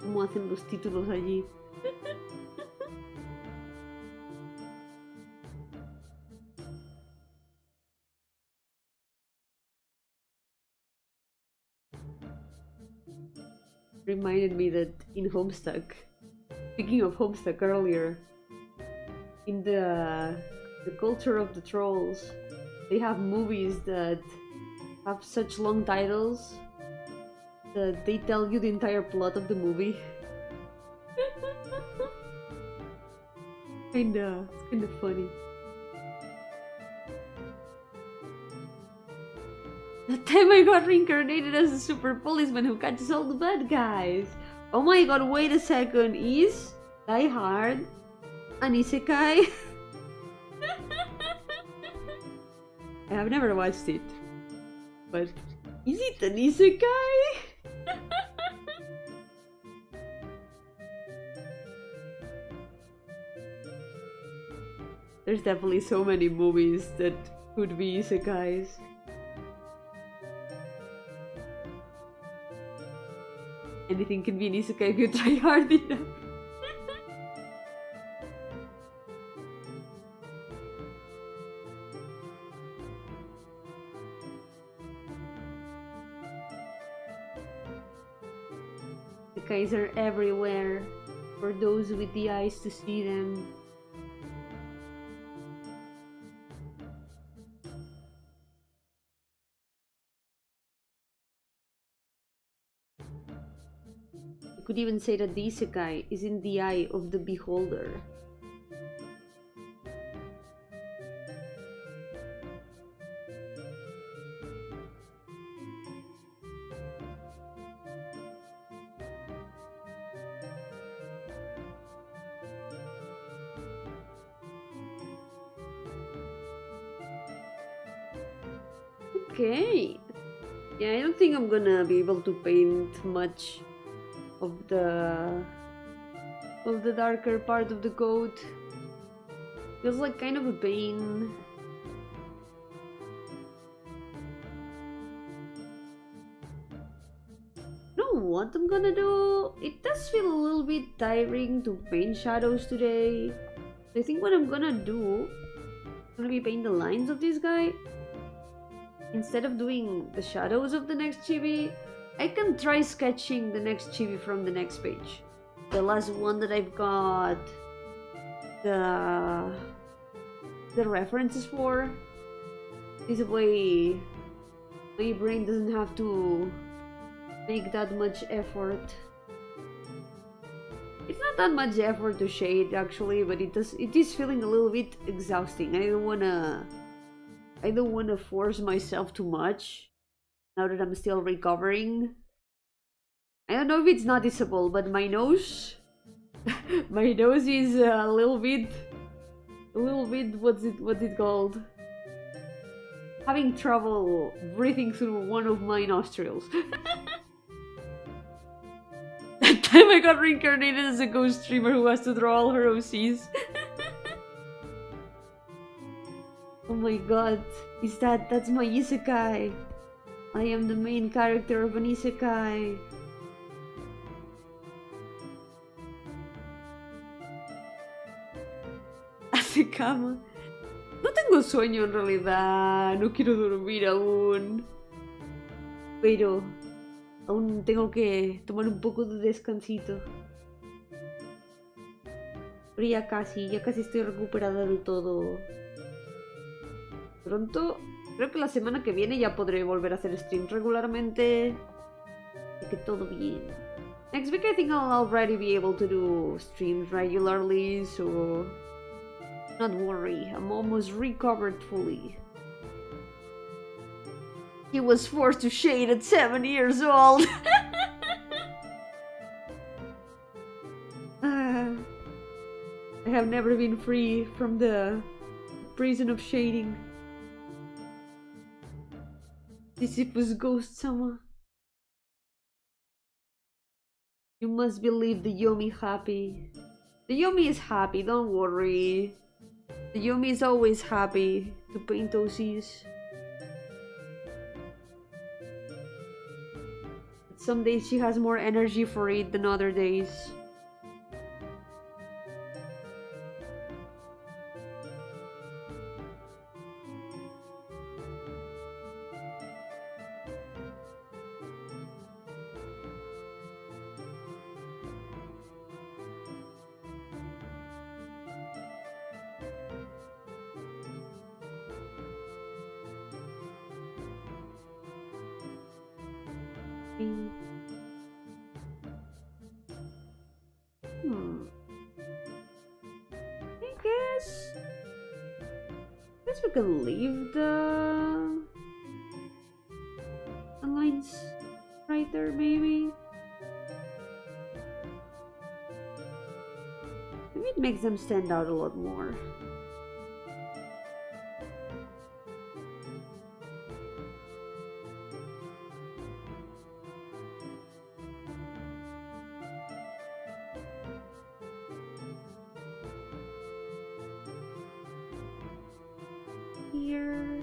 Cómo hacen los títulos allí. Reminded me that in Homestuck, speaking of Homestuck earlier, in the culture of the trolls, they have movies that have such long titles that they tell you the entire plot of the movie. It's kinda funny. That time I got reincarnated as a super policeman who catches all the bad guys. Oh my god, wait a second. Is Die Hard an isekai? I have never watched it. But is it an isekai? There's definitely so many movies that could be isekais. Anything can be an isekai if you try hard enough. Isekais are everywhere for those with the eyes to see them. Could even say that the isekai is in the eye of the beholder. Okay. Yeah, I don't think I'm gonna be able to paint much of the darker part of the coat. Feels like kind of a pain. You know what I'm gonna do? It does feel a little bit tiring to paint shadows today. I think what I'm gonna do, I'm gonna be painting the lines of this guy. Instead of doing the shadows of the next chibi, I can try sketching the next chibi from the next page. The last one that I've got the references for. This way my brain doesn't have to make that much effort. It's not that much effort to shade actually, but it is feeling a little bit exhausting. I don't wanna force myself too much now that I'm still recovering. I don't know if it's noticeable, but my nose my nose is a little bit what's it called? Having trouble breathing through one of my nostrils. That time I got reincarnated as a ghost streamer who has to draw all her OCs. Oh my god, that's my isekai. I am the main character of an isekai. Hace cama. No tengo sueño en realidad, no quiero dormir aún. Pero aún tengo que tomar un poco de descansito. Pero ya casi estoy recuperada del todo. Pronto, creo que la semana que viene ya podré volver a hacer streams regularmente. Así que todo bien. Next week I think I'll already be able to do streams regularly, so not worry, I'm almost recovered fully. He was forced to shade at 7 years old. I have never been free from the prison of shading. Sisyphus ghost-sama. You must believe the Yomi happy. The Yomi is happy, don't worry. The Yomi is always happy to paint OCs. Some days she has more energy for it than other days. I guess we can leave the lines right there, maybe. Maybe it makes them stand out a lot more. Here.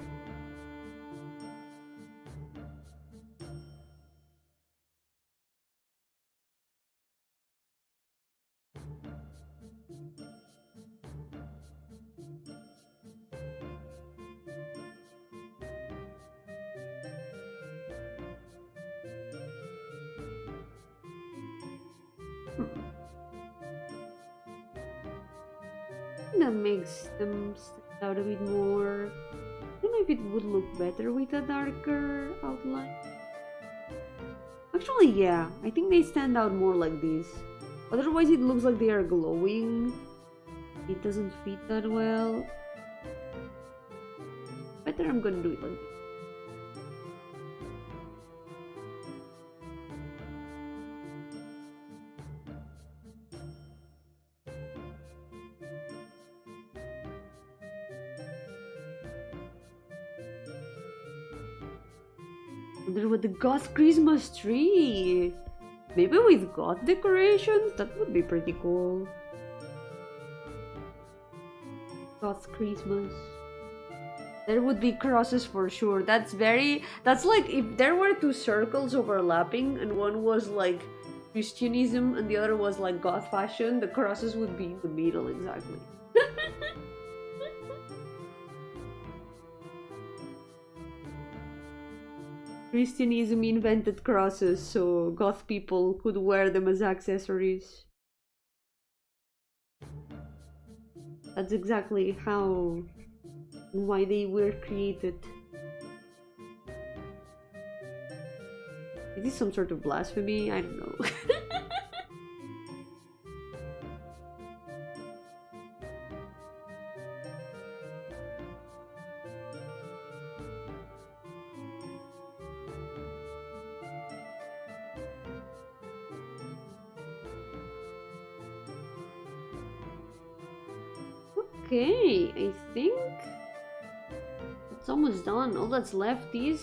That makes them stand out a bit more. I don't know if it would look better with a darker outline. Actually, yeah, I think they stand out more like this. Otherwise, it looks like they are glowing. It doesn't fit that well. Better I'm gonna do it like this. There with the goth Christmas tree. Maybe with goth decorations? That would be pretty cool. Goth Christmas. There would be crosses for sure. That's like if there were two circles overlapping and one was like Christianism and the other was like goth fashion, the crosses would be in the middle exactly. Christianism invented crosses so goth people could wear them as accessories. That's exactly why they were created. Is this some sort of blasphemy? I don't know. Okay, I think it's almost done. All that's left is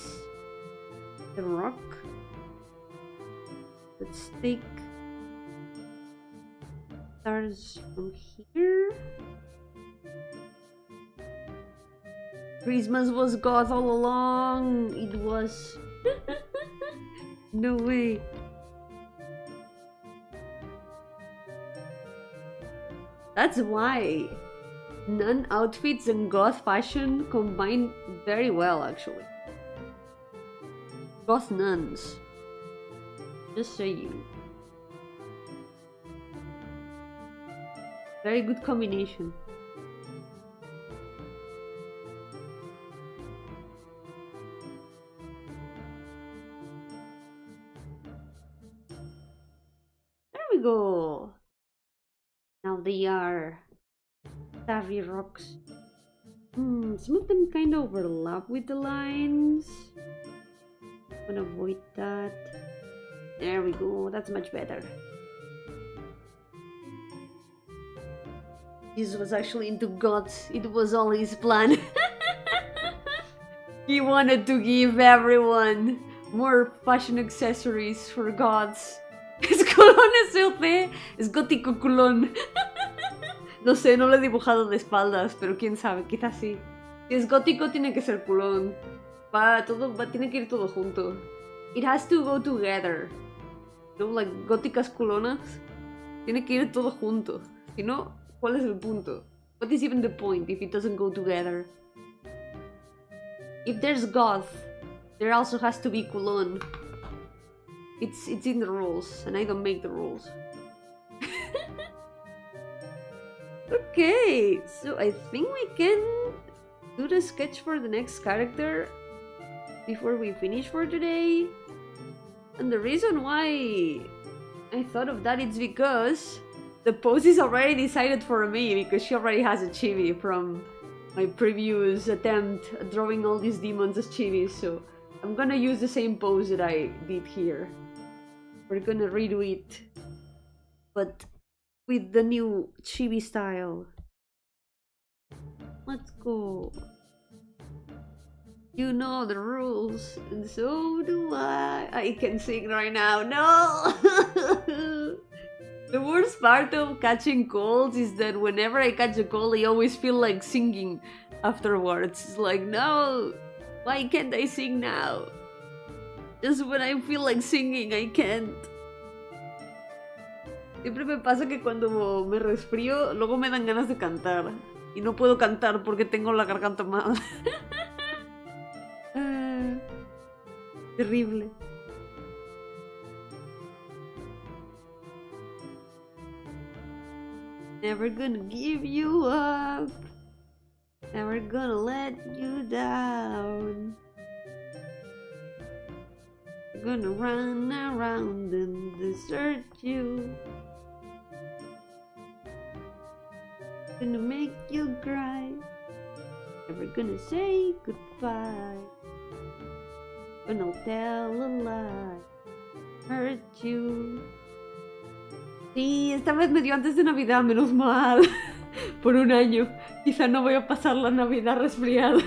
the rock. Let's take stars from here. Christmas was goth all along. It was. No way. That's why. Nun outfits and goth fashion combine very well, actually. Goth nuns. Just saying. Very good combination. go. Now they are savvy rocks. Some of them kind of overlap with the lines. I'm gonna avoid that. There we go, that's much better. This was actually into God's. It was all his plan. He wanted to give everyone more fashion accessories for gods. Es culón ese OC. Es gótico culón. No sé, no lo he dibujado de espaldas, pero quién sabe, quizás sí. Si es gótico tiene que ser culón. Tiene que ir todo junto. It has to go together. No, like góticas culonas. Tiene que ir todo junto. Si no, ¿cuál es el punto? What is even the point if it doesn't go together? If there's goth, there also has to be culón. It's in the rules, and I don't make the rules. Okay, so I think we can do the sketch for the next character before we finish for today. And the reason why I thought of that is because the pose is already decided for me, because she already has a chibi from my previous attempt at drawing all these demons as chibis, so I'm gonna use the same pose that I did here. We're gonna redo it, but with the new chibi style. Let's go. You know the rules, and so do I. I can sing right now. No! The worst part of catching colds is that whenever I catch a cold, I always feel like singing afterwards. It's like, no! Why can't I sing now? Just when I feel like singing, I can't. Siempre me pasa que cuando me resfrío, luego me dan ganas de cantar. Y no puedo cantar porque tengo la garganta mal. Terrible. Never gonna give you up. Never gonna let you down. Gonna run around and desert you. Gonna make you cry. Never gonna say goodbye. Gonna tell a lie. Hurt you. Sí, esta vez me dio antes de Navidad, menos mal. Por un año. Quizá no voy a pasar la Navidad resfriada.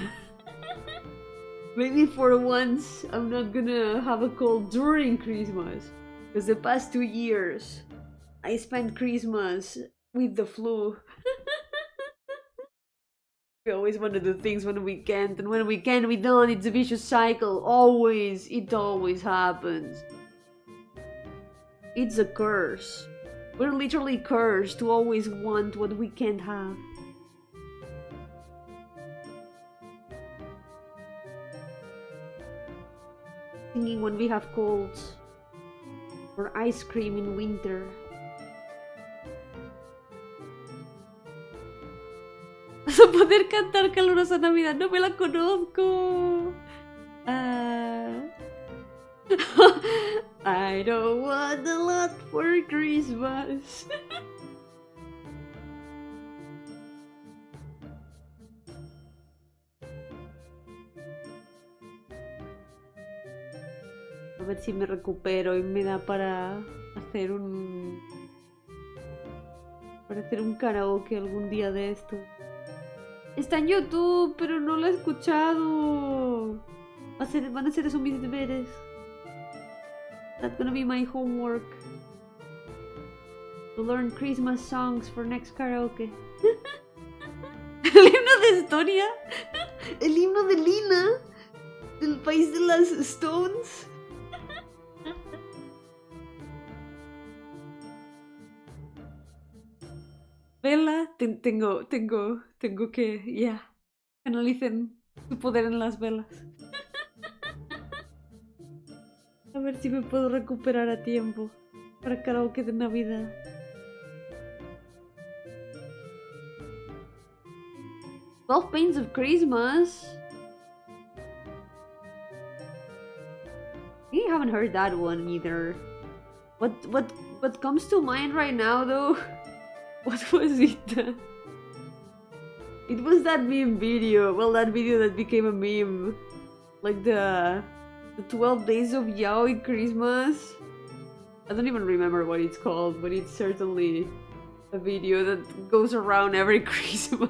Maybe for once I'm not gonna have a cold during Christmas. Because the past 2 years I spent Christmas with the flu. We always want to do things when we can't, and when we can, we don't. It's a vicious cycle. Always. It always happens. It's a curse. We're literally cursed to always want what we can't have. Singing when we have colds. Or ice cream in winter. Vas a poder cantar Calurosa Navidad. No me la conozco. I don't want a lot for Christmas. A ver si me recupero y me da para hacer un karaoke algún día de esto. Está en YouTube, pero no lo he escuchado. Van a ser esos mis deberes. That's gonna be my homework. To learn Christmas songs for next karaoke. El himno de Estonia. El himno de Lina. Del país de las Stones. Vela, tengo que, canalicen su poder en las velas. A ver si me puedo recuperar a tiempo para karaoke de Navidad. "12 Pains of Christmas." I haven't heard that one either. What What comes to mind right now, though? What was it? It was that meme video. Well, that video that became a meme. Like the 12 days of yaoi Christmas. I don't even remember what it's called, but it's certainly a video that goes around every Christmas.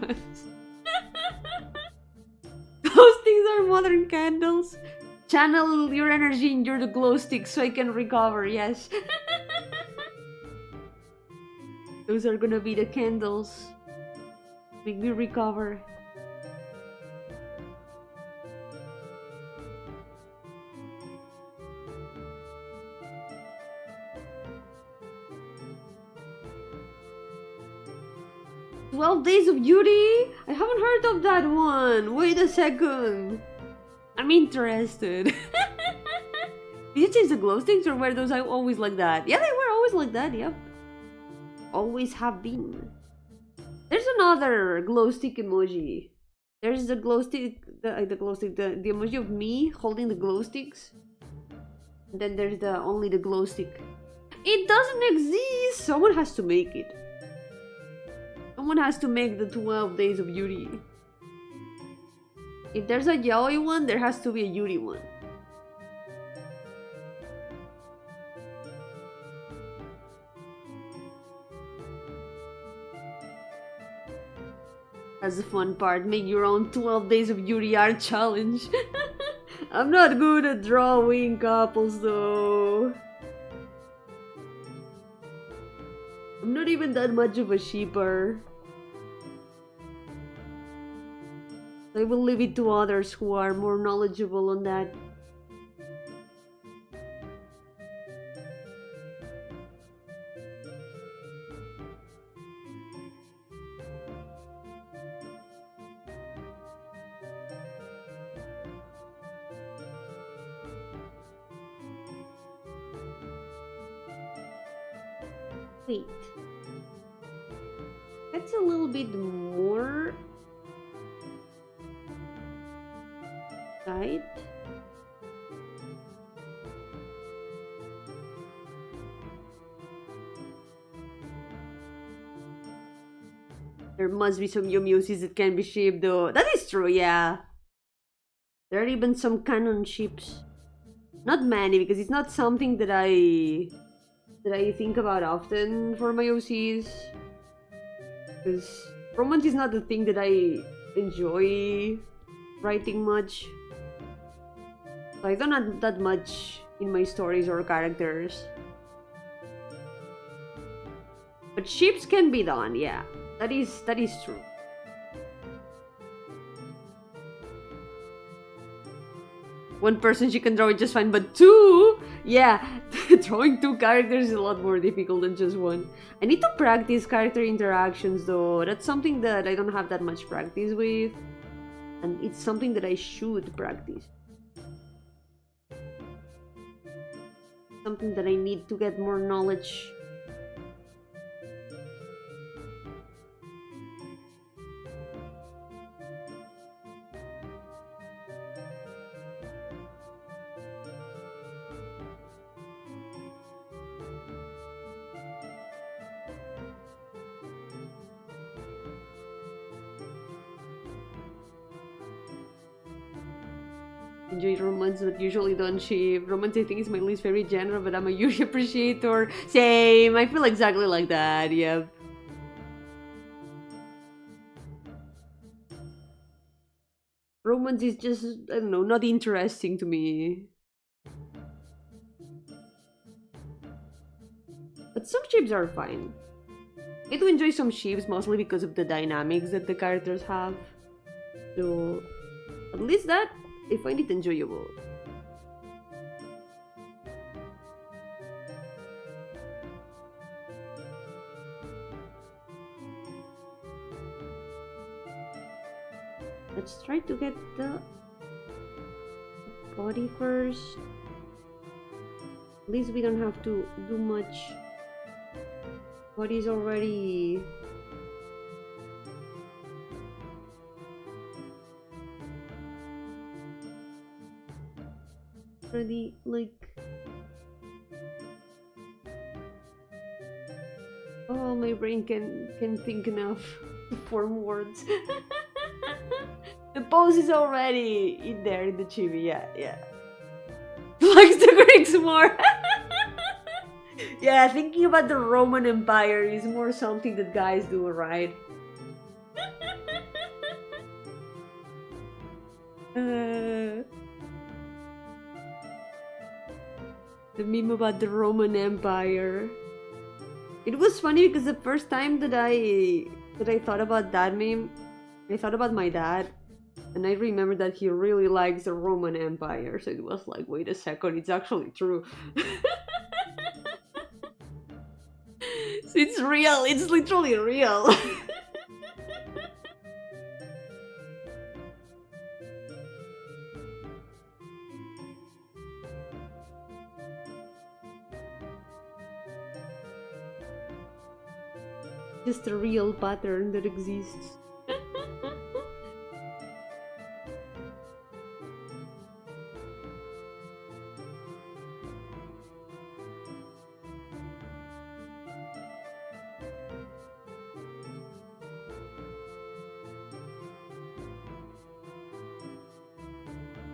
Those things are modern candles. Channel your energy into the glow stick so I can recover, yes. Those are gonna be the candles. Make me recover. "12 Days of Yuri"? I haven't heard of that one. Wait a second. I'm interested. Did you change the glow sticks or were those always like that? Yeah, they were always like that, yep. Always have been. There's another glow stick emoji. There's the glow stick, the emoji of me holding the glow sticks. And then there's only the glow stick. It doesn't exist! Someone has to make it. Someone has to make the 12 Days of Yuri. If there's a yaoi one, there has to be a Yuri one. That's the fun part. Make your own 12 Days of Yuri art challenge. I'm not good at drawing couples though. I'm not even that much of a shipper. I will leave it to others who are more knowledgeable on that. Wait. That's a little bit more right? There must be some Yomiusis that can be shipped though. That is true, yeah. There are even some canon ships. Not many, because it's not something that I think about often for my OCs. Because romance is not the thing that I enjoy writing much. So I don't have that much in my stories or characters. But ships can be done, yeah. That is true. One person she can draw it just fine, but two? Yeah, drawing two characters is a lot more difficult than just one. I need to practice character interactions though. That's something that I don't have that much practice with. And it's something that I should practice. Something that I need to get more knowledge. Enjoy romance, but usually don't ship. Romance, I think, is my least favorite genre, but I'm a Yuri appreciator. Same, I feel exactly like that, yep. Romance is just, I don't know, not interesting to me. But some ships are fine. I do enjoy some ships, mostly because of the dynamics that the characters have. So, at least that, I find it enjoyable. Let's try to get the body first. At least we don't have to do much. Body's already... like Oh, my brain can think enough to form words. The pose is already in there in the chibi, yeah. Likes the Greeks more. Yeah, thinking about the Roman Empire is more something that guys do, right? The meme about the Roman Empire. It was funny because the first time that I thought about that meme, I thought about my dad, and I remembered that he really likes the Roman Empire, so it was like, wait a second, it's actually true. So it's real, it's literally real. Just a real pattern that exists.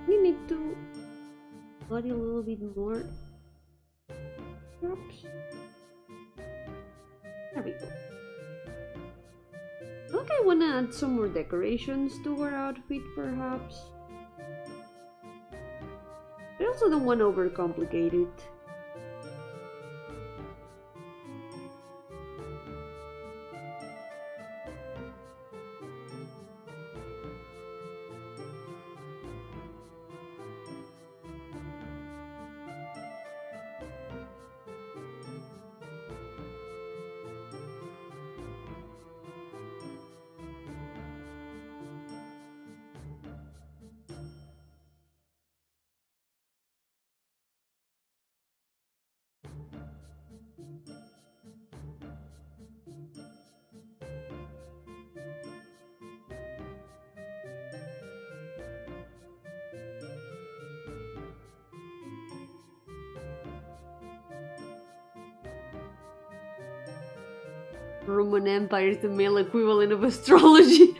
We need to body a little bit more. Perhaps. There we go. I think I wanna add some more decorations to her outfit, perhaps. I also don't want to overcomplicate it. Roman Empire is the male equivalent of astrology.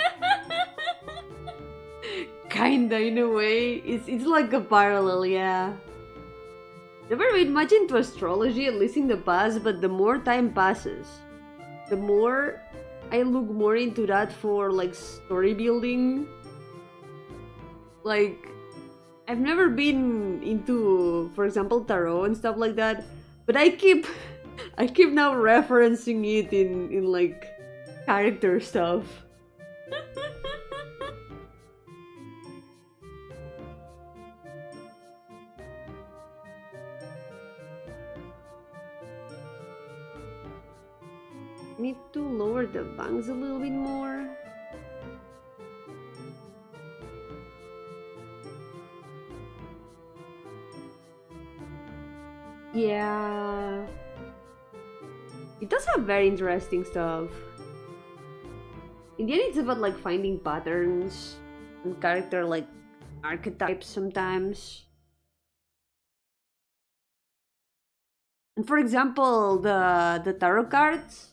Kinda, in a way. It's like a parallel, yeah. Never read much into astrology, at least in the past, but the more time passes, the more I look more into that for like story building. Like, I've never been into, for example, tarot and stuff like that, but I keep now referencing it in like character stuff. Need to lower the bangs a little bit more. Yeah. It does have very interesting stuff. In the end, it's about like finding patterns and character like archetypes sometimes. And for example, the tarot cards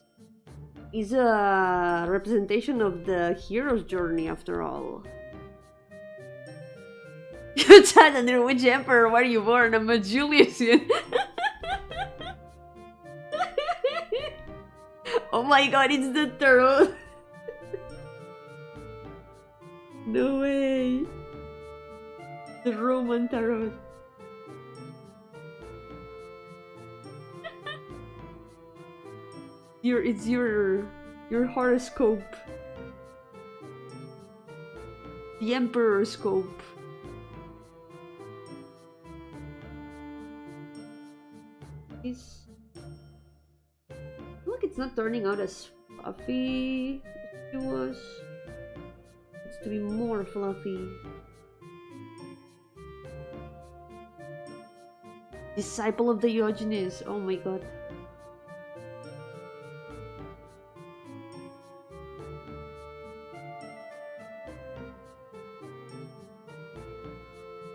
is a representation of the hero's journey after all. You chat under which emperor were you born? I'm a Juliusian. Oh my god, it's the tarot. No way. The Roman tarot. It's your horoscope. The emperor scope. Look, it's not turning out as fluffy as it was. It's to be more fluffy. Disciple of Diogenes. Oh my god.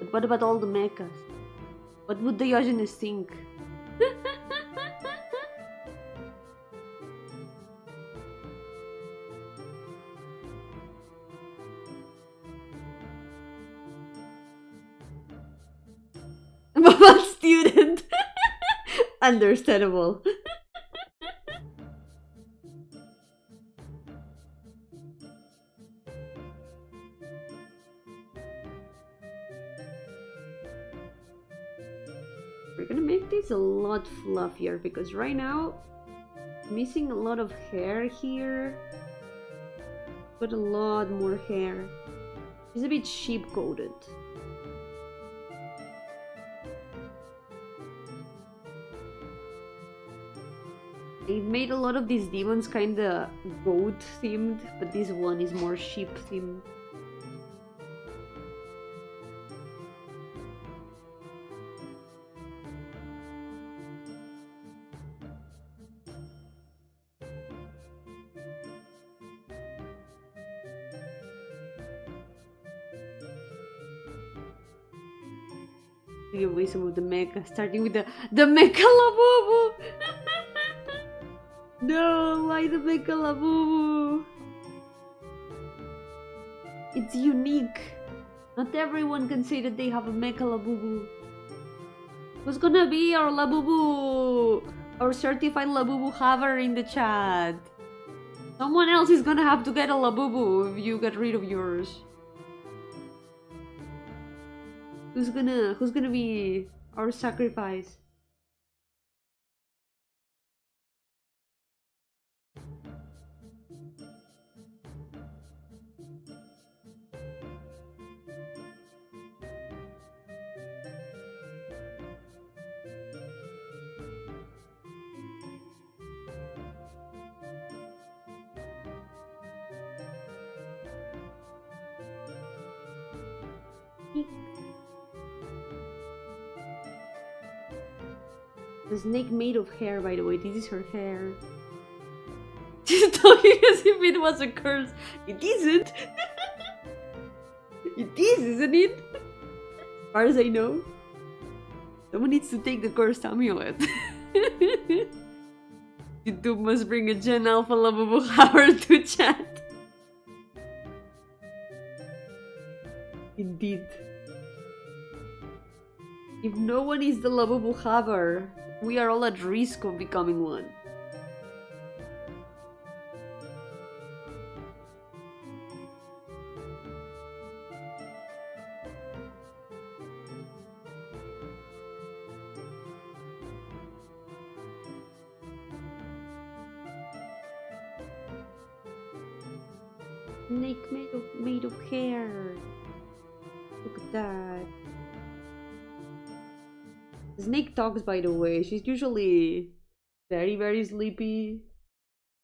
But what about all the mechas? What would Diogenes think? Understandable. We're gonna make this a lot fluffier because right now missing a lot of hair here. Put a lot more hair. It's a bit sheep coated. I've made a lot of these demons kinda goat themed, but this one is more sheep themed. Give away some of the mecha, starting with the mecha labubu. No, why the mecha labubu? It's unique. Not everyone can say that they have a mecha labubu. Who's gonna be our labubu? Our certified labubu haver in the chat. Someone else is gonna have to get a labubu if you get rid of yours. Who's gonna be our sacrifice? The snake made of hair, by the way. This is her hair. Just talking as if it was a curse. It isn't. It is, isn't it? As far as I know. Someone needs to take the cursed amulet. YouTube must bring a Gen Alpha Labubu Howard to chat. Indeed. If no one is the Labubu Haver, we are all at risk of becoming one. Snake made of hair. Look at that. The snake talks, by the way. She's usually very, very sleepy,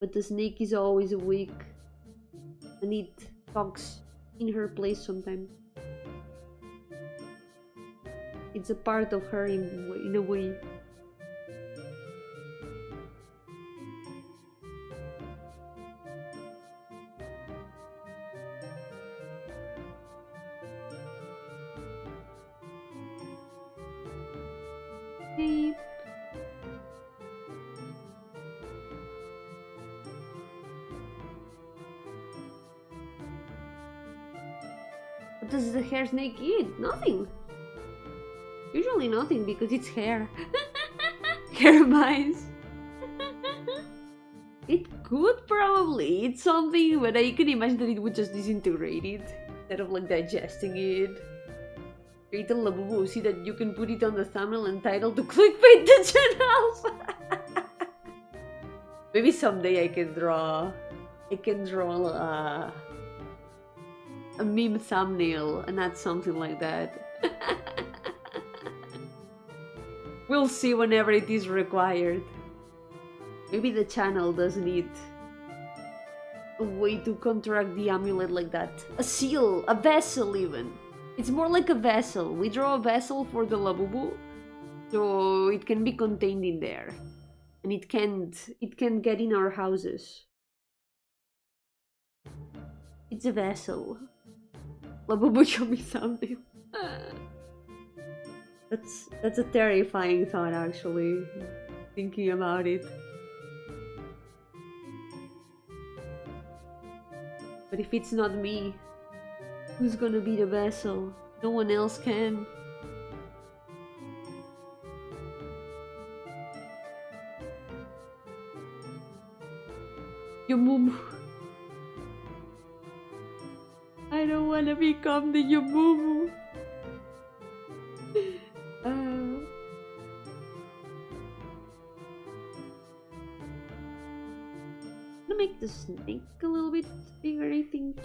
but the snake is always awake, and it talks in her place sometimes. It's a part of her in a way. What does the hair snake eat? Nothing. Usually nothing because it's hair. Hair mice. It could probably eat something, but I can imagine that it would just disintegrate it instead of like digesting it. Create a labubu, see that you can put it on the thumbnail and title to clickbait the channels. Maybe someday I can draw a meme thumbnail and add something like that. We'll see whenever it is required. Maybe the channel does need a way to counteract the amulet like that. A seal, a vessel even. It's more like a vessel. We draw a vessel for the labubu, so it can be contained in there. And it can get in our houses. It's a vessel. Labubu Yomi thumbnail. That's a terrifying thought, actually, thinking about it. But if it's not me, who's gonna be the vessel? No one else can. Yo-moo. I don't wanna become the Yo-moo. I'm gonna make the snake a little bit bigger, I think.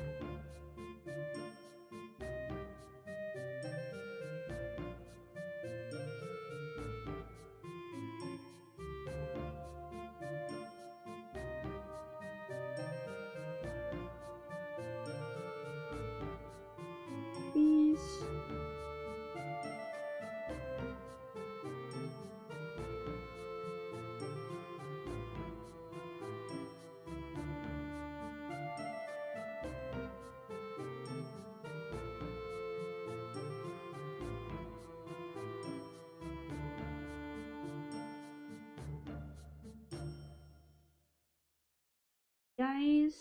Guys,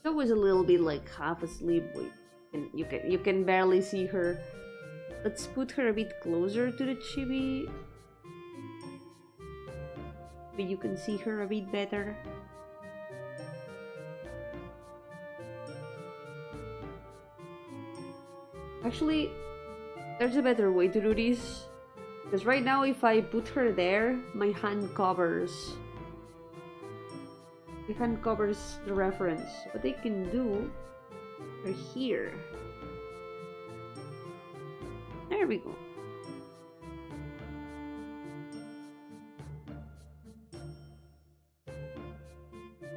I was a little bit like half asleep. Wait, and you can barely see her. Let's put her a bit closer to the chibi, but you can see her a bit better. Actually, there's a better way to do this. Because right now, if I put her there, my hand covers the reference. What I can do are here. There we go.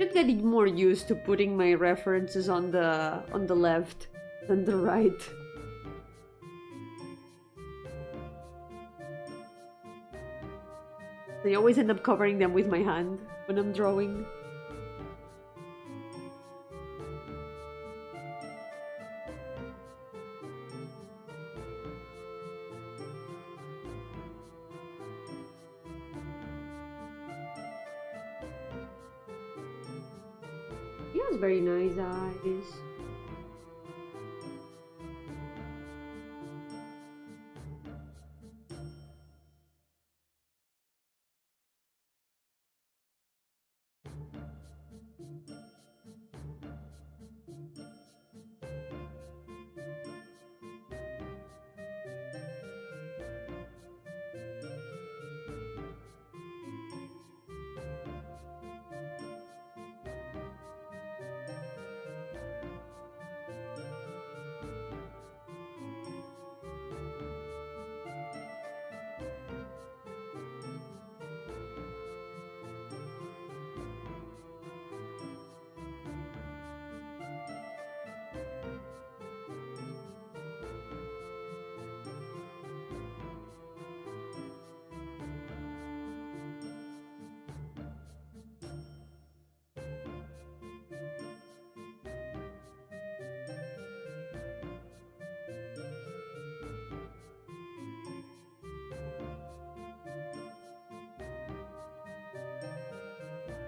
Should get more used to putting my references on the left than the right. I always end up covering them with my hand when I'm drawing. He has very nice eyes.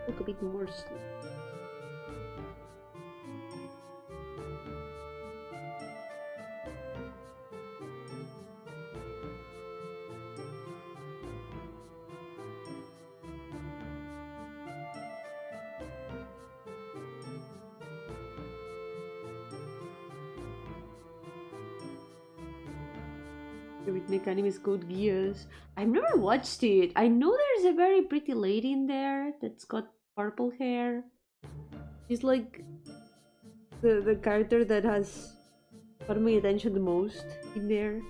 Look a bit more sleep. Favorite anime is Code Geass. I've never watched it. I know there's a very pretty lady in there that's got purple hair. She's like the character that has caught my attention the most in there.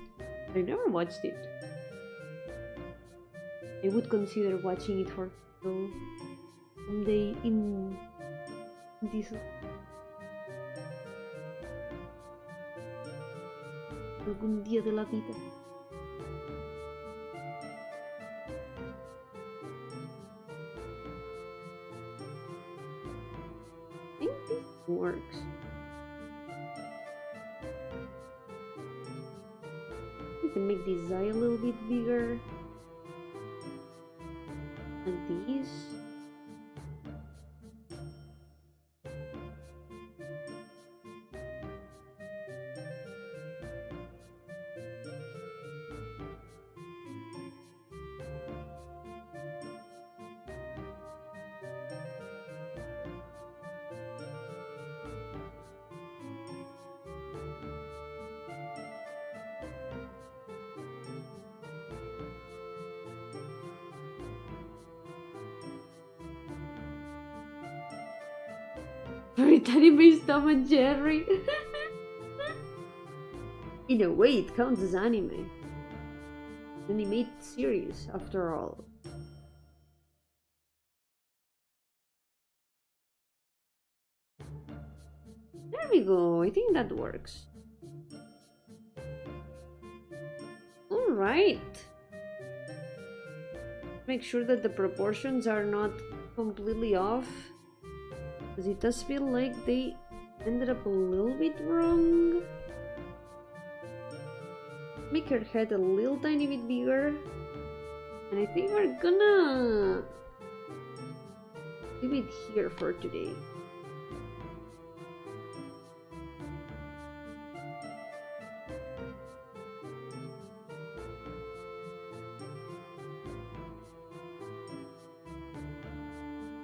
I never watched it. I would consider watching it for someday in this algún día de la vida. I think this works. We can make this eye a little bit bigger. Like this. favorite anime is Tom and Jerry. In a way, it counts as anime. Animated series, after all. There we go, I think that works. Alright. Make sure that the proportions are not completely off, because it does feel like they ended up a little bit wrong. Make her head a little tiny bit bigger, and I think we're gonna leave it here for today.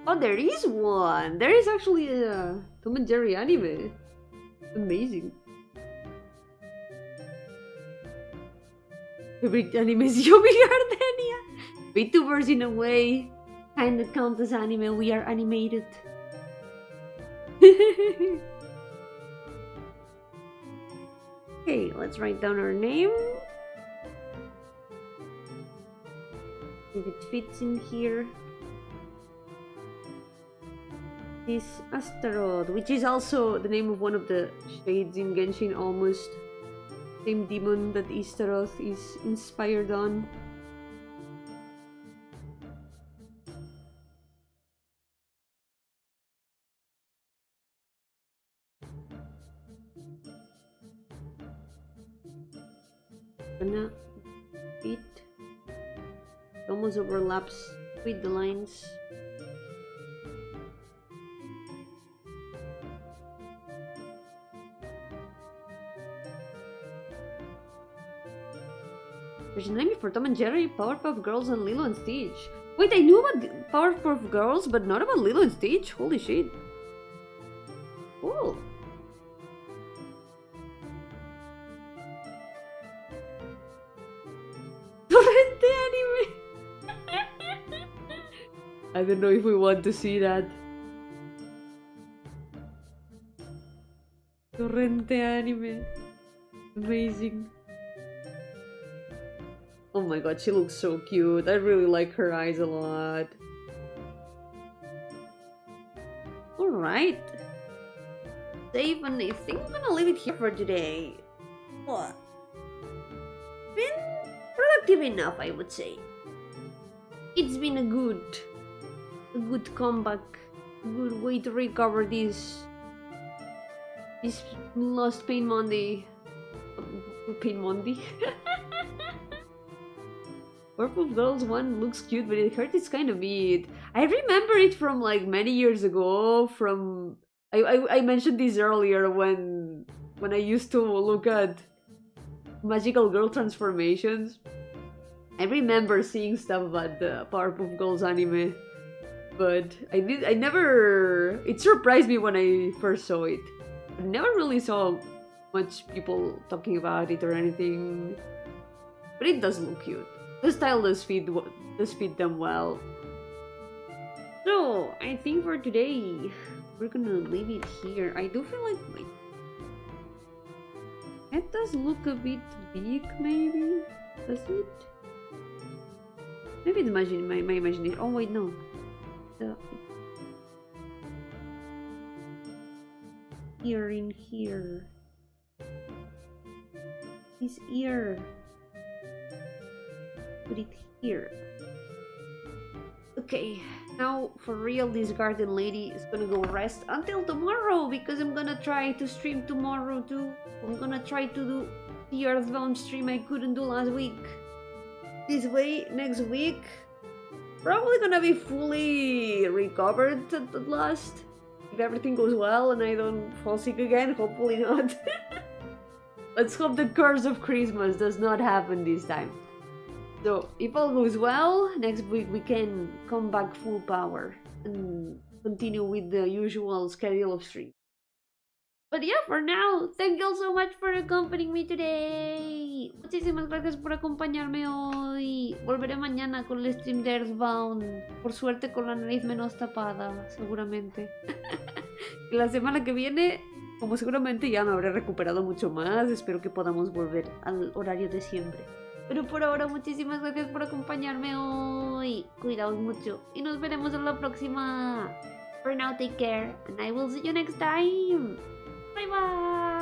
Oh, there is one! There is actually a Tom and Jerry anime. Amazing. Favorite anime is Yomi Gardenia. VTubers in a way kinda count as anime, we are animated. Okay, let's write down our name. If it fits in here. This Astaroth, which is also the name of one of the shades in Genshin, almost. Same demon that Astaroth is inspired on. Gonna fit. It almost overlaps with the lines. There's an anime for Tom and Jerry, Powerpuff Girls, and Lilo and Stitch. Wait, I knew about Powerpuff Girls, but not about Lilo and Stitch? Holy shit. Cool. Torrente anime! I don't know if we want to see that. Torrente anime. Amazing. Oh my god, she looks so cute. I really like her eyes a lot. Alright. Save, and I think I'm gonna leave it here for today. What? Been productive enough, I would say. It's been a good comeback. A good way to recover this lost Pain Monday. Pain Monday? Powerpuff Girls 1 looks cute, but it hurts its kind of meat. I remember it from like many years ago. From I mentioned this earlier when I used to look at magical girl transformations. I remember seeing stuff about the Powerpuff Girls anime, but I never. It surprised me when I first saw it. I never really saw much people talking about it or anything, but it does look cute. The style does fit them well. So, I think for today, we're gonna leave it here. I do feel like my head does look a bit big, maybe? Does it? Maybe it's my imagination. Oh wait, no. Ear in here. His ear. Put it here. Okay, now for real, this garden lady is gonna go rest until tomorrow, because I'm gonna try to stream tomorrow too. I'm gonna try to do the Earthbound stream I couldn't do last week. This way, next week, probably gonna be fully recovered at last. If everything goes well and I don't fall sick again, hopefully not. Let's hope the curse of Christmas does not happen this time. So, if all goes well, next week we can come back full power and continue with the usual schedule of stream. But yeah, for now, thank you all so much for accompanying me today. Muchísimas gracias por acompañarme hoy. Volveré mañana con el stream de Earthbound. Por suerte con la nariz menos tapada, seguramente. La semana que viene, como seguramente ya me habré recuperado mucho más, espero que podamos volver al horario de siempre. Pero por ahora, muchísimas gracias por acompañarme hoy. Cuidaos mucho y nos veremos en la próxima. For now, take care and I will see you next time. Bye bye.